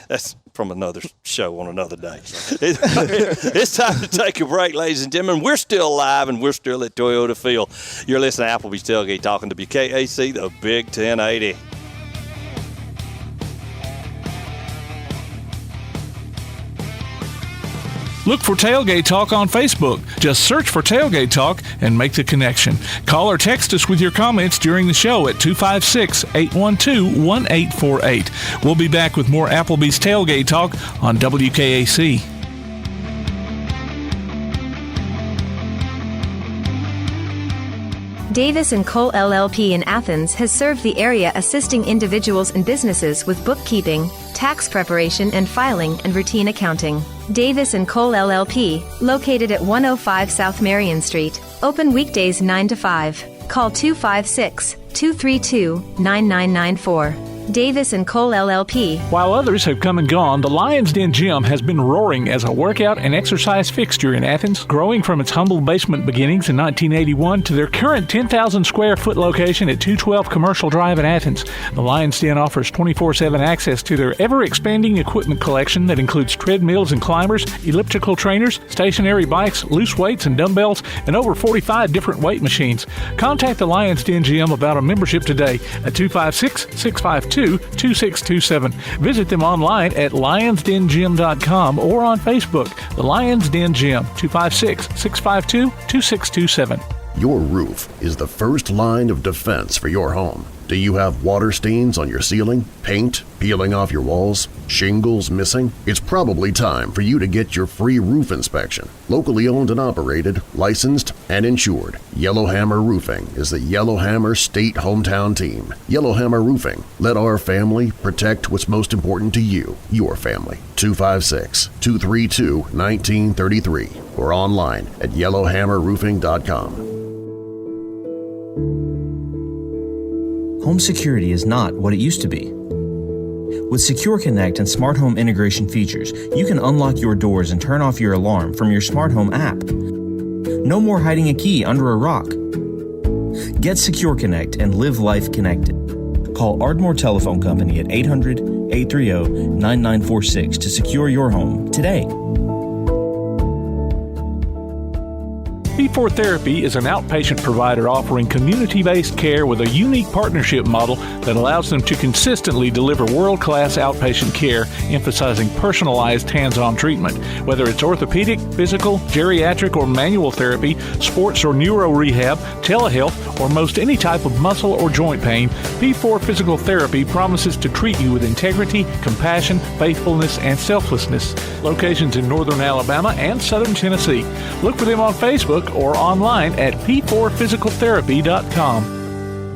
That's from another show on another day. It's time to take a break, ladies and gentlemen. We're still live, and we're still at Toyota Field. You're listening to Applebee's Tailgate Talking to WKAC, the Big 1080. Look for Tailgate Talk on Facebook. Just search for Tailgate Talk and make the connection. Call or text us with your comments during the show at 256-812-1848. We'll be back with more Applebee's Tailgate Talk on WKAC. Davis & Cole LLP in Athens has served the area assisting individuals and businesses with bookkeeping, tax preparation and filing, and routine accounting. Davis & Cole LLP, located at 105 South Marion Street, open weekdays 9 to 5. Call 256-232-9994. Davis & Cole LLP. While others have come and gone, the Lions Den Gym has been roaring as a workout and exercise fixture in Athens, growing from its humble basement beginnings in 1981 to their current 10,000 square foot location at 212 Commercial Drive in Athens. The Lions Den offers 24/7 access to their ever-expanding equipment collection that includes treadmills and climbers, elliptical trainers, stationary bikes, loose weights and dumbbells, and over 45 different weight machines. Contact the Lions Den Gym about a membership today at 256-652-2627. Visit them online at lionsdengym.com or on Facebook. The Lions Den Gym, 256-652-2627. Your roof is the first line of defense for your home. Do you have water stains on your ceiling, paint peeling off your walls, shingles missing? It's probably time for you to get your free roof inspection. Locally owned and operated, licensed, and insured, Yellowhammer Roofing is the Yellowhammer State Hometown Team. Yellowhammer Roofing. Let our family protect what's most important to you, your family. 256-232-1933 or online at yellowhammerroofing.com. Home security is not what it used to be. With Secure Connect and smart home integration features, you can unlock your doors and turn off your alarm from your smart home app. No more hiding a key under a rock. Get Secure Connect and live life connected. Call Ardmore Telephone Company at 800-830-9946 to secure your home today. P4 Therapy is an outpatient provider offering community-based care with a unique partnership model that allows them to consistently deliver world-class outpatient care, emphasizing personalized hands-on treatment. Whether it's orthopedic, physical, geriatric, or manual therapy, sports or neuro rehab, telehealth, or most any type of muscle or joint pain, P4 Physical Therapy promises to treat you with integrity, compassion, faithfulness, and selflessness. Locations in northern Alabama and southern Tennessee. Look for them on Facebook or online at p4physicaltherapy.com.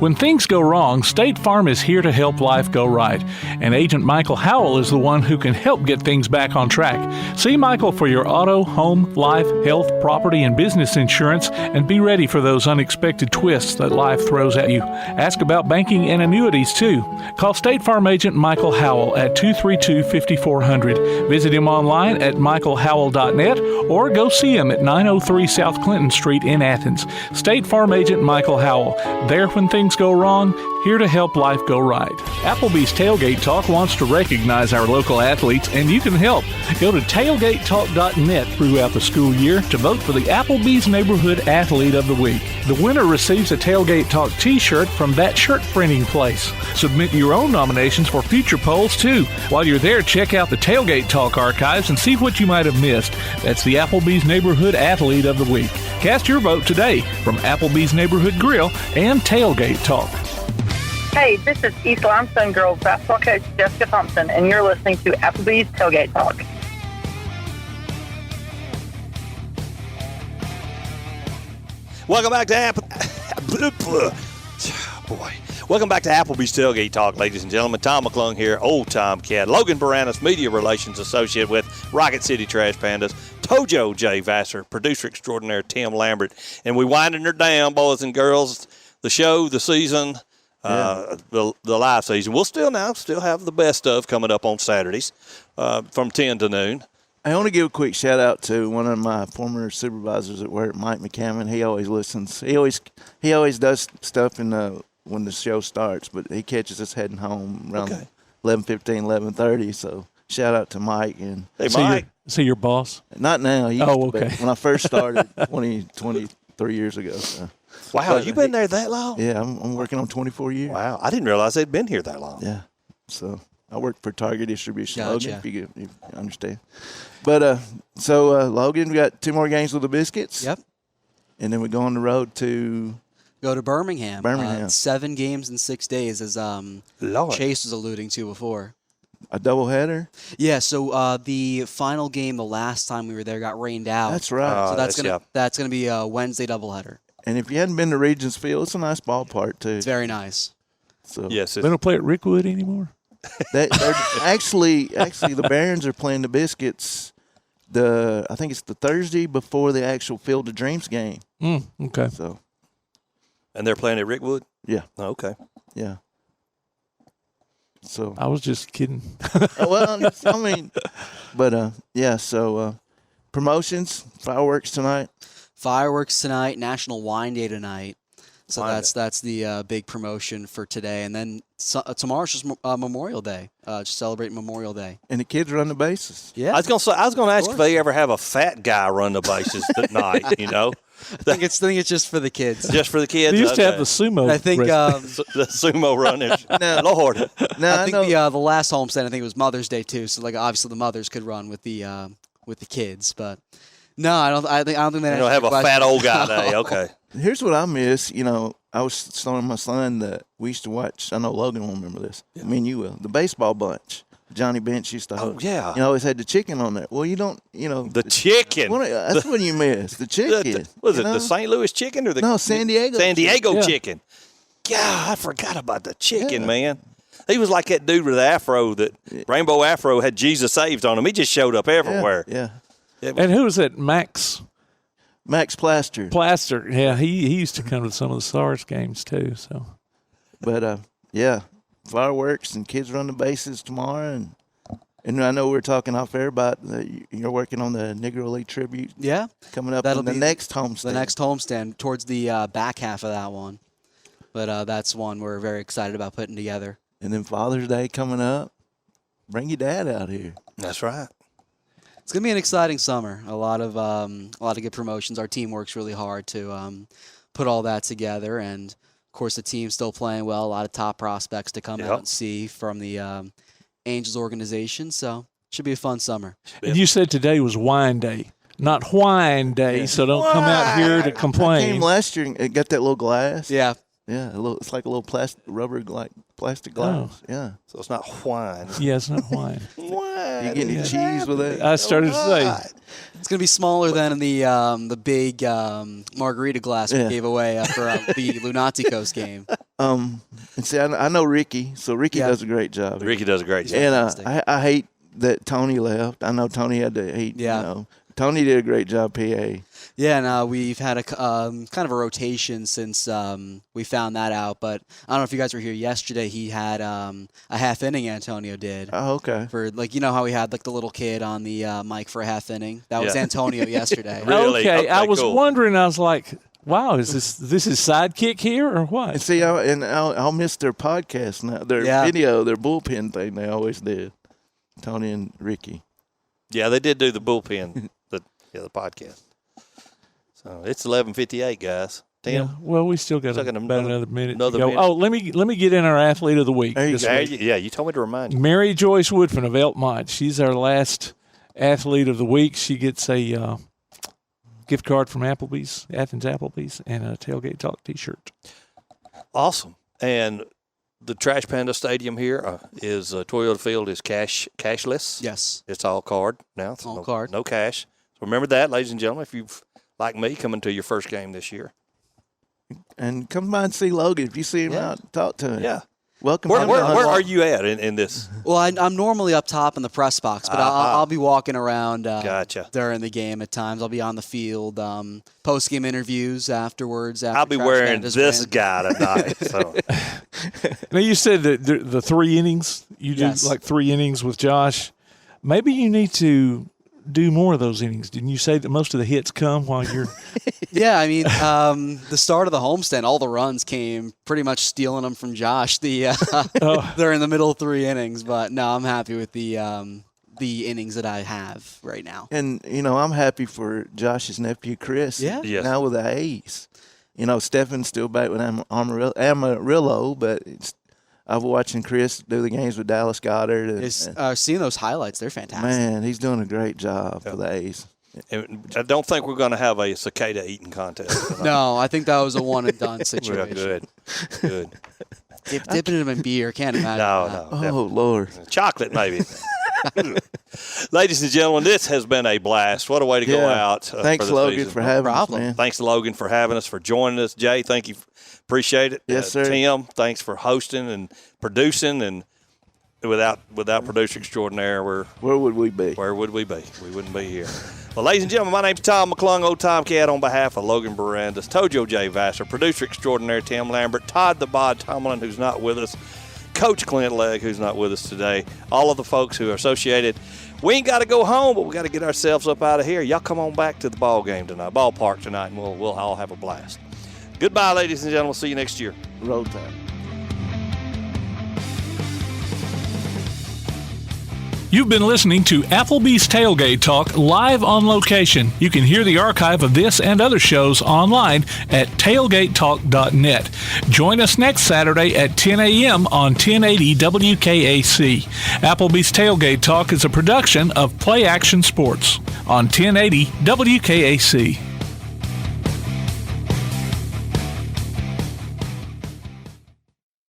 When things go wrong, State Farm is here to help life go right. And Agent Michael Howell is the one who can help get things back on track. See Michael for your auto, home, life, health, property, and business insurance, and be ready for those unexpected twists that life throws at you. Ask about banking and annuities, too. Call State Farm Agent Michael Howell at 232-5400. Visit him online at michaelhowell.net or go see him at 903 South Clinton Street in Athens. State Farm Agent Michael Howell. There when things go wrong, here to help life go right. Applebee's Tailgate Talk wants to recognize our local athletes, and you can help. Go to tailgatetalk.net throughout the school year to vote for the Applebee's Neighborhood Athlete of the Week. The winner receives a Tailgate Talk t-shirt from that shirt printing place. Submit your own nominations for future polls, too. While you're there, check out the Tailgate Talk archives and see what you might have missed. That's the Applebee's Neighborhood Athlete of the Week. Cast your vote today from Applebee's Neighborhood Grill and Tailgate Talk. Hey, this is East Limestone Girls basketball coach Jessica Thompson, and you're listening to Applebee's Tailgate Talk. Welcome back to Welcome back to Applebee's Tailgate Talk, ladies and gentlemen. Tom McClung here, Old Tom Cat. Logan Bourandas, Media Relations Associate with Rocket City Trash Pandas. Tojo J. Vassar, producer extraordinaire Tim Lambert. And we winding her down, boys and girls. The show, the season, the live season. We'll still have the best of coming up on Saturdays from 10 to noon. I want to give a quick shout out to one of my former supervisors at work, Mike McCammon. He always listens. He always does stuff when the show starts, but he catches us heading home around 11:15, 11:30. So shout out to Mike. And hey, Mike. Is he your boss? Not now. He used to be. Okay. When I first started 23 years ago. So. Wow, you been there that long? Yeah, I'm working on 24 years. Wow, I didn't realize they'd been here that long. Yeah, so I work for Target Distribution. Gotcha. Logan, if you understand. But so Logan, we got 2 more games with the Biscuits. Yep. And then we go on the road to Birmingham. 7 games in 6 days, as Chase was alluding to before. A doubleheader? Yeah, so the final game the last time we were there got rained out. That's right. So that's gonna be a Wednesday doubleheader. And if you hadn't been to Regents Field, it's a nice ballpark too. It's very nice. So yes, they don't play at Rickwood anymore. They're actually the Barons are playing the Biscuits. I think it's the Thursday before the actual Field of Dreams game. Okay. So. And they're playing at Rickwood? Yeah. Oh, okay. Yeah. So I was just kidding. Well, I mean, but yeah. So promotions, fireworks tonight. Fireworks tonight, National Wine Day tonight. So Wine that's the big promotion for today. And then tomorrow's just Memorial Day. Just celebrate Memorial Day. And the kids run the bases. Yeah. I was gonna ask if they ever have a fat guy run the bases at night. You know. I think it's just for the kids. Just for the kids. They used to have the sumo. I think the sumo runners. Lord. I think the last homestand, I think it was Mother's Day too. So like obviously the mothers could run with the kids, but no, I don't think they don't have a fat old guy day. Okay. Here's what I miss. I was telling my son that we used to watch. I know Logan will remember this. Yeah. Me and you will. The baseball bunch. Johnny Bench used to. Oh yeah. Always had the chicken on there. Well, you don't. The chicken. That's what you miss. The chicken. Was it the St. Louis chicken or the San Diego? San Diego chicken. chicken. God, I forgot about the chicken, man. He was like that dude with the afro Rainbow Afro had Jesus saved on him. He just showed up everywhere. Yeah. And who was that? Max Plaster. Plaster. Yeah, he used to come to some of the Stars games too. So, but yeah, fireworks and kids run the bases tomorrow, and I know we were talking off air about you're working on the Negro League tribute. Yeah, coming up. That'll on the be next homestand. The next homestand towards the back half of that one, but that's one we're very excited about putting together. And then Father's Day coming up. Bring your dad out here. That's right. It's gonna be an exciting summer. A lot of good promotions. Our team works really hard to put all that together, and of course the team's still playing well. A lot of top prospects to come out and see from the Angels organization. So it should be a fun summer. And you said today was Wine Day, not Wine Day. So don't come out here to complain. I came last year and got that little glass. Yeah. Yeah, it's like a little plastic glass. Yeah. So it's not wine. Yeah, it's not wine. Wine. You getting cheese with it? I started to say. It's going to be smaller than the big margarita glass we gave away after the Lunaticos game. And see, I know Ricky, so Ricky does a great job. Ricky does a great job. And I hate that Tony left. I know Tony had to hate. Yeah. Tony did a great job, PA. Yeah, and we've had a kind of a rotation since we found that out. But I don't know if you guys were here yesterday. He had a half inning. Antonio did. Oh, okay. For how we had the little kid on the mic for a half inning. That was Antonio yesterday. Really? Okay, I was cool. wondering. I was like, wow, is this is sidekick here or what? And see, I'll miss their podcast now. Their video, their bullpen thing. They always did. Tony and Ricky. Yeah, they did do the bullpen. the podcast. So it's 11:58, guys. Tim? Yeah, well, we still got about another minute to go. Minute. Oh, let me get in our athlete of the week. You told me to remind you. Mary Joyce Woodfin of Elkmont. She's our last athlete of the week. She gets a gift card from Athens Applebee's, and a Tailgate Talk T-shirt. Awesome. And the Trash Panda Stadium here is Toyota Field is cashless. Yes. It's all card now. It's all card. No cash. So remember that, ladies and gentlemen, if you've, like me, coming to your first game this year. And come by and see Logan. If you see him out, talk to him. Yeah. Welcome. Where are you at in this? Well, I'm normally up top in the press box, but I'll be walking around during the game at times. I'll be on the field, post-game interviews afterwards. I'll be wearing this guy tonight. So. Now, you said that the 3 innings, you do like 3 innings with Josh. Maybe you need to do more of those innings. Didn't you say that most of the hits come while you're Yeah, I mean, the start of the homestand, all the runs came pretty much stealing them from Josh. They're in the middle 3 innings, but no, I'm happy with the innings that I have right now. And I'm happy for Josh's nephew Chris. Yeah. Yes. Now with the A's. Stefan's still back with Amarillo, but I've watching Chris do the games with Dallas Goddard. Seeing those highlights, they're fantastic. Man, he's doing a great job for the A's. And I don't think we're going to have a cicada eating contest. No, I think that was a one-and-done situation. Good. Dipping them in beer, can't imagine. No. Oh, Lord. Chocolate, maybe. Ladies and gentlemen, this has been a blast. What a way to go out. Thanks, for the Logan, season. for having us, man. Thanks, Logan, for having us, for joining us. Jay, thank you. Appreciate it. Yes, sir. Tim, thanks for hosting and producing. And without producer extraordinaire, where would we be? Where would we be? We wouldn't be here. Well, ladies and gentlemen, my name's Tom McClung, Old Tomcat, on behalf of Logan Bourandas, Tojo J. Vassar, producer extraordinaire Tim Lambert, Todd the Bod Tomlin, who's not with us, Coach Clint Legg, who's not with us today, all of the folks who are associated. We ain't got to go home, but we got to get ourselves up out of here. Y'all come on back to the ballpark tonight, and we'll all have a blast. Goodbye, ladies and gentlemen. See you next year. Roll time. You've been listening to Applebee's Tailgate Talk live on location. You can hear the archive of this and other shows online at tailgatetalk.net. Join us next Saturday at 10 a.m. on 1080 WKAC. Applebee's Tailgate Talk is a production of Play Action Sports on 1080 WKAC.